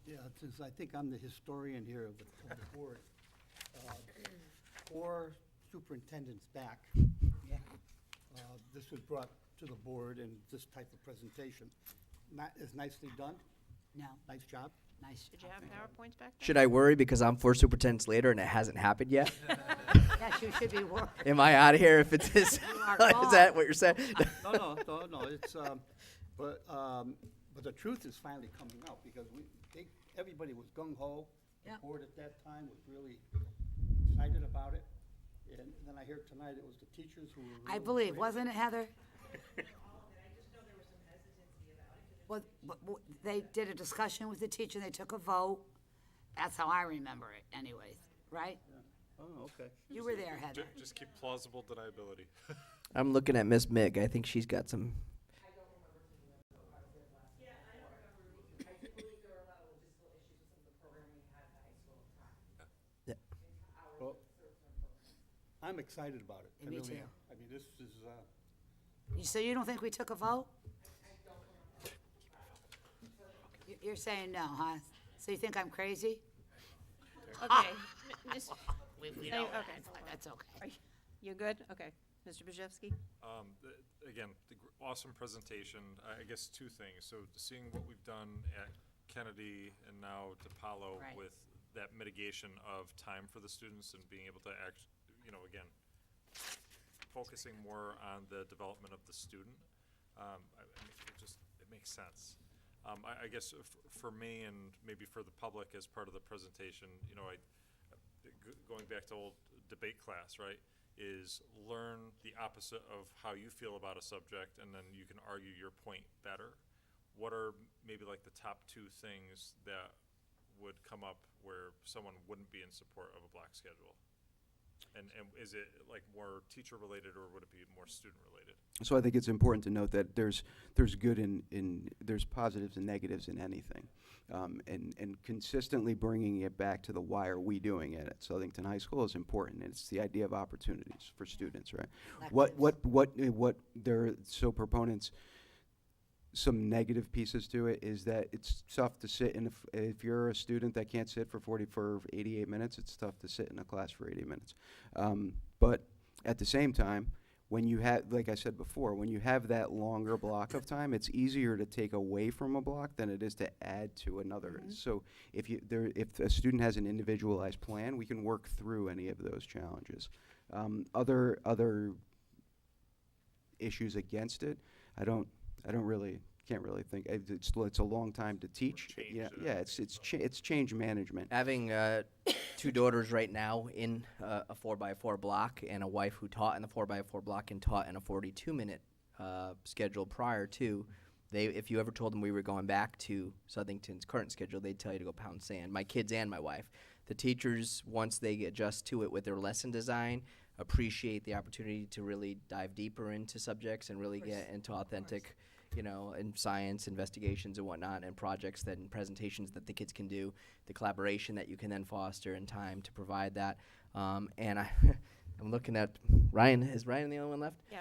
S8: Yeah, since I think I'm the historian here of the board, 4 superintendents back.
S1: Yeah.
S8: This was brought to the board in this type of presentation. Is nicely done.
S1: No,
S8: Nice job.
S1: nice.
S2: Did you have PowerPoints back there?
S3: Should I worry because I'm 4 superintendents later and it hasn't happened yet?
S1: Yes, you should be worried.
S3: Am I out of here if it's is that what you're saying?
S8: No, it's, but the truth is finally coming out because everybody was gung-ho. The
S1: Yep.
S8: board at that time was really excited about it. And then I hear tonight it was the teachers who were really.
S1: I believe,
S8: great.
S1: wasn't it, Heather? Well, they did a discussion with the teacher, they took a vote. That's how I remember it anyways, right?
S8: Oh, okay.
S1: You were there, Heather.
S13: Just keep plausible deniability.
S3: I'm looking at Miss Mig. I think she's got some.
S8: Well, I'm excited about it. I
S1: Me
S8: really
S1: too.
S8: am. I mean, this is,
S1: So you don't think we took a vote? You're saying no, huh? So you think I'm crazy?
S2: Okay. Miss-
S1: We
S2: Say-
S1: know
S2: okay.
S1: that's okay.
S2: Are you good? Okay. Mr. Bajewski?
S13: Again, awesome presentation. I guess 2 things. So seeing what we've done at Kennedy and now DePaulo
S1: Right.
S13: with that mitigation of time for the students and being able to act, again, focusing more on the development of the student. It makes sense. I guess for me and maybe for the public as part of the presentation, going back to old debate class, right? is learn the opposite of how you feel about a subject, and then you can argue your point better. What are maybe like the top 2 things that would come up where someone wouldn't be in support of a block schedule? And is it like more teacher related, or would it be more student related?
S19: So I think it's important to note that there's good there's positives and negatives in anything, and consistently bringing it back to the why are we doing it at Southington High School is important. It's the idea of opportunities for students, right? What proponents. Some negative pieces to it is that it's tough to sit in. If you're a student that can't sit for 88 minutes, it's tough to sit in a class for 80 minutes. But at the same time, when you have, like I said before, when you have that longer block of time, it's easier to take away from a block than it is to add to another. So if a student has an individualized plan, we can work through any of those challenges. Other issues against it, can't really think. It's a long time to teach. It's change management.
S3: Having 2 daughters right now in a 4x4 block, and a wife who taught in the 4x4 block and taught in a 42-minute schedule prior to, if you ever told them we were going back to Southington's current schedule, they'd tell you to go pound sand. My kids and my wife. The teachers, once they adjust to it with their lesson design, appreciate the opportunity to really dive deeper into subjects and really get into authentic, in science investigations and whatnot, and projects and presentations that the kids can do, the collaboration that you can then foster in time to provide that. And I'm looking at Ryan. Is Ryan the only one left?
S2: Yeah.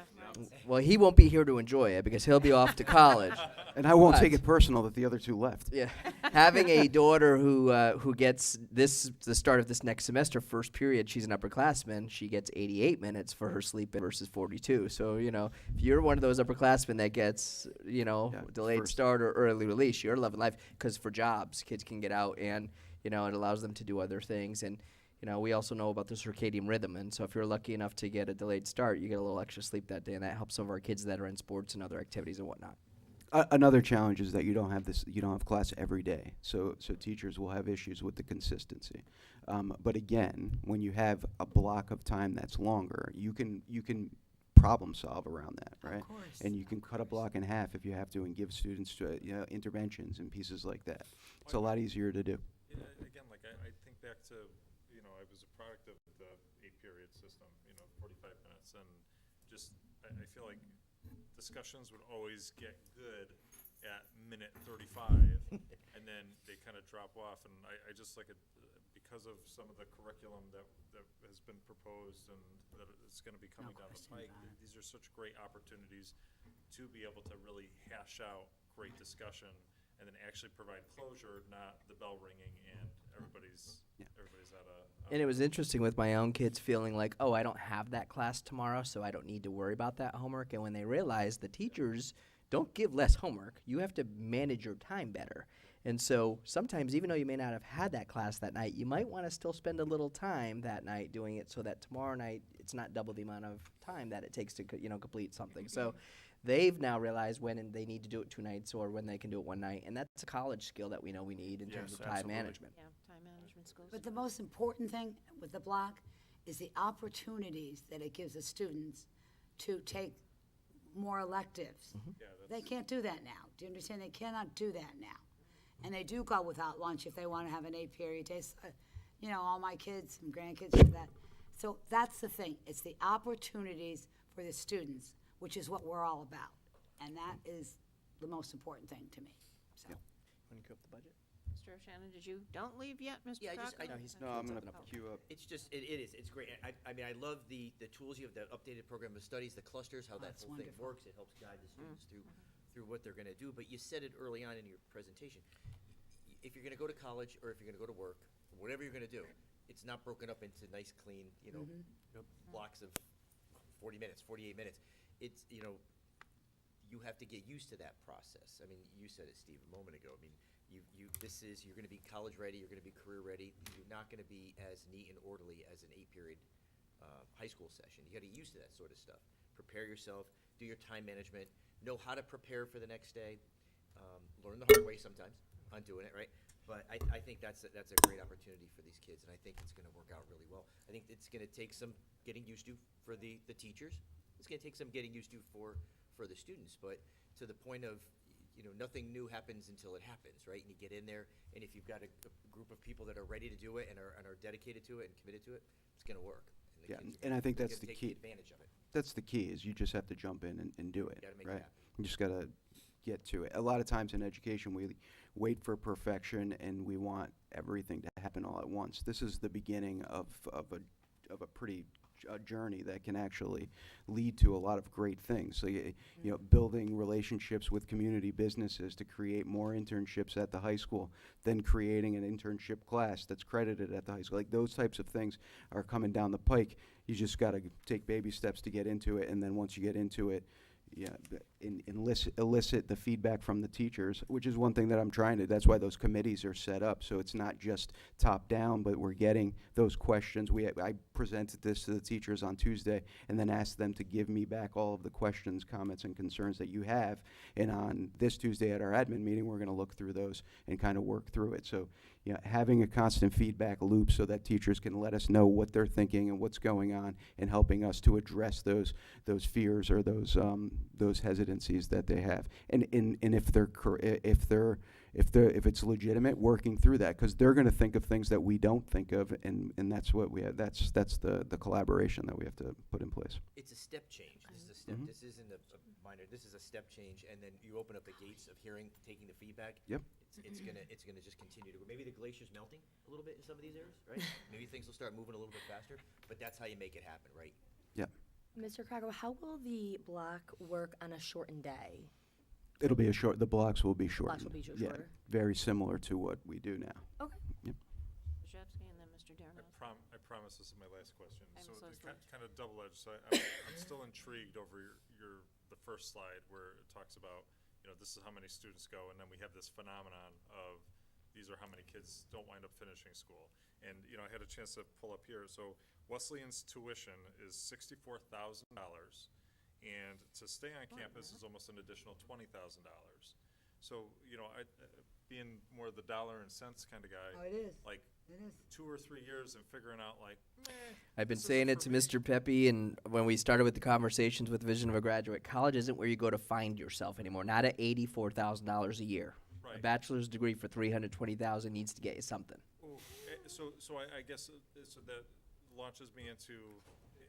S3: Well, he won't be here to enjoy it because he'll be off to college.
S19: And I won't take it personal that the other 2 left.
S3: Yeah. Having a daughter who gets the start of this next semester, first period, she's an upperclassman. She gets 88 minutes for her sleep in versus 42. So, if you're one of those upperclassmen that gets, delayed start or early release, you're loving life, because for jobs, kids can get out and, it allows them to do other things. And, we also know about the circadian rhythm, and so if you're lucky enough to get a delayed start, you get a little extra sleep that day, and that helps some of our kids that are in sports and other activities and whatnot.
S19: Another challenge is that you don't have class every day, so teachers will have issues with the consistency. But again, when you have a block of time that's longer, you can problem solve around that, right? Of course. And you can cut a block in half if you have to, and give students interventions and pieces like that. It's a lot easier to do.
S13: Again, I think back to, I was a product of the 8-period system, 45 minutes, and just, I feel like discussions would always get good at minute 35, and then they kind of drop off, and I just like it, because of some of the curriculum that has been proposed and that it's going to be coming down the pike, these are such great opportunities to be able to really hash out great discussion and then actually provide closure, not the bell ringing and everybody's at a...
S3: And it was interesting with my own kids feeling like, oh, I don't have that class tomorrow, so I don't need to worry about that homework. And when they realized the teachers don't give less homework, you have to manage your time better. And so sometimes, even though you may not have had that class that night, you might want to still spend a little time that night doing it so that tomorrow night it's not double the amount of time that it takes to complete something. So they've now realized when they need to do it 2 nights or when they can do it 1 night, and that's a college skill that we know we need in terms of time management.
S2: Yeah, time management skills.
S1: But the most important thing with the block is the opportunities that it gives the students to take more electives. They can't do that now. Do you understand? They cannot do that now. And they do go without lunch if they want to have an 8-period day. All my kids and grandkids do that. So that's the thing. It's the opportunities for the students, which is what we're all about. And that is the most important thing to me. So.
S3: Want to go up the budget?
S2: Mr. O'Shannon, don't leave yet, Mr.
S7: Yeah,
S2: Crocker?
S19: I'm going to queue up.
S7: It's just, it is, it's great. I mean, I love the tools you have, the updated program of studies, the clusters, how that whole thing works. It helps guide the students through what they're going to do. But you said it early on in your presentation. If you're going to go to college or if you're going to go to work, whatever you're going to do, it's not broken up into nice, clean, blocks of 40 minutes, 48 minutes. It's, you have to get used to that process. I mean, you said it, Steve, a moment ago. I mean, you're going to be college ready, you're going to be career ready. You're not going to be as neat and orderly as an 8-period high school session. You got to get used to that sort of stuff. Prepare yourself, do your time management, know how to prepare for the next day, learn the hard way sometimes on doing it, right? But I think that's a great opportunity for these kids, and I think it's gonna work out really well. I think it's gonna take some getting used to for the teachers. It's gonna take some getting used to for the students, but to the point of, nothing new happens until it happens, right? And you get in there, and if you've got a group of people that are ready to do it and are dedicated to it and committed to it, it's gonna work.
S19: Yeah,
S7: kids
S19: and I think
S7: they're
S19: that's
S7: gonna
S19: the
S7: take
S19: key.
S7: advantage of it.
S19: That's the key, is you just have to jump in and do it,
S7: Gotta make it
S19: right?
S7: happen.
S19: You just gotta get to it. A lot of times in education, we wait for perfection and we want everything to happen all at once. This is the beginning of a pretty journey that can actually lead to a lot of great things. So, building relationships with community businesses to create more internships at the high school, then creating an internship class that's credited at the high school. Like, those types of things are coming down the pike. You just got to take baby steps to get into it, and then once you get into it, elicit the feedback from the teachers, which is one thing that I'm trying to. That's why those committees are set up, so it's not just top down, but we're getting those questions. I presented this to the teachers on Tuesday, and then asked them to give me back all of the questions, comments, and concerns that you have. And on this Tuesday at our admin meeting, we're going to look through those and kind of work through it. So, having a constant feedback loop so that teachers can let us know what they're thinking and what's going on, and helping us to address those fears or those hesitancies that they have, and if it's legitimate, working through that, because they're going to think of things that we don't think of, and that's what we have. That's the collaboration that we have to put in place.
S7: It's a step change. This is a step. This isn't a minor. This is a step change, and then you open up the gates of taking the feedback.
S19: Yep.
S7: It's gonna just continue to. Maybe the glacier's melting a little bit in some of these areas, right? Maybe things will start moving a little bit faster, but that's how you make it happen, right?
S19: Yep.
S6: Mr. Krakow, how will the block work on a shortened day?
S19: It'll be the blocks will be shortened.
S6: will be
S19: Yeah,
S6: shorter.
S19: very similar to what we do now.
S6: Okay.
S19: Yep.
S2: Krzyzewski and then Mr. Darnos.
S13: I promise this is my last question.
S2: I'm
S13: So
S2: so
S13: it's
S2: sorry.
S13: kind of double-edged. So I'm still intrigued over the first slide where it talks about, this is how many students go, and then we have this phenomenon of these are how many kids don't wind up finishing school. And, I had a chance to pull up here. So Wesleyan's tuition is $64,000, and to stay on campus is almost an additional $20,000. So, being more the dollar and cents kind of guy.
S1: Oh, it is.
S13: Like,
S1: It is.
S13: 2 or 3 years and figuring out, like,
S3: I've been
S13: this
S3: saying
S13: isn't
S3: it to
S13: for me.
S3: Mr. Pepe, and when we started with the conversations with Vision of a Graduate, college isn't where you go to find yourself anymore. Not at $84,000 a year. A
S13: Right.
S3: bachelor's degree for $320,000 needs to get you something.
S13: So I guess so that launches me into,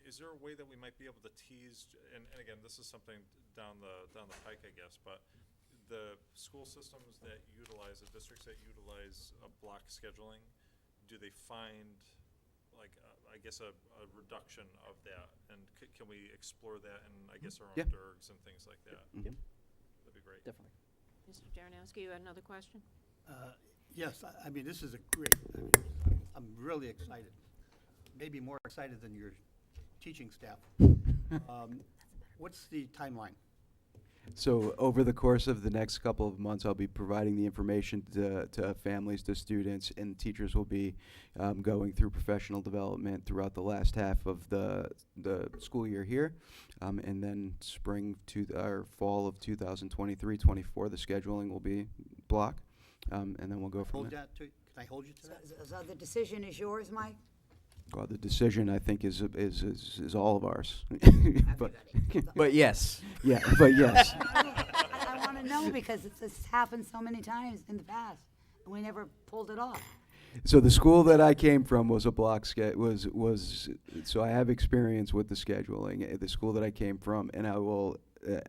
S13: is there a way that we might be able to tease, and again, this is something down the pike, I guess, but the school systems that utilize, the districts that utilize block scheduling, do they find, like, I guess a reduction of that? And can we explore that in, I guess, our own
S19: Yeah.
S13: DERGs and things like that?
S19: Yep.
S13: That'd be great.
S3: Definitely.
S2: Mr. Darnowski, you had another question?
S8: Yes, I mean, this is I'm really excited, maybe more excited than your teaching staff. What's the timeline?
S19: So over the course of the next couple of months, I'll be providing the information to families, to students, and teachers will be going through professional development throughout the last half of the school year here, and then fall of 2023-24, the scheduling will be block, and then we'll go from
S8: Hold
S19: there.
S8: that to, can I hold you to that?
S1: So the decision is yours, Mike?
S19: Well, the decision, I think, is all of ours.
S3: But yes.
S19: Yeah, but yes.
S1: I want to know because this happened so many times in the past, and we never pulled it off.
S19: So the school that I came from was a block so I have experience with the scheduling. The school that I came from, and I will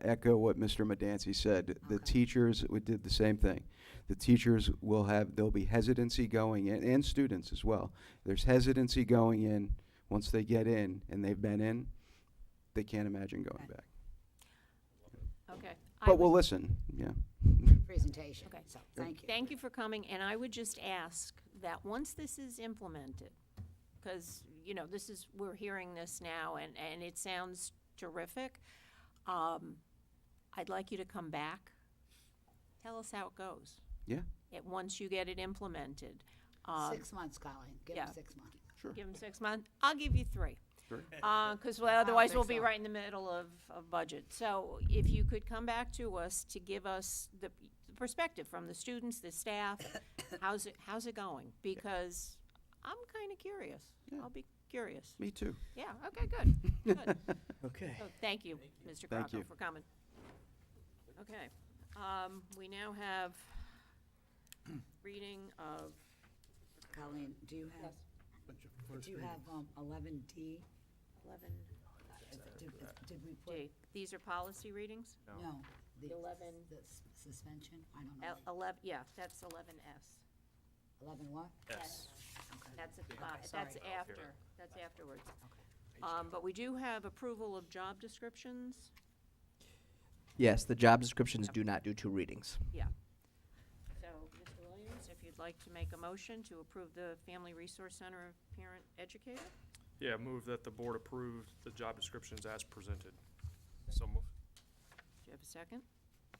S19: echo what Mr. Medancy said. The teachers did the same thing. The teachers there'll be hesitancy going in, and students as well. There's hesitancy going in. Once they get in, and they've been in, they can't imagine going back.
S2: Okay.
S19: But we'll listen, yeah.
S1: Presentation.
S2: Okay.
S1: So, thank you.
S2: Thank you for coming, and I would just ask that once this is implemented, because, we're hearing this now, and it sounds terrific, I'd like you to come back. Tell us how it goes.
S19: Yeah.
S2: Once you get it implemented.
S1: 6 months, Colleen. Give
S2: yeah.
S1: them 6 months.
S19: Sure.
S2: Give them 6 months. I'll give you 3.
S19: Sure.
S2: Because otherwise
S1: think
S2: we'll be
S1: so.
S2: right in the middle of budget. So if you could come back to us to give us the perspective from the students, the staff. How's it going? Because I'm kind of curious. I'll be curious.
S19: Me too.
S2: Yeah, okay, good, good.
S3: Okay.
S2: So thank you, Mr.
S19: Thank
S2: Crocco,
S19: you.
S2: for coming. Okay, we now have reading of,
S1: Colleen, do you have, do you have 11D?
S2: 11
S1: Did we put?
S2: D. These are policy readings?
S1: No. The
S2: 11.
S1: The suspension? I don't know.
S2: 11, yeah, that's 11S.
S1: 11 what?
S2: Yes. That's, that's
S1: Sorry.
S2: after, that's afterwards. But we do have approval of job descriptions.
S3: Yes, the job descriptions do not do 2 readings.
S2: Yeah. So, Mr. Williams, if you'd like to make a motion to approve the Family Resource Center parent educator?
S16: Yeah, move that the board approve the job descriptions as presented. So move.
S2: Do you have a second?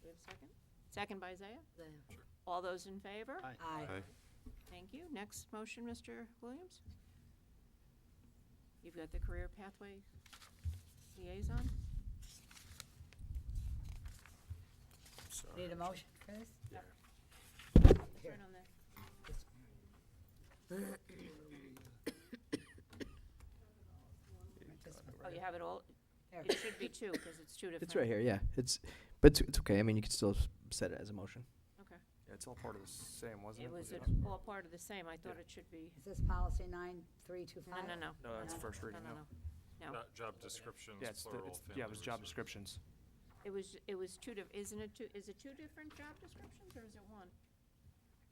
S2: Do you have a second? Second by Isaiah? All those in favor?
S1: Aye.
S2: Thank you. Next motion, Mr. Williams? You've got the career pathway liaison?
S1: Need a motion for this?
S2: Turn on there. Oh, you have it all? It should be 2, because it's 2 different.
S3: It's right here, yeah. But it's okay. I mean, you can still set it as a motion.
S2: Okay.
S16: Yeah, it's all part of the same, wasn't it?
S2: It was all part of the same. I thought it should be.
S1: Is this policy 9325?
S2: No.
S16: No, that's the first reading, no.
S2: No.
S13: Job descriptions,
S16: Yeah, it's
S13: plural.
S16: yeah, it was
S13: family
S16: job
S13: resource.
S16: descriptions.
S2: It was 2 isn't it 2, is it 2 different job descriptions, or is it 1?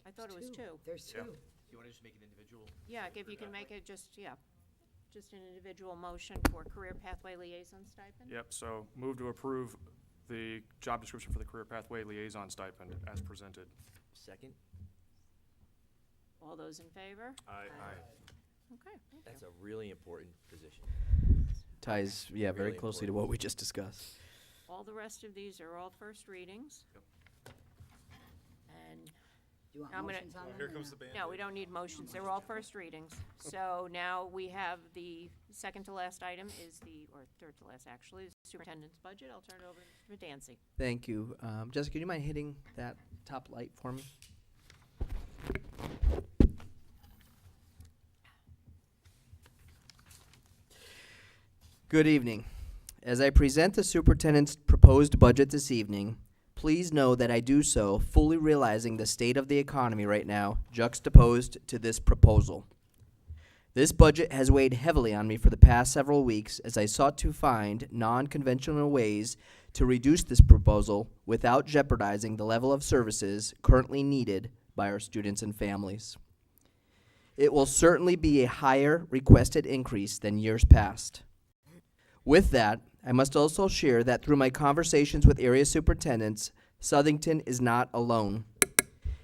S2: I thought it was 2.
S1: There's 2.
S7: Do you want to just make an individual?
S2: Yeah, if you can make it just an individual motion for career pathway liaison stipend?
S16: Yep, so move to approve the job description for the career pathway liaison stipend as presented.
S7: Second?
S2: All those in favor?
S13: Aye.
S2: Okay, thank
S7: That's
S2: you.
S7: a really important position.
S3: Ties, yeah, very
S7: Really
S3: closely to
S7: important.
S3: what we just discussed.
S2: All the rest of these are all first readings.
S13: Yep.
S2: And
S1: Do you want
S2: I'm gonna-
S1: motions on them?
S13: Here
S1: or
S13: comes
S1: no?
S13: the band.
S2: no, we don't need motions. They're all first readings. So now we have the second to last item or third to last actually, is superintendent's budget. I'll turn it over to Mr. Dancy.
S3: Thank you. Jessica, do you mind hitting that top light for me? Good evening. As I present the superintendent's proposed budget this evening, please know that I do so fully realizing the state of the economy right now juxtaposed to this proposal. This budget has weighed heavily on me for the past several weeks as I sought to find non-conventional ways to reduce this proposal without jeopardizing the level of services currently needed by our students and families. It will certainly be a higher requested increase than years past. With that, I must also share that through my conversations with area superintendents, Southington is not alone.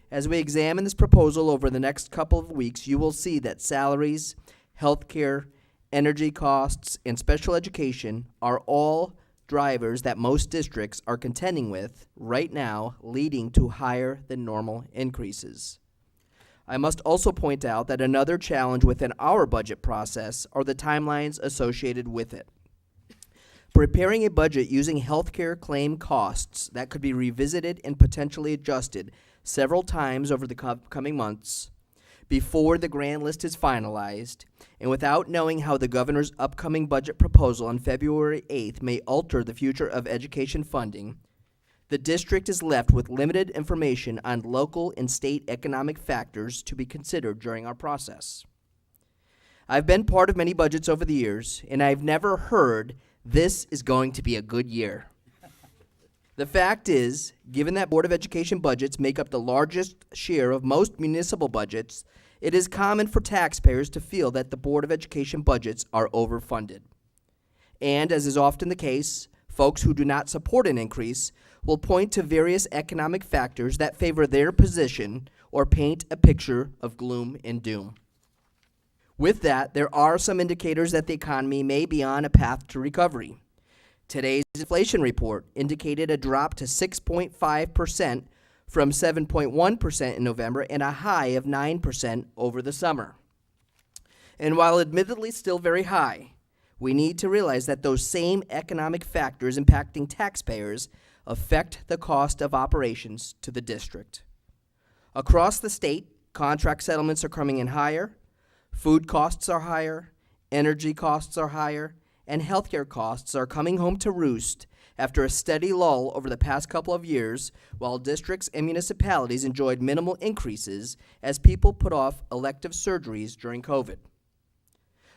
S3: As we examine this proposal over the next couple of weeks, you will see that salaries, healthcare, energy costs, and special education are all drivers that most districts are contending with right now, leading to higher than normal increases. I must also point out that another challenge within our budget process are the timelines associated with it. Preparing a budget using healthcare claim costs that could be revisited and potentially adjusted several times over the coming months before the grand list is finalized, and without knowing how the governor's upcoming budget proposal on February 8th may alter the future of education funding, the district is left with limited information on local and state economic factors to be considered during our process. I've been part of many budgets over the years, and I've never heard this is going to be a good year. The fact is, given that Board of Education budgets make up the largest share of most municipal budgets, it is common for taxpayers to feel that the Board of Education budgets are overfunded. And, as is often the case, folks who do not support an increase will point to various economic factors that favor their position or paint a picture of gloom and doom. With that, there are some indicators that the economy may be on a path to recovery. Today's inflation report indicated a drop to 6.5% from 7.1% in November and a high of 9% over the summer. And while admittedly still very high, we need to realize that those same economic factors impacting taxpayers affect the cost of operations to the district. Across the state, contract settlements are coming in higher, food costs are higher, energy costs are higher, and healthcare costs are coming home to roost after a steady lull over the past couple of years, while districts and municipalities enjoyed minimal increases as people put off elective surgeries during COVID.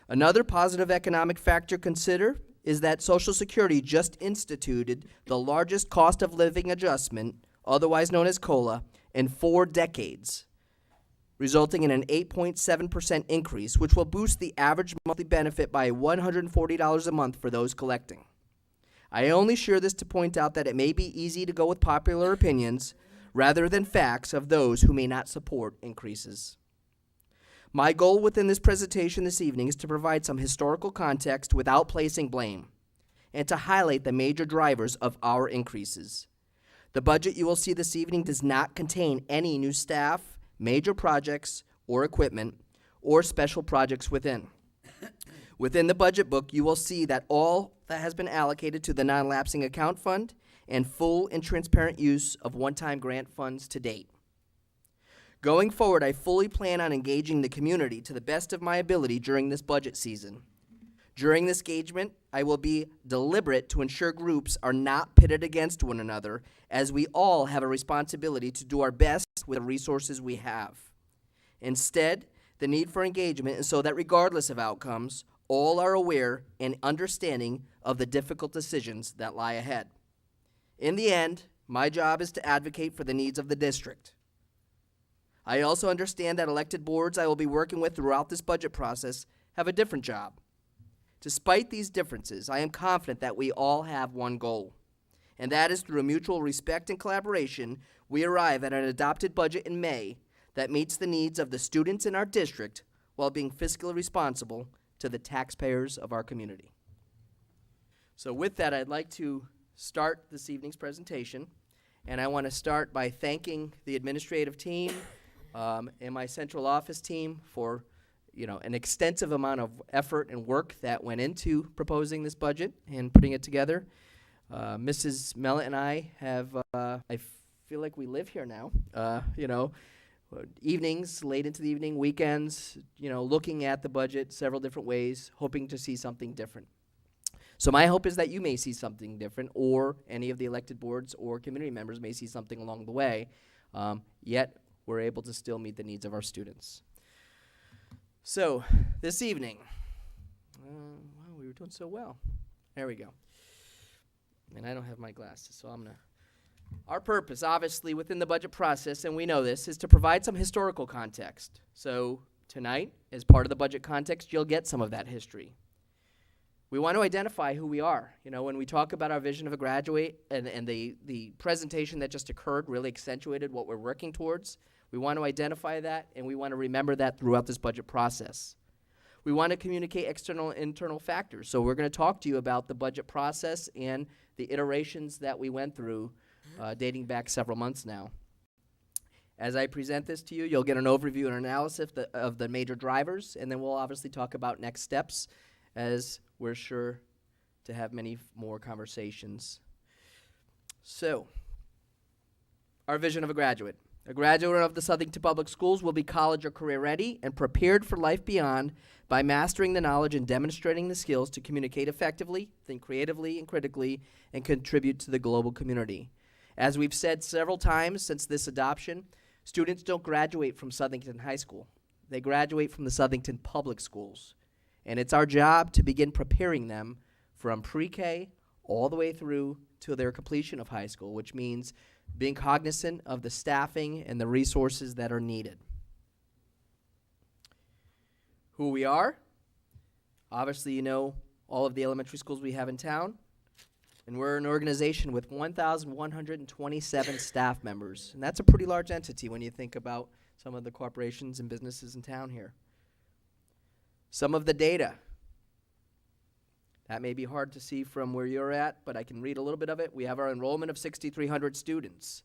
S3: Another positive economic factor to consider is that Social Security just instituted the largest cost of living adjustment, otherwise known as COLA, in 4 decades, resulting in an 8.7% increase, which will boost the average monthly benefit by $140 a month for those collecting. I only share this to point out that it may be easy to go with popular opinions rather than facts of those who may not support increases. My goal within this presentation this evening is to provide some historical context without placing blame, and to highlight the major drivers of our increases. The budget you will see this evening does not contain any new staff, major projects, or equipment, or special projects within. Within the budget book, you will see that all that has been allocated to the non-lapsing account fund and full and transparent use of one-time grant funds to date. Going forward, I fully plan on engaging the community to the best of my ability during this budget season. During this engagement, I will be deliberate to ensure groups are not pitted against one another, as we all have a responsibility to do our best with the resources we have. Instead, the need for engagement is so that regardless of outcomes, all are aware and understanding of the difficult decisions that lie ahead. In the end, my job is to advocate for the needs of the district. I also understand that elected boards I will be working with throughout this budget process have a different job. Despite these differences, I am confident that we all have one goal, and that is through mutual respect and collaboration, we arrive at an adopted budget in May that meets the needs of the students in our district while being fiscally responsible to the taxpayers of our community. So with that, I'd like to start this evening's presentation, and I want to start by thanking the administrative team and my central office team for an extensive amount of effort and work that went into proposing this budget and putting it together. Mrs. Mellett and I have, I feel like we live here now, evenings, late into the evening, weekends, looking at the budget several different ways, hoping to see something different. So my hope is that you may see something different, or any of the elected boards or community members may see something along the way, yet we're able to still meet the needs of our students. So this evening, wow, we were doing so well. There we go. And I don't have my glasses, so I'm going to. Our purpose, obviously, within the budget process, and we know this, is to provide some historical context. So tonight, as part of the budget context, you'll get some of that history. We want to identify who we are. When we talk about our vision of a graduate, and the presentation that just occurred really accentuated what we're working towards, we want to identify that, and we want to remember that throughout this budget process. We want to communicate external and internal factors. So we're going to talk to you about the budget process and the iterations that we went through dating back several months now. As I present this to you, you'll get an overview and analysis of the major drivers, and then we'll obviously talk about next steps, as we're sure to have many more conversations. So, our vision of a graduate. A graduate of the Southington Public Schools will be college or career ready and prepared for life beyond by mastering the knowledge and demonstrating the skills to communicate effectively, think creatively and critically, and contribute to the global community. As we've said several times since this adoption, students don't graduate from Southington High School. They graduate from the Southington Public Schools. And it's our job to begin preparing them from pre-K all the way through to their completion of high school, which means being cognizant of the staffing and the resources that are needed. Who we are, obviously you know all of the elementary schools we have in town, and we're an organization with 1,127 staff members, and that's a pretty large entity when you think about some of the corporations and businesses in town here. Some of the data, that may be hard to see from where you're at, but I can read a little bit of it. We have our enrollment of 6,300 students.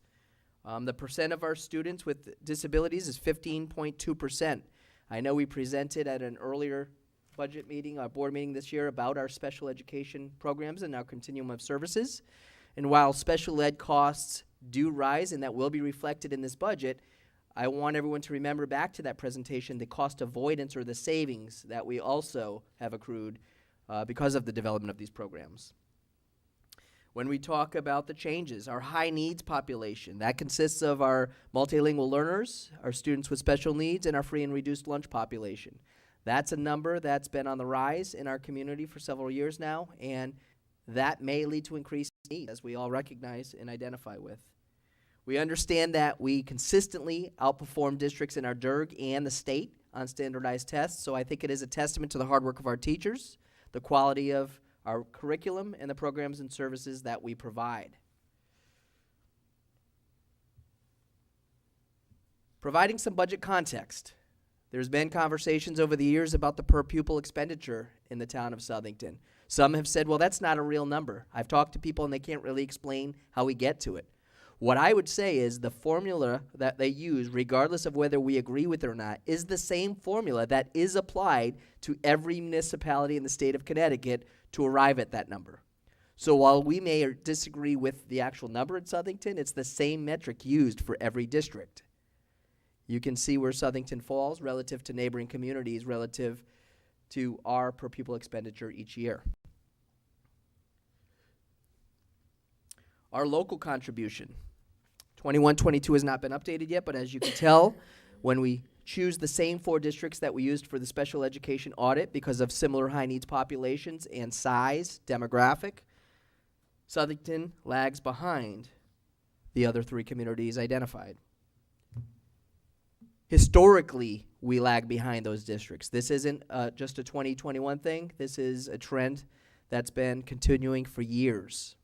S3: The percent of our students with disabilities is 15.2%. I know we presented at an earlier budget meeting, our board meeting this year, about our special education programs and our continuum of services. And while special ed costs do rise, and that will be reflected in this budget, I want everyone to remember back to that presentation the cost avoidance or the savings that we also have accrued because of the development of these programs. When we talk about the changes, our high needs population, that consists of our multilingual learners, our students with special needs, and our free and reduced lunch population. That's a number that's been on the rise in our community for several years now, and that may lead to increased needs, as we all recognize and identify with. We understand that we consistently outperform districts in our DIRG and the state on standardized tests, so I think it is a testament to the hard work of our teachers, the quality of our curriculum, and the programs and services that we provide. Providing some budget context. There's been conversations over the years about the per pupil expenditure in the town of Southington. Some have said, well, that's not a real number. I've talked to people and they can't really explain how we get to it. What I would say is the formula that they use, regardless of whether we agree with it or not, is the same formula that is applied to every municipality in the state of Connecticut to arrive at that number. So while we may disagree with the actual number in Southington, it's the same metric used for every district. You can see where Southington falls relative to neighboring communities, relative to our per pupil expenditure each year. Our local contribution. 21-22 has not been updated yet, but as you can tell, when we choose the same 4 districts that we used for the special education audit because of similar high needs populations and size, demographic, Southington lags behind the other 3 communities identified. Historically, we lag behind those districts. This isn't just a 2021 thing. This is a trend that's been continuing for years.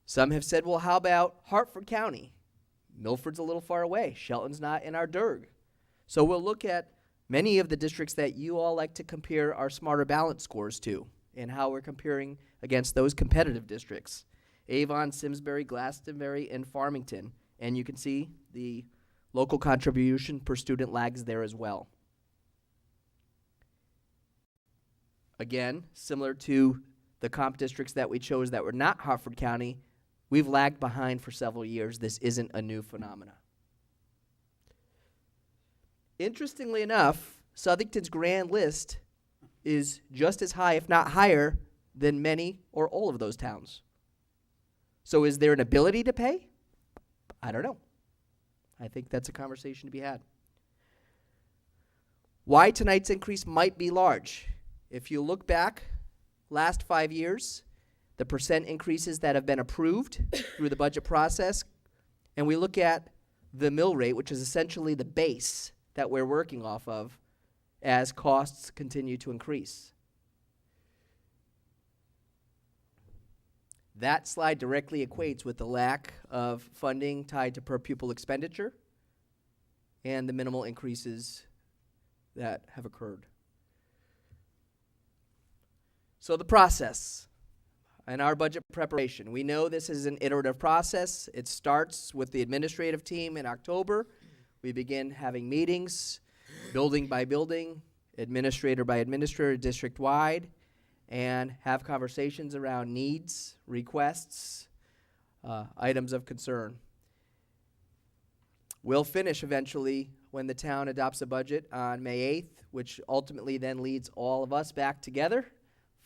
S3: Some have said, well, how about Hartford County? Milford's a little far away. Shelton's not in our DIRG. So we'll look at many of the districts that you all like to compare our Smarter Balance scores to and how we're comparing against those competitive districts. Avon, Simsbury, Glastonbury, and Farmington. And you can see the local contribution per student lags there as well. Again, similar to the comp districts that we chose that were not Hartford County, we've lagged behind for several years. This isn't a new phenomena. Interestingly enough, Southington's grand list is just as high, if not higher, than many or all of those towns. So is there an ability to pay? I don't know. I think that's a conversation to be had. Why tonight's increase might be large. If you look back last 5 years, the percent increases that have been approved through the budget process, and we look at the mill rate, which is essentially the base that we're working off of as costs continue to increase. That slide directly equates with the lack of funding tied to per pupil expenditure and the minimal increases that have occurred. So the process and our budget preparation. We know this is an iterative process. It starts with the administrative team in October. We begin having meetings, building by building, administrator by administrator, district-wide, and have conversations around needs, requests, items of concern. We'll finish eventually when the town adopts a budget on May 8th, which ultimately then leads all of us back together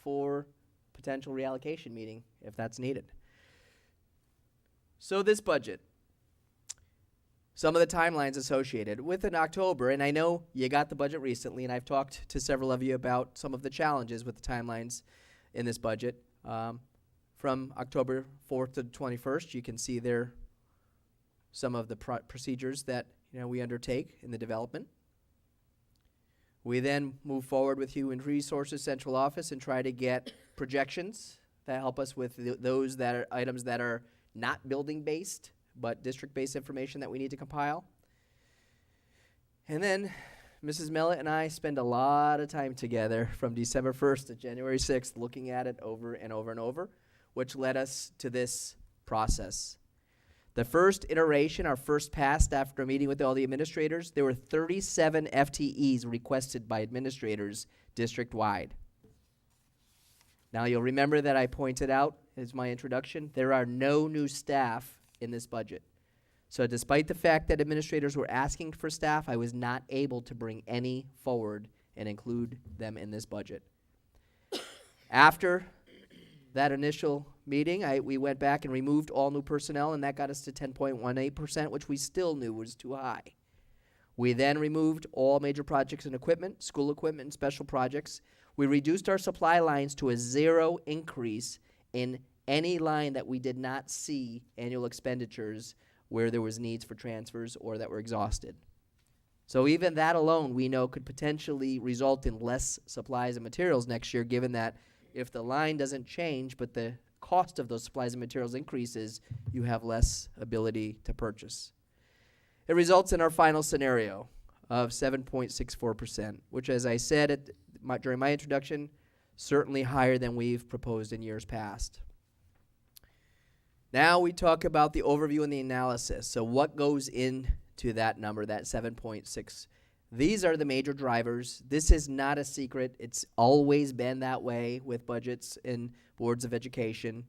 S3: for potential reallocation meeting if that's needed. So this budget, some of the timelines associated with in October, and I know you got the budget recently, and I've talked to several of you about some of the challenges with the timelines in this budget. From October 4th to the 21st, you can see there some of the procedures that we undertake in the development. We then move forward with Human Resources Central Office and try to get projections that help us with those that are items that are not building-based, but district-based information that we need to compile. And then Mrs. Mellett and I spend a lot of time together from December 1st to January 6th looking at it over and over and over, which led us to this process. The first iteration, our first pass after a meeting with all the administrators, there were 37 FTEs requested by administrators district-wide. Now, you'll remember that I pointed out as my introduction, there are no new staff in this budget. So despite the fact that administrators were asking for staff, I was not able to bring any forward and include them in this budget. After that initial meeting, we went back and removed all new personnel, and that got us to 10.18%, which we still knew was too high. We then removed all major projects and equipment, school equipment, and special projects. We reduced our supply lines to a 0 increase in any line that we did not see annual expenditures where there was needs for transfers or that were exhausted. So even that alone we know could potentially result in less supplies and materials next year, given that if the line doesn't change but the cost of those supplies and materials increases, you have less ability to purchase. It results in our final scenario of 7.64%, which, as I said during my introduction, certainly higher than we've proposed in years past. Now we talk about the overview and the analysis. So what goes into that number, that 7.6? These are the major drivers. This is not a secret. It's always been that way with budgets in boards of education.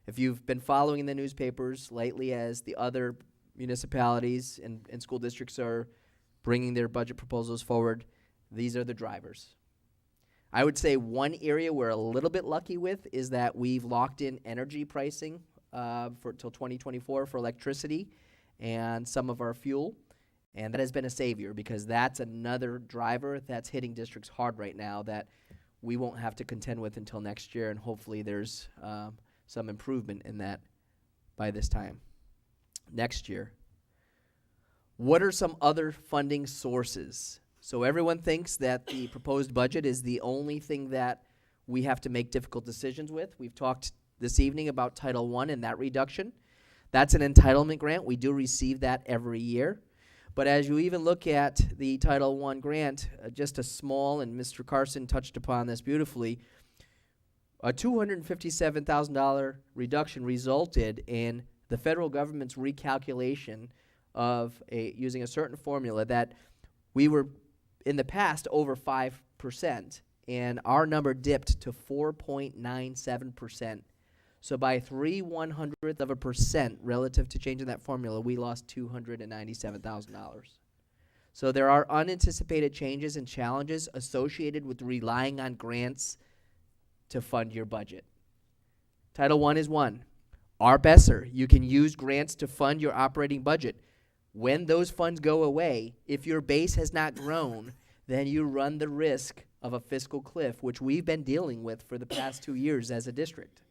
S3: If you've been following the newspapers lately as the other municipalities and school districts are bringing their budget proposals forward, these are the drivers. I would say one area we're a little bit lucky with is that we've locked in energy pricing for till 2024 for electricity and some of our fuel. And that has been a savior because that's another driver that's hitting districts hard right now that we won't have to contend with until next year, and hopefully there's some improvement in that by this time next year. What are some other funding sources? So everyone thinks that the proposed budget is the only thing that we have to make difficult decisions with. We've talked this evening about Title I and that reduction. That's an entitlement grant. We do receive that every year. But as you even look at the Title I grant, just a small, and Mr. Carson touched upon this beautifully, a $257,000 reduction resulted in the federal government's recalculation of using a certain formula that we were in the past over 5%, and our number dipped to 4.97%. So by 0.03% relative to changing that formula, we lost $297,000. So there are unanticipated changes and challenges associated with relying on grants to fund your budget. Title I is one. ARP-ESSER, you can use grants to fund your operating budget. When those funds go away, if your base has not grown, then you run the risk of a fiscal cliff, which we've been dealing with for the past 2 years as a district.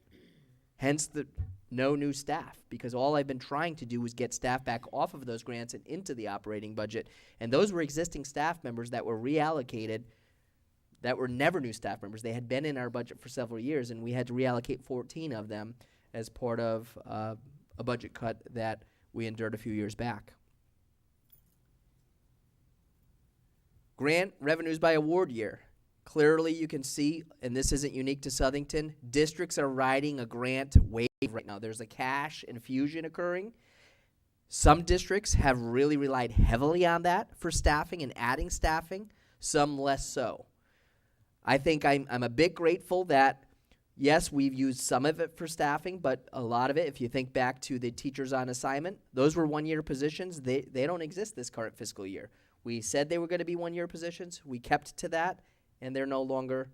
S3: Hence the no new staff, because all I've been trying to do was get staff back off of those grants and into the operating budget. And those were existing staff members that were reallocated that were never new staff members. They had been in our budget for several years, and we had to reallocate 14 of them as part of a budget cut that we endured a few years back. Grant revenues by award year. Clearly, you can see, and this isn't unique to Southington, districts are riding a grant wave right now. There's a cash infusion occurring. Some districts have really relied heavily on that for staffing and adding staffing, some less so. I think I'm a bit grateful that, yes, we've used some of it for staffing, but a lot of it, if you think back to the teachers on assignment, those were one-year positions. They don't exist this current fiscal year. We said they were going to be one-year positions. We kept to that, and they're no longer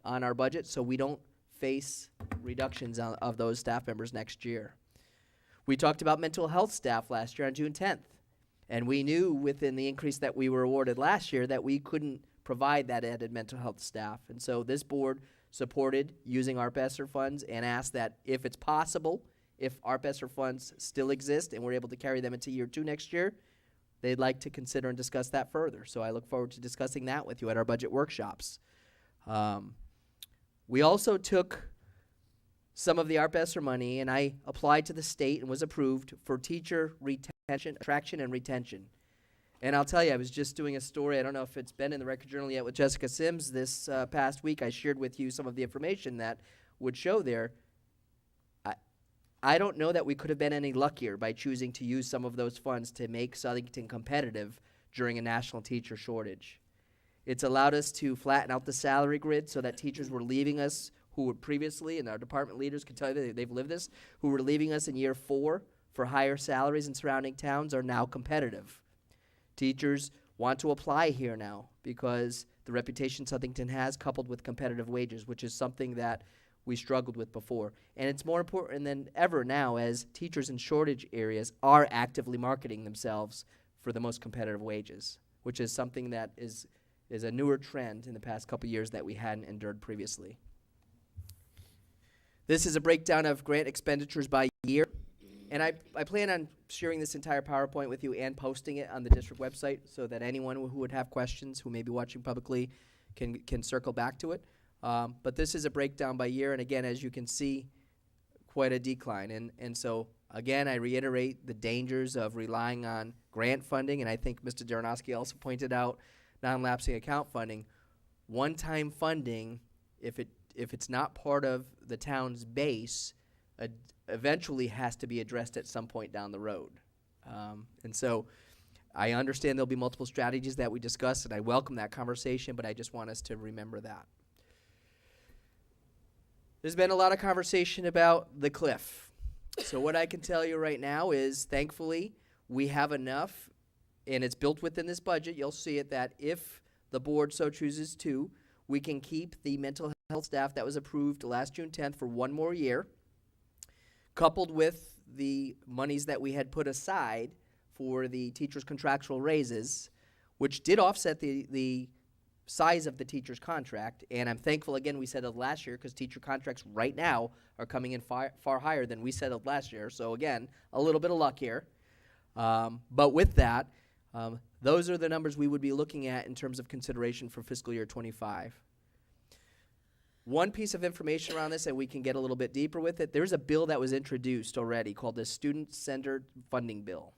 S3: on our budget, so we don't face reductions of those staff members next year. We talked about mental health staff last year on June 10th, and we knew within the increase that we were awarded last year that we couldn't provide that added mental health staff. And so this board supported using ARP-ESSER funds and asked that if it's possible, if ARP-ESSER funds still exist and we're able to carry them into year 2 next year, they'd like to consider and discuss that further. So I look forward to discussing that with you at our budget workshops. We also took some of the ARP-ESSER money and I applied to the state and was approved for teacher retention, attraction and retention. And I'll tell you, I was just doing a story, I don't know if it's been in the Record Journal yet, with Jessica Sims this past week. I shared with you some of the information that would show there. I don't know that we could have been any luckier by choosing to use some of those funds to make Southington competitive during a national teacher shortage. It's allowed us to flatten out the salary grid so that teachers were leaving us who were previously, and our department leaders can tell you that they've lived this, who were leaving us in year 4 for higher salaries in surrounding towns are now competitive. Teachers want to apply here now because the reputation Southington has, coupled with competitive wages, which is something that we struggled with before. And it's more important than ever now as teachers in shortage areas are actively marketing themselves for the most competitive wages, which is something that is a newer trend in the past couple years that we hadn't endured previously. This is a breakdown of grant expenditures by year. And I plan on sharing this entire PowerPoint with you and posting it on the district website so that anyone who would have questions, who may be watching publicly, can circle back to it. But this is a breakdown by year, and again, as you can see, quite a decline. And so, again, I reiterate the dangers of relying on grant funding, and I think Mr. Daranoski also pointed out non-lapsing account funding. One-time funding, if it's not part of the town's base, eventually has to be addressed at some point down the road. And so I understand there'll be multiple strategies that we discuss, and I welcome that conversation, but I just want us to remember that. There's been a lot of conversation about the cliff. So what I can tell you right now is, thankfully, we have enough, and it's built within this budget. You'll see it that if the board so chooses to, we can keep the mental health staff that was approved last June 10th for one more year, coupled with the monies that we had put aside for the teachers' contractual raises, which did offset the size of the teacher's contract. And I'm thankful, again, we settled last year because teacher contracts right now are coming in far higher than we settled last year. So again, a little bit of luck here. But with that, those are the numbers we would be looking at in terms of consideration for fiscal year 25. One piece of information around this, and we can get a little bit deeper with it, there's a bill that was introduced already called the Student-Centered Funding Bill.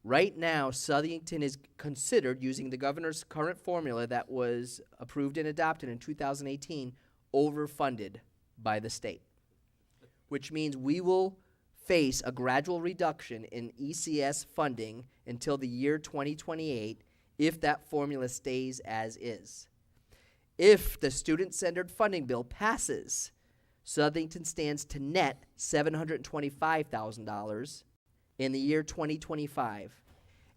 S3: Right now, Southington is considered, using the governor's current formula that was approved and adopted in 2018, overfunded by the state, which means we will face a gradual reduction in ECS funding until the year 2028 if that formula stays as is. If the student-centered funding bill passes, Southington stands to net $725,000 in the year 2025.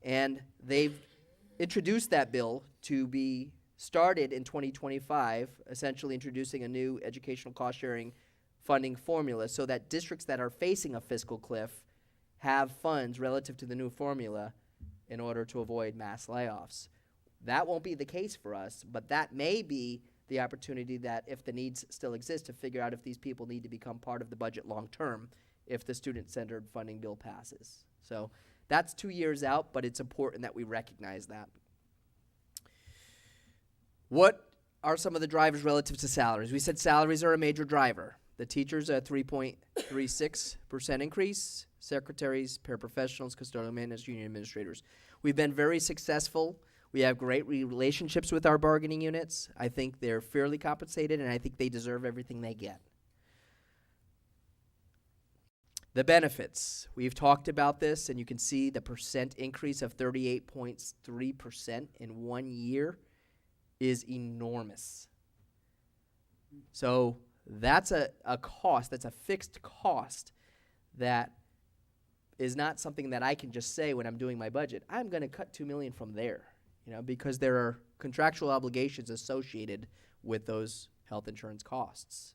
S3: And they've introduced that bill to be started in 2025, essentially introducing a new educational cost-sharing funding formula so that districts that are facing a fiscal cliff have funds relative to the new formula in order to avoid mass layoffs. That won't be the case for us, but that may be the opportunity that, if the needs still exist, to figure out if these people need to become part of the budget long-term if the student-centered funding bill passes. So that's 2 years out, but it's important that we recognize that. What are some of the drivers relative to salaries? We said salaries are a major driver. The teachers, a 3.36% increase. Secretaries, paraprofessionals, custodial managers, union administrators. We've been very successful. We have great relationships with our bargaining units. I think they're fairly compensated, and I think they deserve everything they get. The benefits. We've talked about this, and you can see the percent increase of 38.3% in 1 year is enormous. So that's a cost, that's a fixed cost that is not something that I can just say when I'm doing my budget, I'm going to cut $2 million from there, because there are contractual obligations associated with those health insurance costs.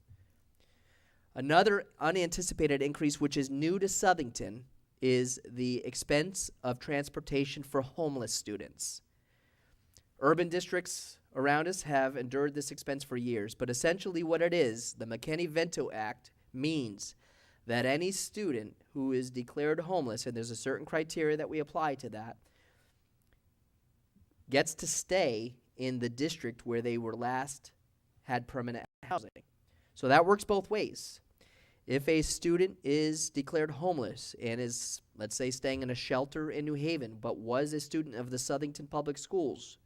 S3: Another unanticipated increase, which is new to Southington, is the expense of transportation for homeless students. Urban districts around us have endured this expense for years, but essentially what it is, the McKinney-Vento Act means that any student who is declared homeless, and there's a certain criteria that we apply to that, gets to stay in the district where they were last had permanent housing. So that works both ways. If a student is declared homeless and is, let's say, staying in a shelter in New Haven, but was a student of the Southington Public Schools,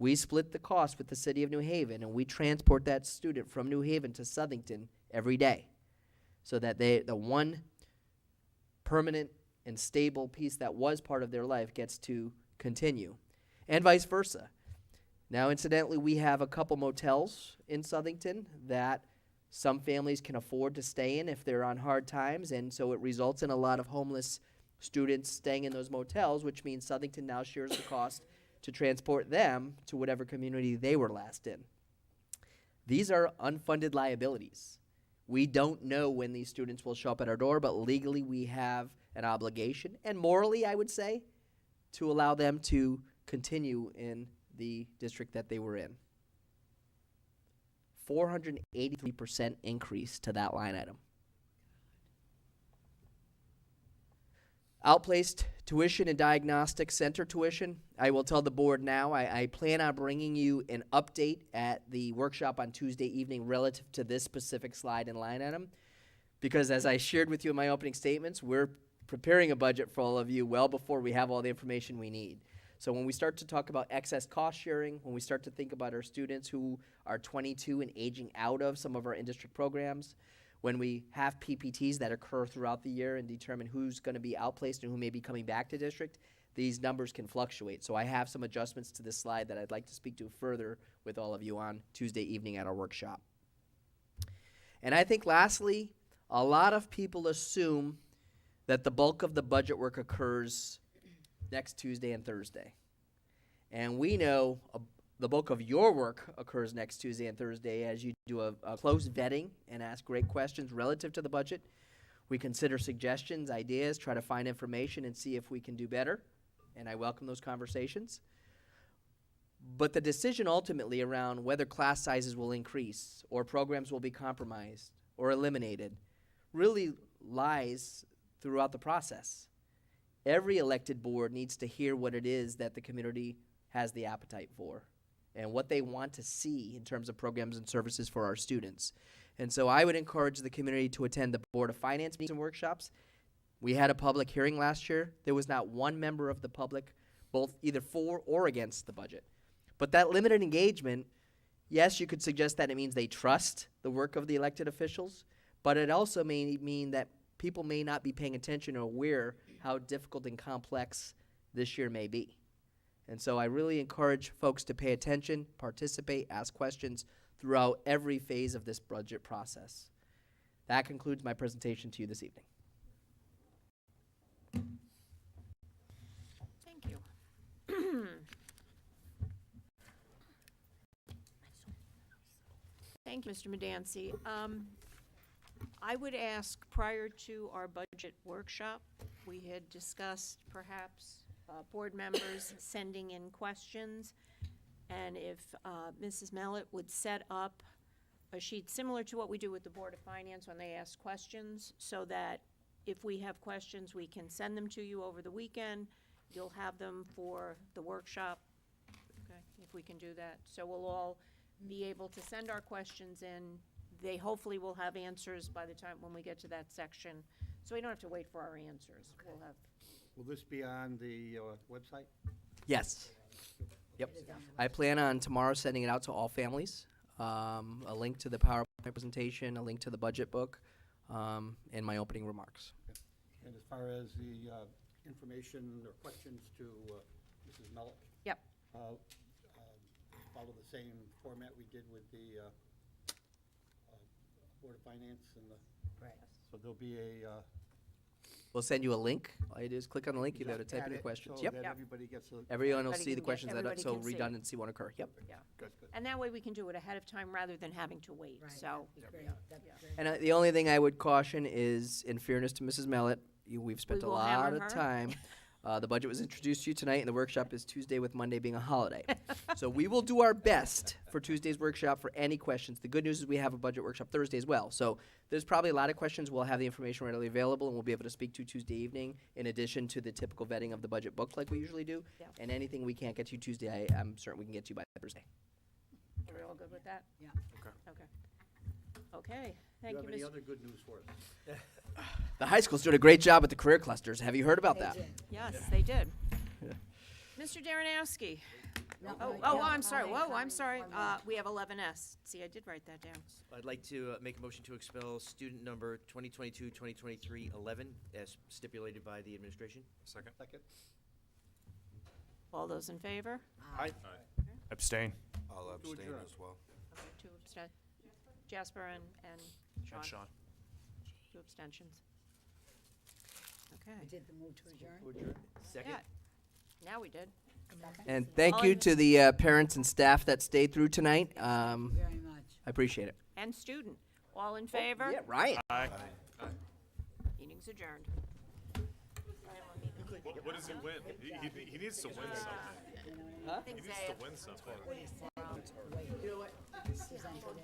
S3: we split the cost with the city of New Haven, and we transport that student from New Haven to Southington every day so that the one permanent and stable piece that was part of their life gets to continue, and vice versa. Now, incidentally, we have a couple motels in Southington that Some families can afford to stay in if they're on hard times, and so it results in a lot of homeless students staying in those motels, which means Southington now shares the cost to transport them to whatever community they were last in. These are unfunded liabilities. We don't know when these students will show up at our door, but legally we have an obligation, and morally, I would say, to allow them to continue in the district that they were in. 483% increase to that line item. Outplaced tuition and diagnostic center tuition, I will tell the board now, I plan on bringing you an update at the workshop on Tuesday evening relative to this specific slide and line item, because as I shared with you in my opening statements, we're preparing a budget for all of you well before we have all the information we need. So when we start to talk about excess cost sharing, when we start to think about our students who are 22 and aging out of some of our in-district programs, when we have PPTs that occur throughout the year and determine who's going to be outplaced and who may be coming back to district, these numbers can fluctuate. So I have some adjustments to this slide that I'd like to speak to further with all of you on Tuesday evening at our workshop. And I think lastly, a lot of people assume that the bulk of the budget work occurs next Tuesday and Thursday. And we know the bulk of your work occurs next Tuesday and Thursday as you do a close vetting and ask great questions relative to the budget. We consider suggestions, ideas, try to find information and see if we can do better. And I welcome those conversations. But the decision ultimately around whether class sizes will increase or programs will be compromised or eliminated really lies throughout the process. Every elected board needs to hear what it is that the community has the appetite for and what they want to see in terms of programs and services for our students. And so I would encourage the community to attend the Board of Finance meetings and workshops. We had a public hearing last year. There was not one member of the public, both either for or against the budget. But that limited engagement, yes, you could suggest that it means they trust the work of the elected officials, but it also may mean that people may not be paying attention or aware how difficult and complex this year may be. And so I really encourage folks to pay attention, participate, ask questions throughout every phase of this budget process. That concludes my presentation to you this evening.
S2: Thank you. Thank you, Mr. Medancy. I would ask, prior to our budget workshop, we had discussed perhaps board members sending in questions, and if Mrs. Mellett would set up a sheet similar to what we do with the Board of Finance when they ask questions, so that if we have questions, we can send them to you over the weekend. You'll have them for the workshop, okay, if we can do that. So we'll all be able to send our questions in. They hopefully will have answers by the time when we get to that section, so we don't have to wait for our answers.
S8: Okay.
S2: We'll have.
S8: Will this be on the website?
S3: Yes. Yep. I plan on tomorrow sending it out to all families. A link to the PowerPoint presentation, a link to the budget book, and my opening remarks.
S8: Okay. And as far as the information or questions to Mrs. Mellick?
S2: Yep.
S8: Follow the same format we did with the Board of Finance and the.
S1: Right.
S8: So there'll be a.
S3: We'll send you a link. All you do is click on the link. You have to type in your questions.
S8: So
S3: Yep.
S8: that everybody gets a.
S3: Everyone will
S2: Everybody
S3: see the
S2: can get-
S3: questions that
S2: everybody
S3: so
S2: can see.
S3: redundancy won't occur. Yep.
S2: Yeah.
S8: Good, good.
S2: And that way we can do it ahead of time rather than having to wait,
S1: Right,
S2: so.
S1: that'd be great. That'd be great.
S3: And the only thing I would caution is, in fairness to Mrs. Mellett, we've spent
S2: We
S3: a
S2: will
S3: lot
S2: hammer
S3: of
S2: her.
S3: time. The budget was introduced to you tonight, and the workshop is Tuesday with Monday being a holiday. So we will do our best for Tuesday's workshop for any questions. The good news is we have a budget workshop Thursday as well. So there's probably a lot of questions. We'll have the information readily available, and we'll be able to speak to Tuesday evening, in addition to the typical vetting of the budget book like we usually do.
S2: Yeah.
S3: And anything we can't get to Tuesday, I'm certain we can get to you by Thursday.
S2: Are we all good with that?
S1: Yeah.
S2: Okay. Okay, thank you,
S8: Do you have any
S2: Ms.
S8: other good news for us?
S3: The high school's doing a great job with the career clusters. Have you heard about
S1: They
S3: that?
S1: did.
S2: Yes, they did.
S3: Yeah.
S2: Mr. Darrenowski.
S1: No,
S2: I'm sorry, whoa, I'm sorry. We have 11S. See, I did write that down.
S7: I'd like to make a motion to expel student number 2022-2023 11 as stipulated by the administration.
S13: Second?
S8: Second?
S2: All those in favor?
S8: Aye.
S16: Abstain.
S18: I'll
S8: abstain
S18: abstain
S8: adjourn.
S18: as well.
S2: Okay, 2 abstain. Jasper and Sean.
S16: And Sean.
S2: 2 abstentions. Okay.
S1: I did the move to adjourn.
S7: Second?
S2: Yeah, now we did.
S3: And thank you to the parents and staff that stayed through tonight.
S1: Very much.
S3: I appreciate it.
S2: And student. All in favor?
S3: Yeah, Ryan.
S16: Aye.
S2: Meeting's adjourned.
S13: What does he win? He needs to win something.
S3: Huh?
S13: He needs to win something.
S1: Presented it.